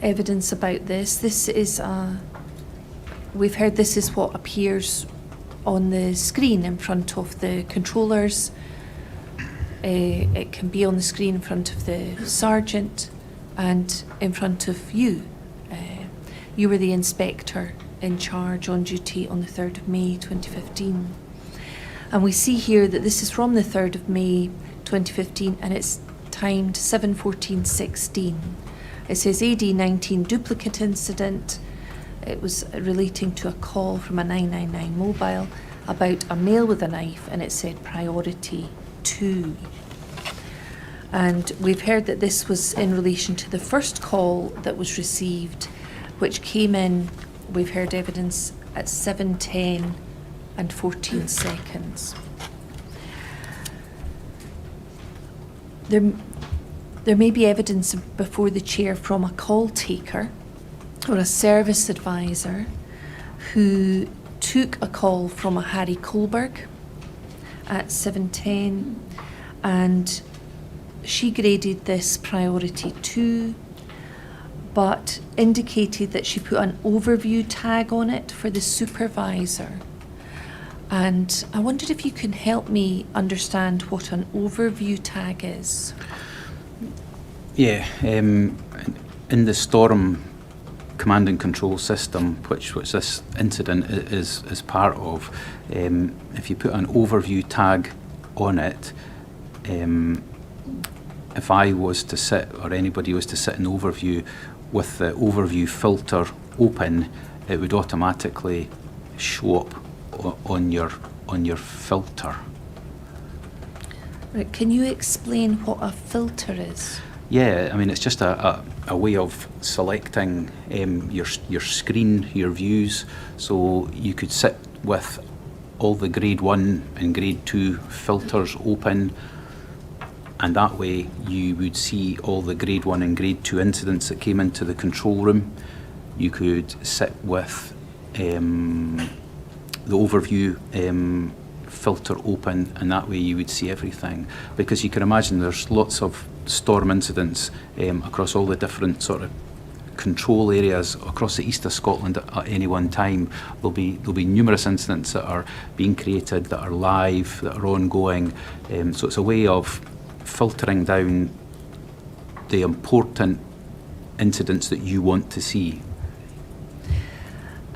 evidence about this. We've heard this is what appears on the screen in front of the controllers. It can be on the screen in front of the sergeant and in front of you. You were the inspector in charge on duty on the 3rd of May 2015. And we see here that this is from the 3rd of May 2015 and it's timed 7:14:16. It says AD 19 duplicate incident. It was relating to a call from a 999 mobile about a male with a knife, and it said priority 2. And we've heard that this was in relation to the first call that was received, which came in, we've heard evidence at 7:10 and 14 seconds. There may be evidence before the chair from a call taker or a service advisor who took a call from a Harry Kohlberg at 7:10, and she graded this priority 2, but indicated that she put an overview tag on it for the supervisor. And I wondered if you can help me understand what an overview tag is. Yeah, in the Storm command and control system, which this incident is part of, if you put an overview tag on it, if I was to sit, or anybody was to sit in overview with the overview filter open, it would automatically show up on your filter. Right, can you explain what a filter is? Yeah, I mean, it's just a way of selecting your screen, your views. So you could sit with all the grade 1 and grade 2 filters open, and that way you would see all the grade 1 and grade 2 incidents that came into the control room. You could sit with the overview filter open, and that way you would see everything. Because you can imagine there's lots of storm incidents across all the different sort of control areas across the east of Scotland at any one time. There'll be numerous incidents that are being created, that are live, that are ongoing. So it's a way of filtering down the important incidents that you want to see.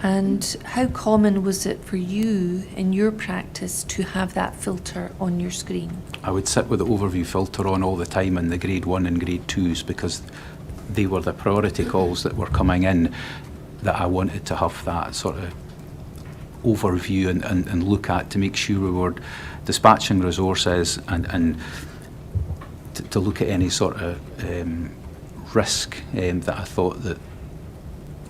And how common was it for you in your practice to have that filter on your screen? I would sit with the overview filter on all the time in the grade 1 and grade 2s, because they were the priority calls that were coming in that I wanted to have that sort of overview and look at, to make sure we were dispatching resources and to look at any sort of risk that I thought that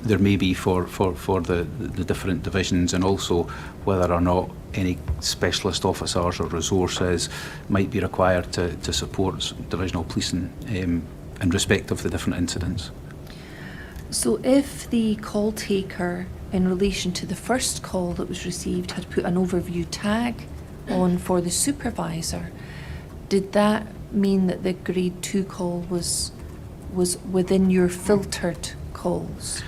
there may be for the different divisions, and also whether or not any specialist officers or resources might be required to support divisional policing in respect of the different incidents. So if the call taker in relation to the first call that was received had put an overview tag on for the supervisor, did that mean that the grade 2 call was within your filtered calls?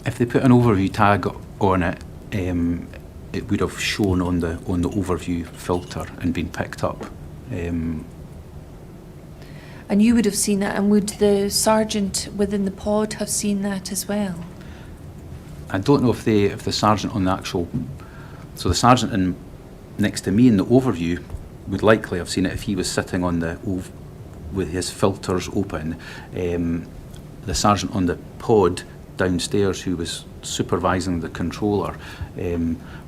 If they put an overview tag on it, it would have shown on the overview filter and been picked up. And you would have seen that, and would the sergeant within the pod have seen that as well? I don't know if the sergeant on the actual, so the sergeant next to me in the overview would likely have seen it if he was sitting on with his filters open. The sergeant on the pod downstairs, who was supervising the controller,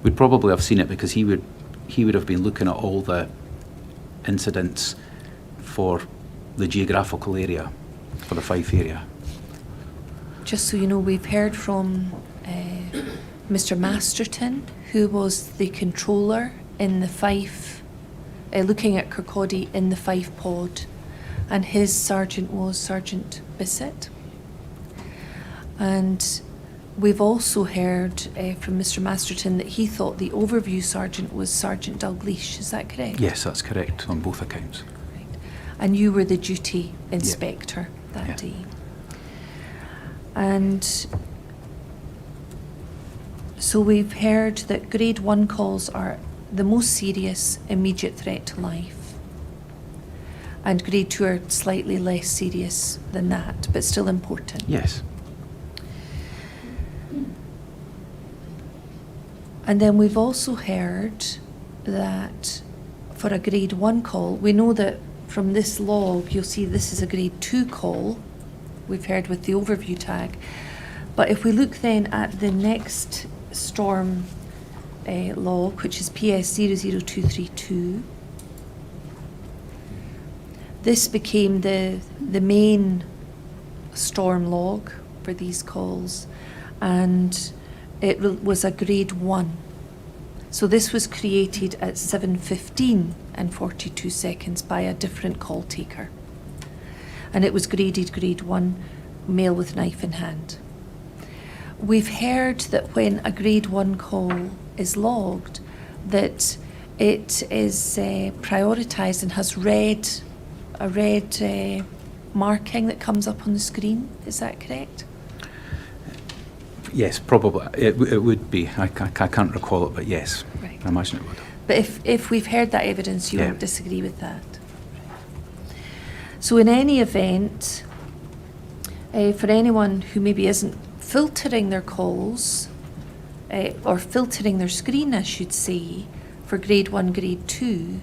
would probably have seen it, because he would have been looking at all the incidents for the geographical area, for the Fife area. Just so you know, we've heard from Mr. Masterton, who was the controller in the Fife, looking at Kirkcaldy in the Fife pod, and his sergeant was Sergeant Bisset. And we've also heard from Mr. Masterton that he thought the overview sergeant was Sergeant Dalgleish. Is that correct? Yes, that's correct on both accounts. Right. And you were the duty inspector that day. And so we've heard that grade 1 calls are the most serious immediate threat to life, and grade 2 are slightly less serious than that, but still important. Yes. And then we've also heard that for a grade 1 call, we know that from this log, you'll see this is a grade 2 call we've heard with the overview tag. But if we look then at the next storm log, which is PS 00232, this became the main storm log for these calls, and it was a grade 1. So this was created at 7:15 and 42 seconds by a different call taker. And it was graded grade 1, male with knife in hand. We've heard that when a grade 1 call is logged, that it is prioritised and has a red marking that comes up on the screen. Is that correct? Yes, probably. It would be. I can't recall it, but yes, Right. I imagine it would. But if we've heard that evidence, you Yeah. won't disagree with that. So in any event, for anyone who maybe isn't filtering their calls, or filtering their screen, I should say, for grade 1, grade 2,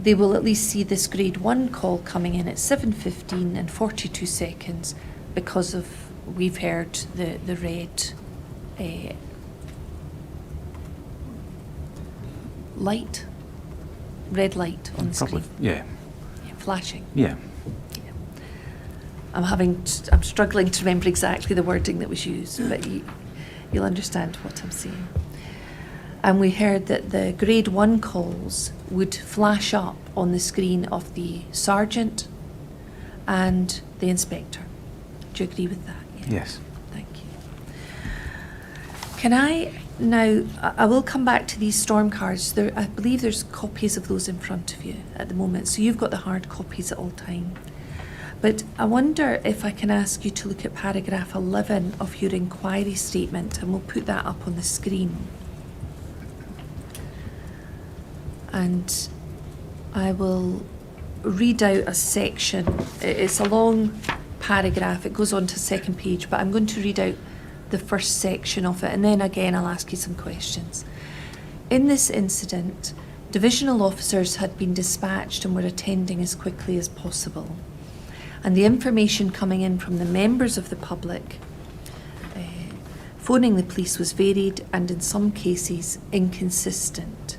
they will at least see this grade 1 call coming in at 7:15 and 42 seconds because of, we've heard the red red light on the Probably. screen. Yeah. Yeah, flashing. Yeah. I'm struggling to remember exactly the wording that was used, but you'll understand what I'm saying. And we heard that the grade 1 calls would flash up on the screen of the sergeant and the inspector. Do you agree with that? Yeah. Yes. Thank you. Can I now, I will come back to these storm cards. I believe there's copies of those in front of you at the moment, so you've got the hard copies at all time. But I wonder if I can ask you to look at paragraph 11 of your inquiry statement, and we'll put that up on the screen. And I will read out a section. It's a long paragraph. It goes on to the second page, but I'm going to read out the first section of it, and then again I'll ask you some questions. In this incident, divisional officers had been dispatched and were attending as quickly as possible. And the information coming in from the members of the public phoning the police was varied and in some cases inconsistent.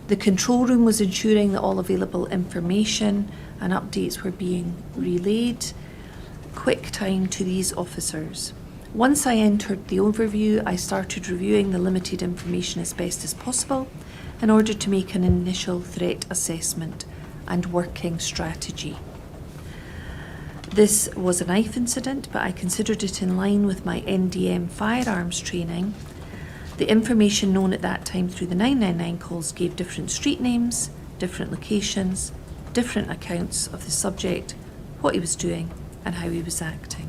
The control room was ensuring that all available information and updates were being relayed quick time to these officers. Once I entered the overview, I started reviewing the limited information as best as possible in order to make an initial threat assessment and working strategy. This was a knife incident, but I considered it in line with my NDM firearms training. The information known at that time through the 999 calls gave different street names, different locations, different accounts of the subject, what he was doing and how he was acting.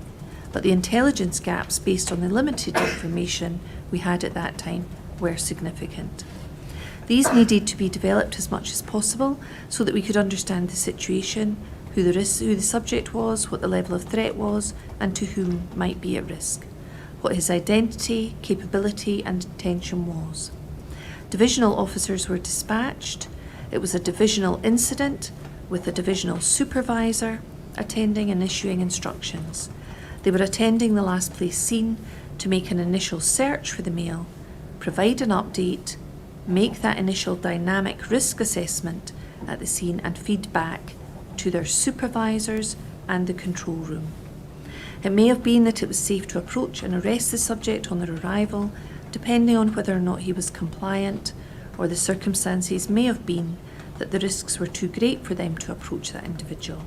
But the intelligence gaps based on the limited information we had at that time were significant. These needed to be developed as much as possible so that we could understand the situation, who the subject was, what the level of threat was, and to whom might be at risk, what his identity, capability and intention was. Divisional officers were dispatched. It was a divisional incident with a divisional supervisor attending and issuing instructions. They were attending the last place scene to make an initial search for the male, provide an update, make that initial dynamic risk assessment at the scene and feed back to their supervisors and the control room. It may have been that it was safe to approach and arrest the subject on their arrival, depending on whether or not he was compliant, or the circumstances may have been that the risks were too great for them to approach that individual,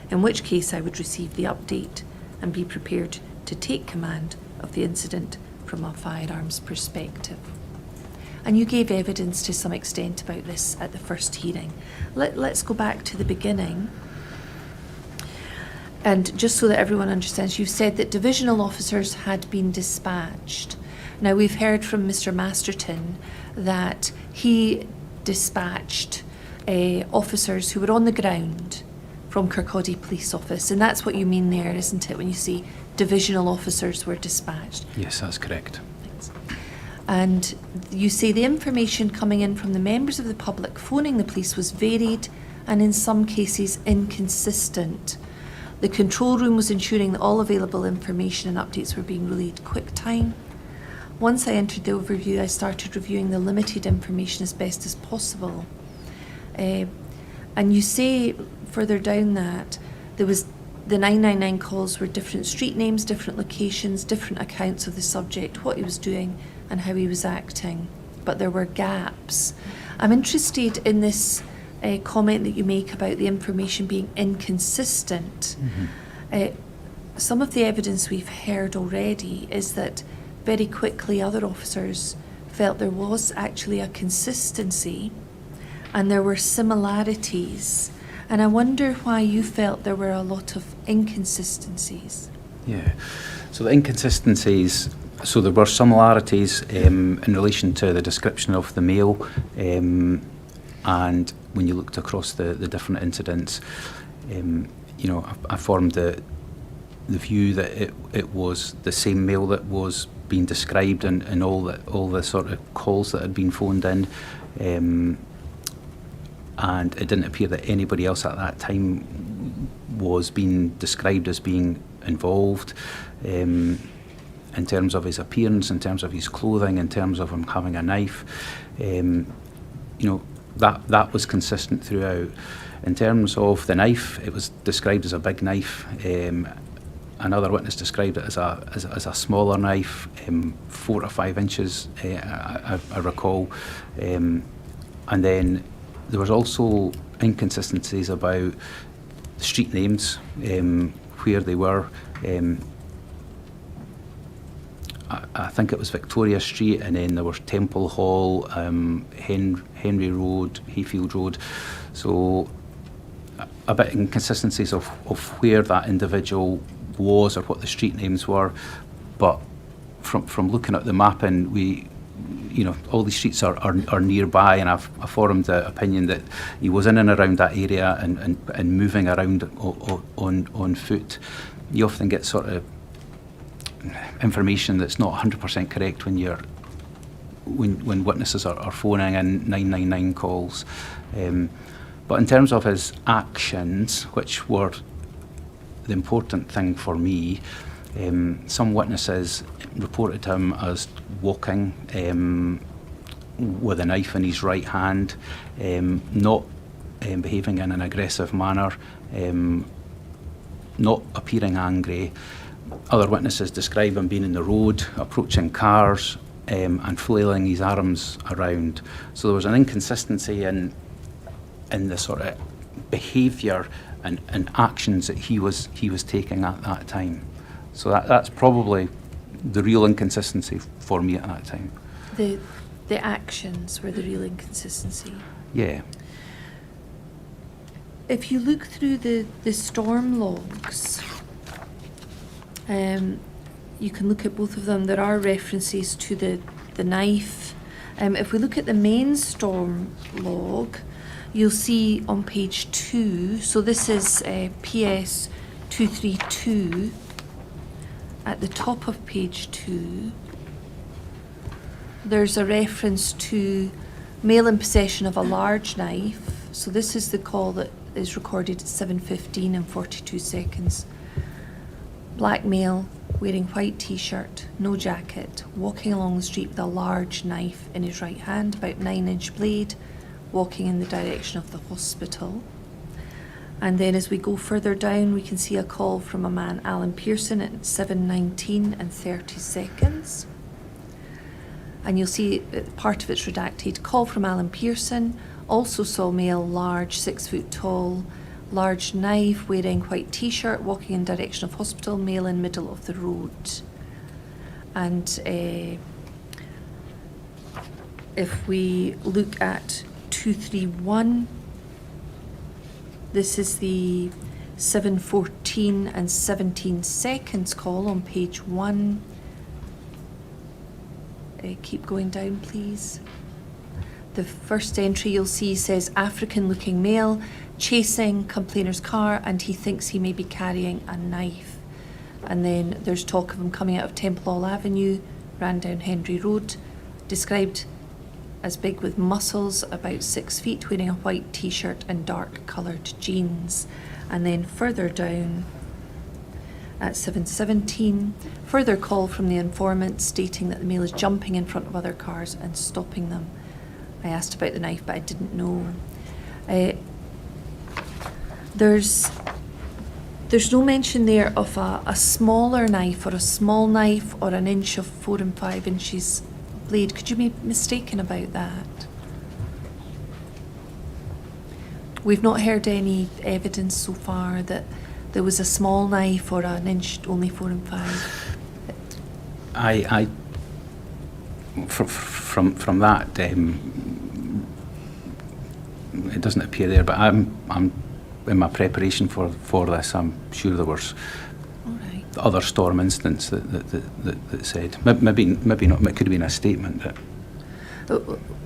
in which case I would receive the update and be prepared to take command of the incident from a firearms perspective. And you gave evidence to some extent about this at the first hearing. Let's go back to the beginning. And just so that everyone understands, you said that divisional officers had been dispatched. Now we've heard from Mr. Masterton that he dispatched officers who were on the ground from Kirkcaldy Police Office, and that's what you mean there, isn't it, when you say divisional officers were dispatched? Yes, that's correct. Thanks. And you say the information coming in from the members of the public phoning the police was varied and in some cases inconsistent. The control room was ensuring that all available information and updates were being relayed quick time. Once I entered the overview, I started reviewing the limited information as best as possible. And you say further down that there was the 999 calls were different street names, different locations, different accounts of the subject, what he was doing and how he was acting. But there were gaps. I'm interested in this comment that you make about the information being inconsistent. Some of the evidence we've heard already is that very quickly other officers felt there was actually a consistency and there were similarities. And I wonder why you felt there were a lot of inconsistencies. Yeah, so the inconsistencies, so there were similarities in relation to the description of the male, and when you looked across the different incidents, you know, I formed the view that it was the same male that was being described in all the sort of calls that had been phoned in. And it didn't appear that anybody else at that time was being described as being involved in terms of his appearance, in terms of his clothing, in terms of him having a knife. You know, that was consistent throughout. In terms of the knife, it was described as a big knife. Another witness described it as a smaller knife, 4 to 5 inches, I recall. And then there was also inconsistencies about street names, where they were. I think it was Victoria Street, and then there was Temple Hall, Henry Road, Hayfield Road. So a bit inconsistencies of where that individual was or what the street names were. But from looking at the mapping, you know, all these streets are nearby, and I've formed the opinion that he was in and around that area and moving around on foot. You often get sort of information that's not 100% correct when witnesses are phoning in 999 calls. But in terms of his actions, which were the important thing for me, some witnesses reported him as walking with a knife in his right hand, not behaving in an aggressive manner, not appearing angry. Other witnesses describe him being in the road, approaching cars, and flailing his arms around. So there was an inconsistency in the sort of behaviour and actions that he was taking at that time. So that's probably the real inconsistency for me at that time. The actions were the real inconsistency. Yeah. If you look through the storm logs, you can look at both of them. There are references to the knife. If we look at the main storm log, you'll see on page 2, so this is PS 232, at the top of page 2, there's a reference to male in possession of a large knife. So this is the call that is recorded at 7:15 and 42 seconds. Black male, wearing white t-shirt, no jacket, walking along the street with a large knife in his right hand, about 9-inch blade, walking in the direction of the hospital. And then as we go further down, we can see a call from a man, Alan Pearson, at 7:19 and 30 seconds. And you'll see part of it's redacted. Call from Alan Pearson, also saw male, large, 6 foot tall, large knife, wearing white t-shirt, walking in direction of hospital, male in middle of the road. And if we look at 231, this is the 7:14 and 17 seconds call on page 1. Keep going down, please. The first entry you'll see says African looking male chasing complainer's car, and he thinks he may be carrying a knife. And then there's talk of him coming out of Temple Hall Avenue, ran down Henry Road, described as big with muscles, about 6 feet, wearing a white t-shirt and dark coloured jeans. And then further down at 7:17. Further call from the informant stating that the male is jumping in front of other cars and stopping them. I asked about the knife, but I didn't know. There's no mention there of a smaller knife or a small knife or an inch of 4 and 5 inches blade. Could you be mistaken about that? We've not heard any evidence so far that there was a small knife or an inch only 4 and 5. From that, it doesn't appear there. But I'm in my preparation for this, I'm sure there was other storm incidents that said maybe not. It could have been a statement that.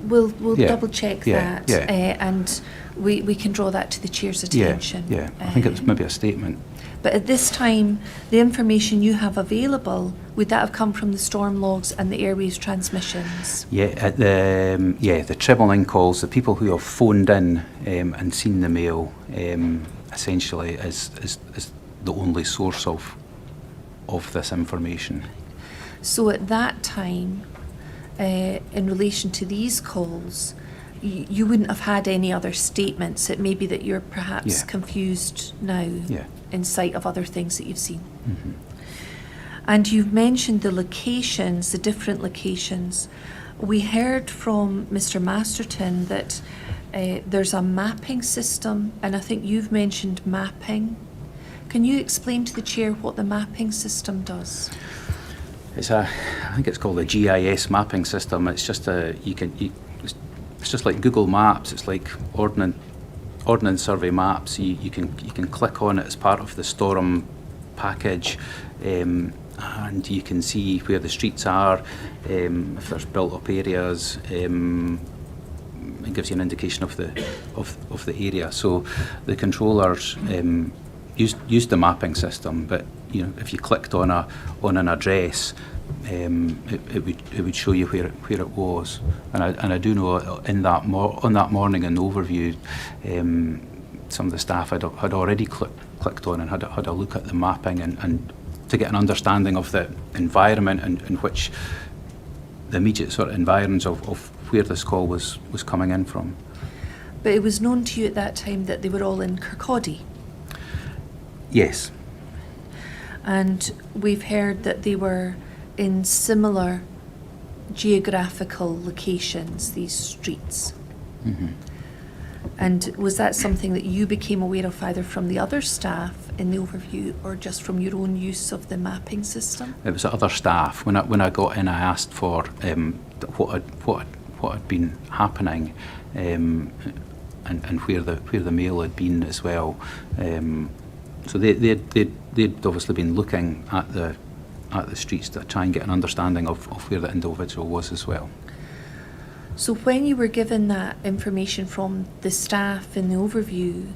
We'll Yeah, double check yeah, that, yeah. and we can draw that to the chair's attention. Yeah. I think it's maybe a statement. But at this time, the information you have available, would that have come from the storm logs and the airwaves transmissions? Yeah, the treble in calls, the people who have phoned in and seen the mail, essentially is the only source of this information. So at that time, in relation to these calls, you wouldn't have had any other statements. It may be that you're perhaps Yeah. confused now Yeah. in sight of other things that you've seen. Mm-hmm. And you've mentioned the locations, the different locations. We heard from Mr. Masterton that there's a mapping system, and I think you've mentioned mapping. Can you explain to the chair what the mapping system does? I think it's called the GIS mapping system. It's just it's just like Google Maps. It's like ordnance survey maps. You can click on it as part of the storm package, and you can see where the streets are, if there's built up areas. It gives you an indication of the area. So the controllers used the mapping system, but if you clicked on an address, it would show you where it was. And I do know on that morning in the overview, some of the staff had already clicked on and had a look at the mapping and to get an understanding of the environment in which the immediate sort of environs of where this call was coming in from. But it was known to you at that time that they were all in Kirkcaldy. Yes. And we've heard that they were in similar geographical locations, these streets. Mm-hmm. And was that something that you became aware of either from the other staff in the overview or just from your own use of the mapping system? It was other staff. When I got in, I asked for what had been happening, and where the mail had been as well. So they'd obviously been looking at the streets to try and get an understanding of where the individual was as well. So when you were given that information from the staff in the overview,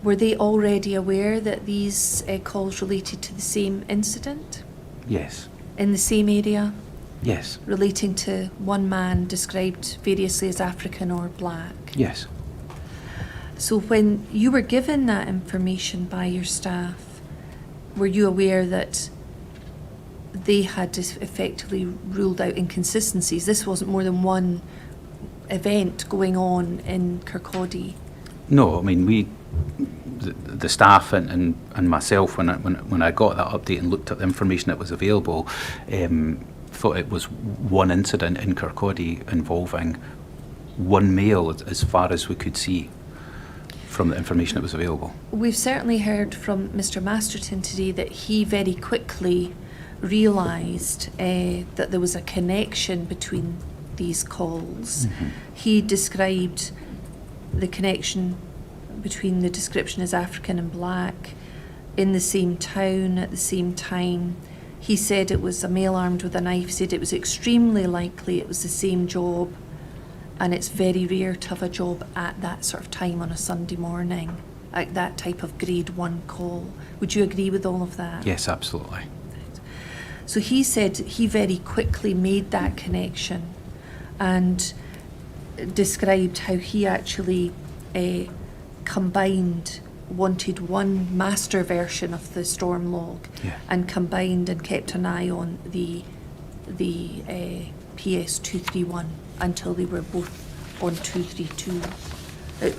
were they already aware that these calls related to the same incident? Yes. In the same area? Yes. Relating to one man described variously as African or black? Yes. So when you were given that information by your staff, were you aware that they had effectively ruled out inconsistencies? This wasn't more than one event going on in Kirkcaldy. No, I mean the staff and myself when I got that update and looked at the information that was available, thought it was one incident in Kirkcaldy involving one male as far as we could see from the information that was available. We've certainly heard from Mr. Masterton today that he very quickly realised that there was a connection between these calls. Mm-hmm. He described the connection between the description as African and black in the same town at the same time. He said it was a male armed with a knife. He said it was extremely likely it was the same job, and it's very rare to have a job at that sort of time on a Sunday morning, like that type of grade 1 call. Would you agree with all of that? Yes, absolutely. So he said he very quickly made that connection and described how he actually combined wanted one master version of the storm log Yeah. and combined and kept an eye on the PS 231 until they were both on 232.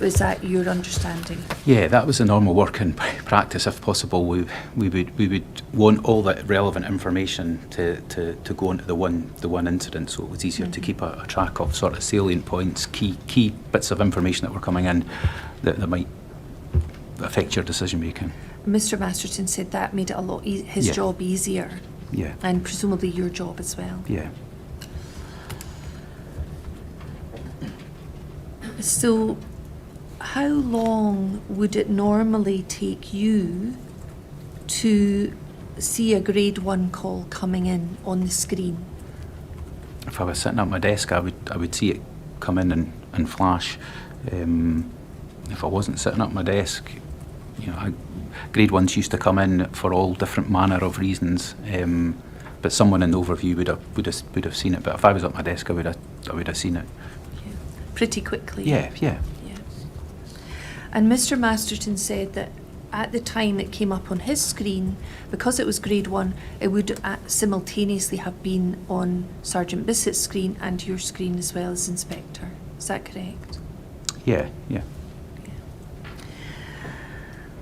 Was that your understanding? Yeah, that was the normal working practice. If possible, we would want all that relevant information to go into the one incident, so it was easier to keep a track of sort of salient points, key bits of information that were coming in that might affect your decision making. Mr. Masterton said that made it a lot his Yeah. job easier, Yeah, and presumably your job as well. yeah. So, how long would it normally take you to see a grade 1 call coming in on the screen? If I was sitting at my desk, I would see it come in and flash. If I wasn't sitting at my desk, you know, grade 1s used to come in for all different manner of reasons. But someone in the overview would have seen it. But if I was at my desk, I would have seen it. Yeah. Pretty quickly. Yeah. Yeah. And Mr. Masterton said that at the time it came up on his screen, because it was grade 1, it would simultaneously have been on Sergeant Bisset's screen and your screen as well as Inspector. Is that correct? Yeah.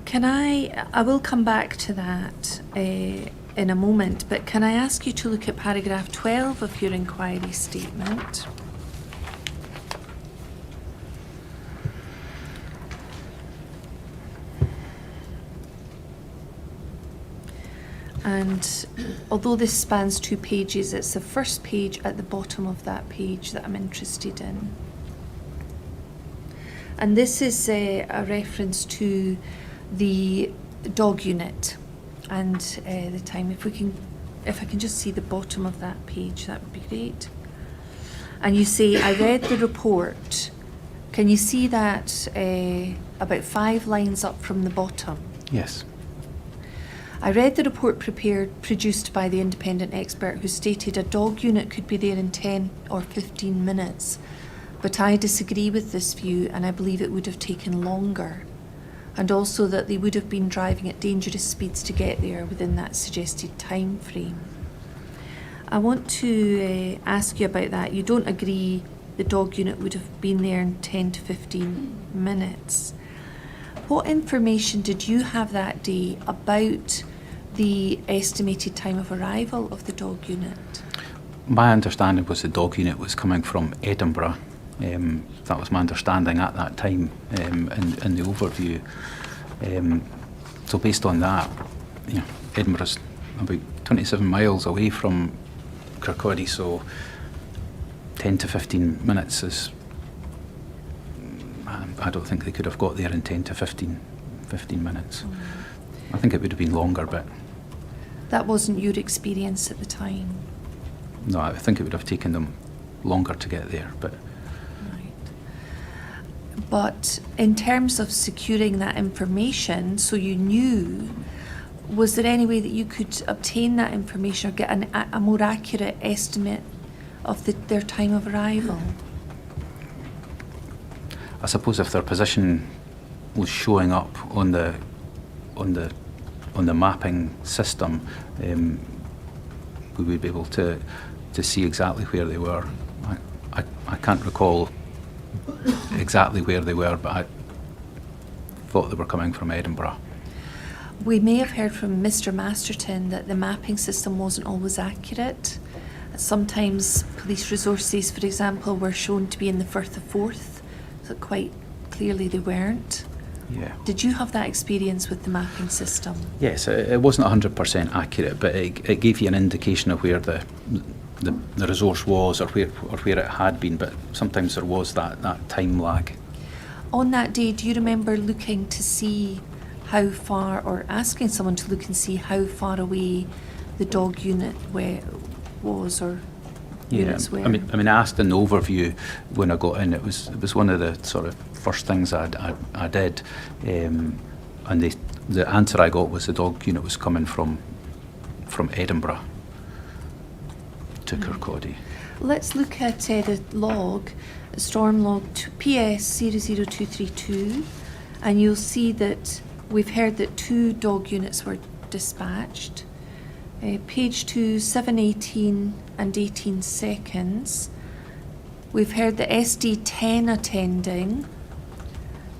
Can I will come back to that in a moment, but can I ask you to look at paragraph 12 of your inquiry statement? And although this spans 2 pages, it's the first page at the bottom of that page that I'm interested in. And this is a reference to the dog unit and the time. If I can just see the bottom of that page, that would be great. And you say, I read the report. Can you see that about 5 lines up from the bottom? Yes. I read the report produced by the independent expert who stated a dog unit could be there in 10 or 15 minutes. But I disagree with this view, and I believe it would have taken longer. And also that they would have been driving at dangerous speeds to get there within that suggested time frame. I want to ask you about that. You don't agree the dog unit would have been there in 10 to 15 minutes. What information did you have that day about the estimated time of arrival of the dog unit? My understanding was the dog unit was coming from Edinburgh. That was my understanding at that time in the overview. So based on that, you know, Edinburgh's about 27 miles away from Kirkcaldy, so 10 to 15 minutes is... I don't think they could have got there in 10 to 15 minutes. I think it would have been longer, but... That wasn't your experience at the time? No, I think it would have taken them longer to get there, but... Right. But in terms of securing that information, so you knew, was there any way that you could obtain that information or get a more accurate estimate of their time of arrival? I suppose if their position was showing up on the mapping system, we would be able to see exactly where they were. I can't recall exactly where they were, but I thought they were coming from Edinburgh. We may have heard from Mr. Masterton that the mapping system wasn't always accurate. Sometimes police resources, for example, were shown to be in the Firth of Forth, so quite clearly they weren't. Yeah. Did you have that experience with the mapping system? Yes, it wasn't 100% accurate, but it gave you an indication of where the resource was or where it had been, but sometimes there was that time lag. On that day, do you remember looking to see how far, or asking someone to look and see how far away the dog unit was, or units were? I mean, I asked an overview when I got in. It was one of the sort of first things I did, and the answer I got was the dog unit was coming from Edinburgh to Kirkcaldy. Let's look at the log, storm log PS 00232, and you'll see that we've heard that 2 dog units were dispatched. Page 2, 7:18 and 18 seconds. We've heard that SD10 attending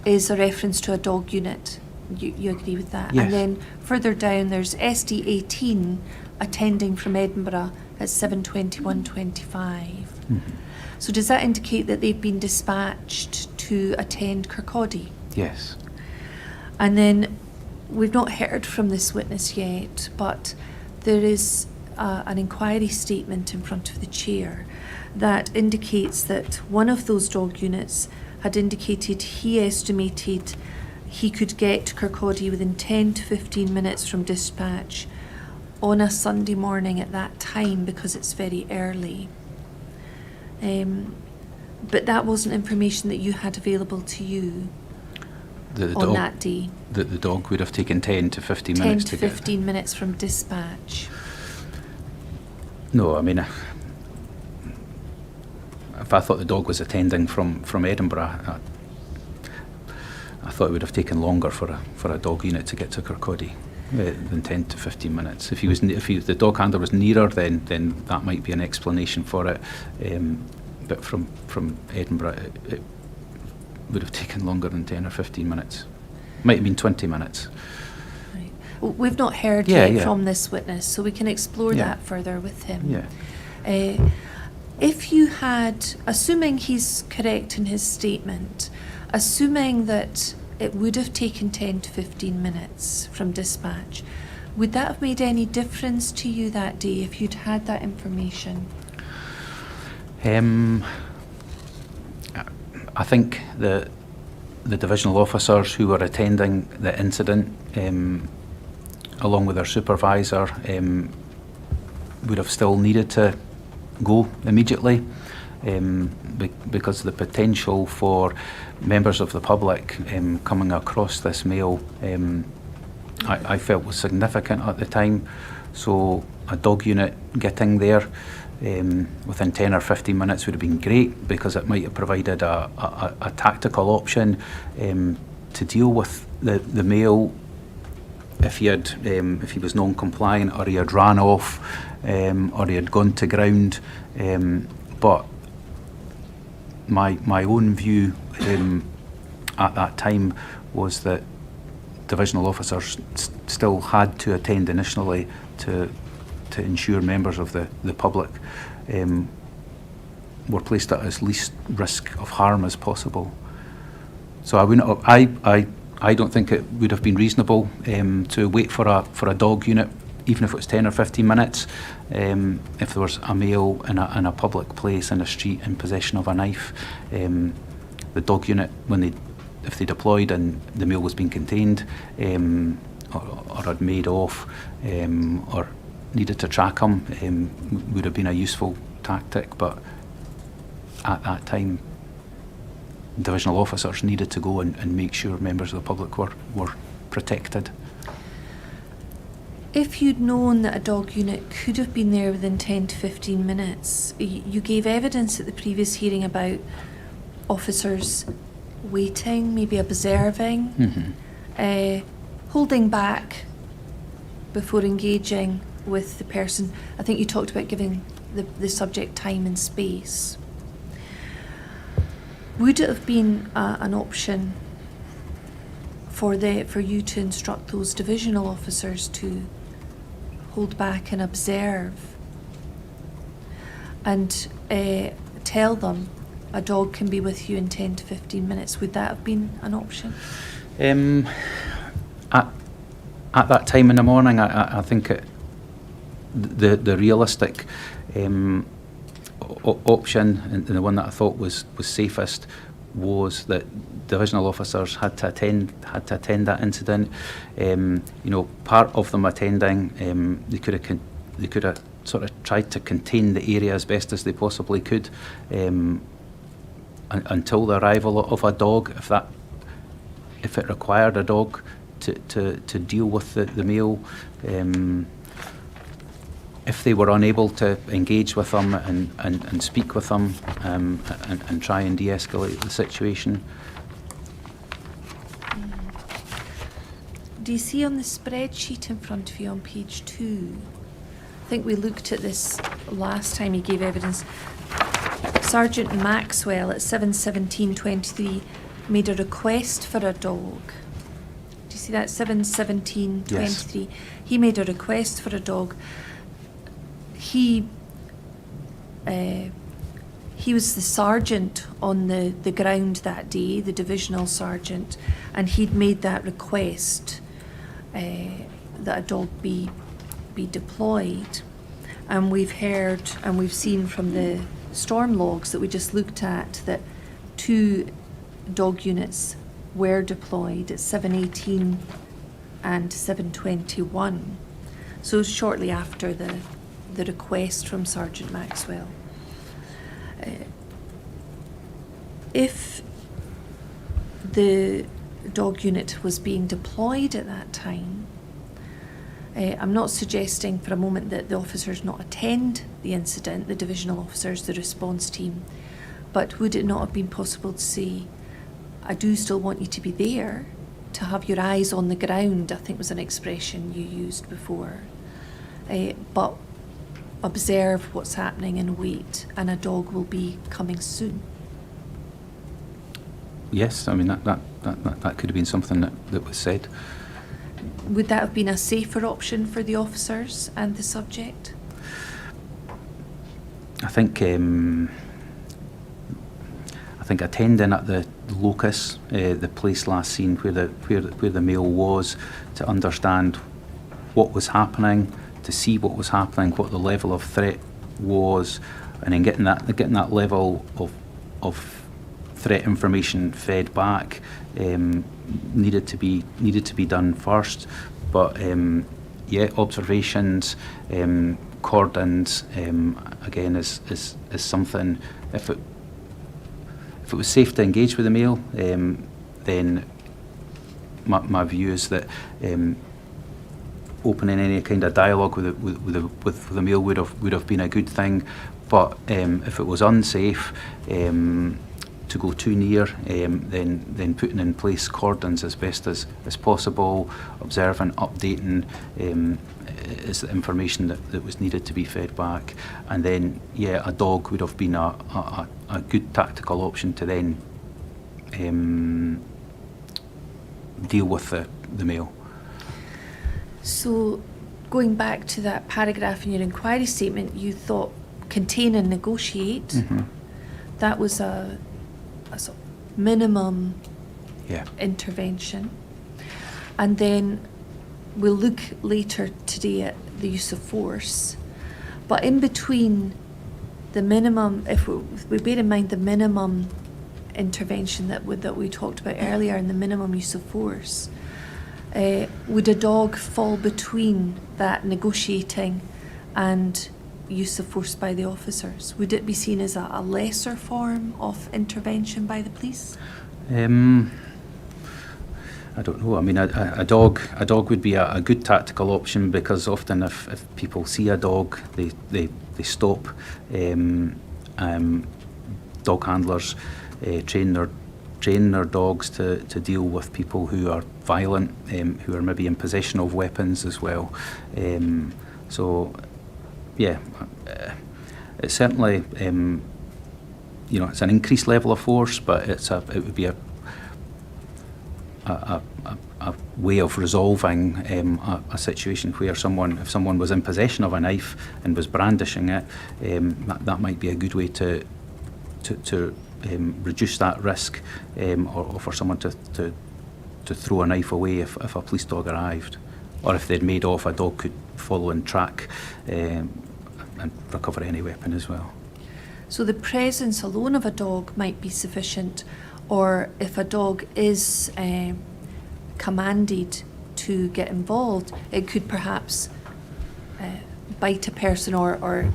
is a reference to a dog unit. You agree with that? Yes. And then further down, there's SD18 attending from Edinburgh at 7:21:25. So does that indicate that they've been dispatched to attend Kirkcaldy? Yes. And then we've not heard from this witness yet, but there is an inquiry statement in front of the chair that indicates that one of those dog units had indicated he estimated he could get to Kirkcaldy within 10 to 15 minutes from dispatch on a Sunday morning at that time because it's very early. But that wasn't information that you had available to you on that day. The dog would have taken 10 to 15 10 minutes to to get. 15 minutes from dispatch. No, I mean, if I thought the dog was attending from Edinburgh, I thought it would have taken longer for a dog unit to get to Kirkcaldy than 10 to 15 minutes. If the dog handler was nearer, then that might be an explanation for it. But from Edinburgh, it would have taken longer than 10 or 15 minutes. Might have been 20 minutes. Right. Well, we've not heard yet from this witness, so we can explore that further with him. Yeah. If you had, assuming he's correct in his statement, assuming that it would have taken 10 to 15 minutes from dispatch, would that have made any difference to you that day if you'd had that information? I think the divisional officers who were attending the incident, along with their supervisor, would have still needed to go immediately, because the potential for members of the public coming across this mail, I felt was significant at the time. So a dog unit getting there within 10 or 15 minutes would have been great, because it might have provided a tactical option to deal with the male if he was non-compliant, or he had ran off, or he had gone to ground. But my own view at that time was that divisional officers still had to attend initially to ensure members of the public were placed at as least risk of harm as possible. So I don't think it would have been reasonable to wait for a dog unit, even if it was 10 or 15 minutes, if there was a male in a public place in a street in possession of a knife. The dog unit, if they deployed and the male was being contained, or had made off, or needed to track him, would have been a useful tactic. But at that time, divisional officers needed to go and make sure members of the public were protected. If you'd known that a dog unit could have been there within 10 to 15 minutes, you gave evidence at the previous hearing about officers waiting, maybe observing, holding back before engaging with the person. I think you talked about giving the subject time and space. Would it have been an option for you to instruct those divisional officers to hold back and observe, and tell them a dog can be with you in 10 to 15 minutes? Would that have been an option? At that time in the morning, I think the realistic option, and the one that I thought was safest, was that divisional officers had to attend that incident. Part of them attending, they could have sort of tried to contain the area as best as they possibly could, until the arrival of a dog, if it required a dog to deal with the male. If they were unable to engage with them and speak with them, and try and de-escalate the situation. Do you see on the spreadsheet in front of you on page 2? I think we looked at this last time he gave evidence. Sergeant Maxwell at 7:17:23 made a request for a dog. Do you see that? 7:17:23. He made a request for a dog. He was the sergeant on the ground that day, the divisional sergeant, and he'd made that request that a dog be deployed. And we've heard and we've seen from the storm logs that we just looked at that 2 dog units were deployed at 7:18 and 7:21. So shortly after the request from Sergeant Maxwell. If the dog unit was being deployed at that time, I'm not suggesting for a moment that the officers not attend the incident, the divisional officers, the response team, but would it not have been possible to say, I do still want you to be there, to have your eyes on the ground, I think was an expression you used before, but observe what's happening and wait, and a dog will be coming soon? Yes, I mean, that could have been something that was said. Would that have been a safer option for the officers and the subject? I think attending at the locus, the place last seen where the male was, to understand what was happening, to see what was happening, what the level of threat was, and then getting that level of threat information fed back needed to be done first. But observations, cordons, again is something. If it was safe to engage with the male, then my view is that opening any kind of dialogue with the male would have been a good thing. But if it was unsafe to go too near, then putting in place cordons as best as possible, observing, updating is the information that was needed to be fed back. And then, a dog would have been a good tactical option to then deal with the male. So, going back to that paragraph in your inquiry statement, you thought contain and negotiate. Mm-hmm. That was a sort of minimum intervention. And then we'll look later today at the use of force. But in between the minimum, if we bear in mind the minimum intervention that we talked about earlier and the minimum use of force, would a dog fall between that negotiating and use of force by the officers? Would it be seen as a lesser form of intervention by the police? I don't know. I mean, a dog would be a good tactical option, because often if people see a dog, they stop. Dog handlers train their dogs to deal with people who are violent, who are maybe in possession of weapons as well. It's certainly it's an increased level of force, but it would be a way of resolving a situation where if someone was in possession of a knife and was brandishing it, that might be a good way to reduce that risk, or for someone to throw a knife away if a police dog arrived, or if they'd made off, a dog could follow and track and recover any weapon as well. So the presence alone of a dog might be sufficient, or if a dog is commanded to get involved, it could perhaps bite a person or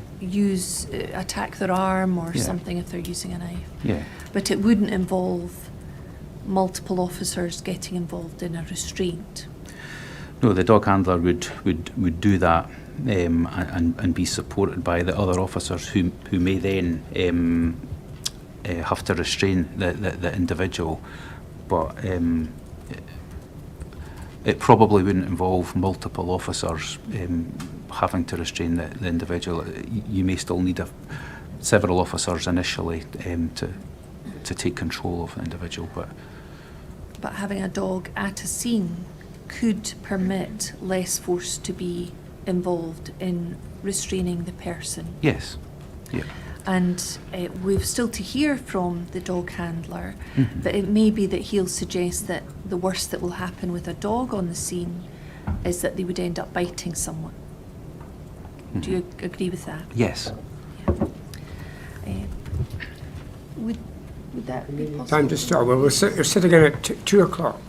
attack their arm or something if they're using a knife. Yeah. But it wouldn't involve multiple officers getting involved in a restraint. No, the dog handler would do that, and be supported by the other officers who may then have to restrain the individual. But It probably wouldn't involve multiple officers having to restrain the individual. You may still need several officers initially to take control of the individual, But having a dog at a scene could permit less force to be involved in restraining the person. yes, yeah. And we've still to hear from the dog handler Mhm. that it may be that he'll suggest that the worst that will happen with a dog on the scene is that they would end up biting someone. Do you agree with that? Yes. Would that be possible? Time to start. Well, we're sitting in at 2 o'clock.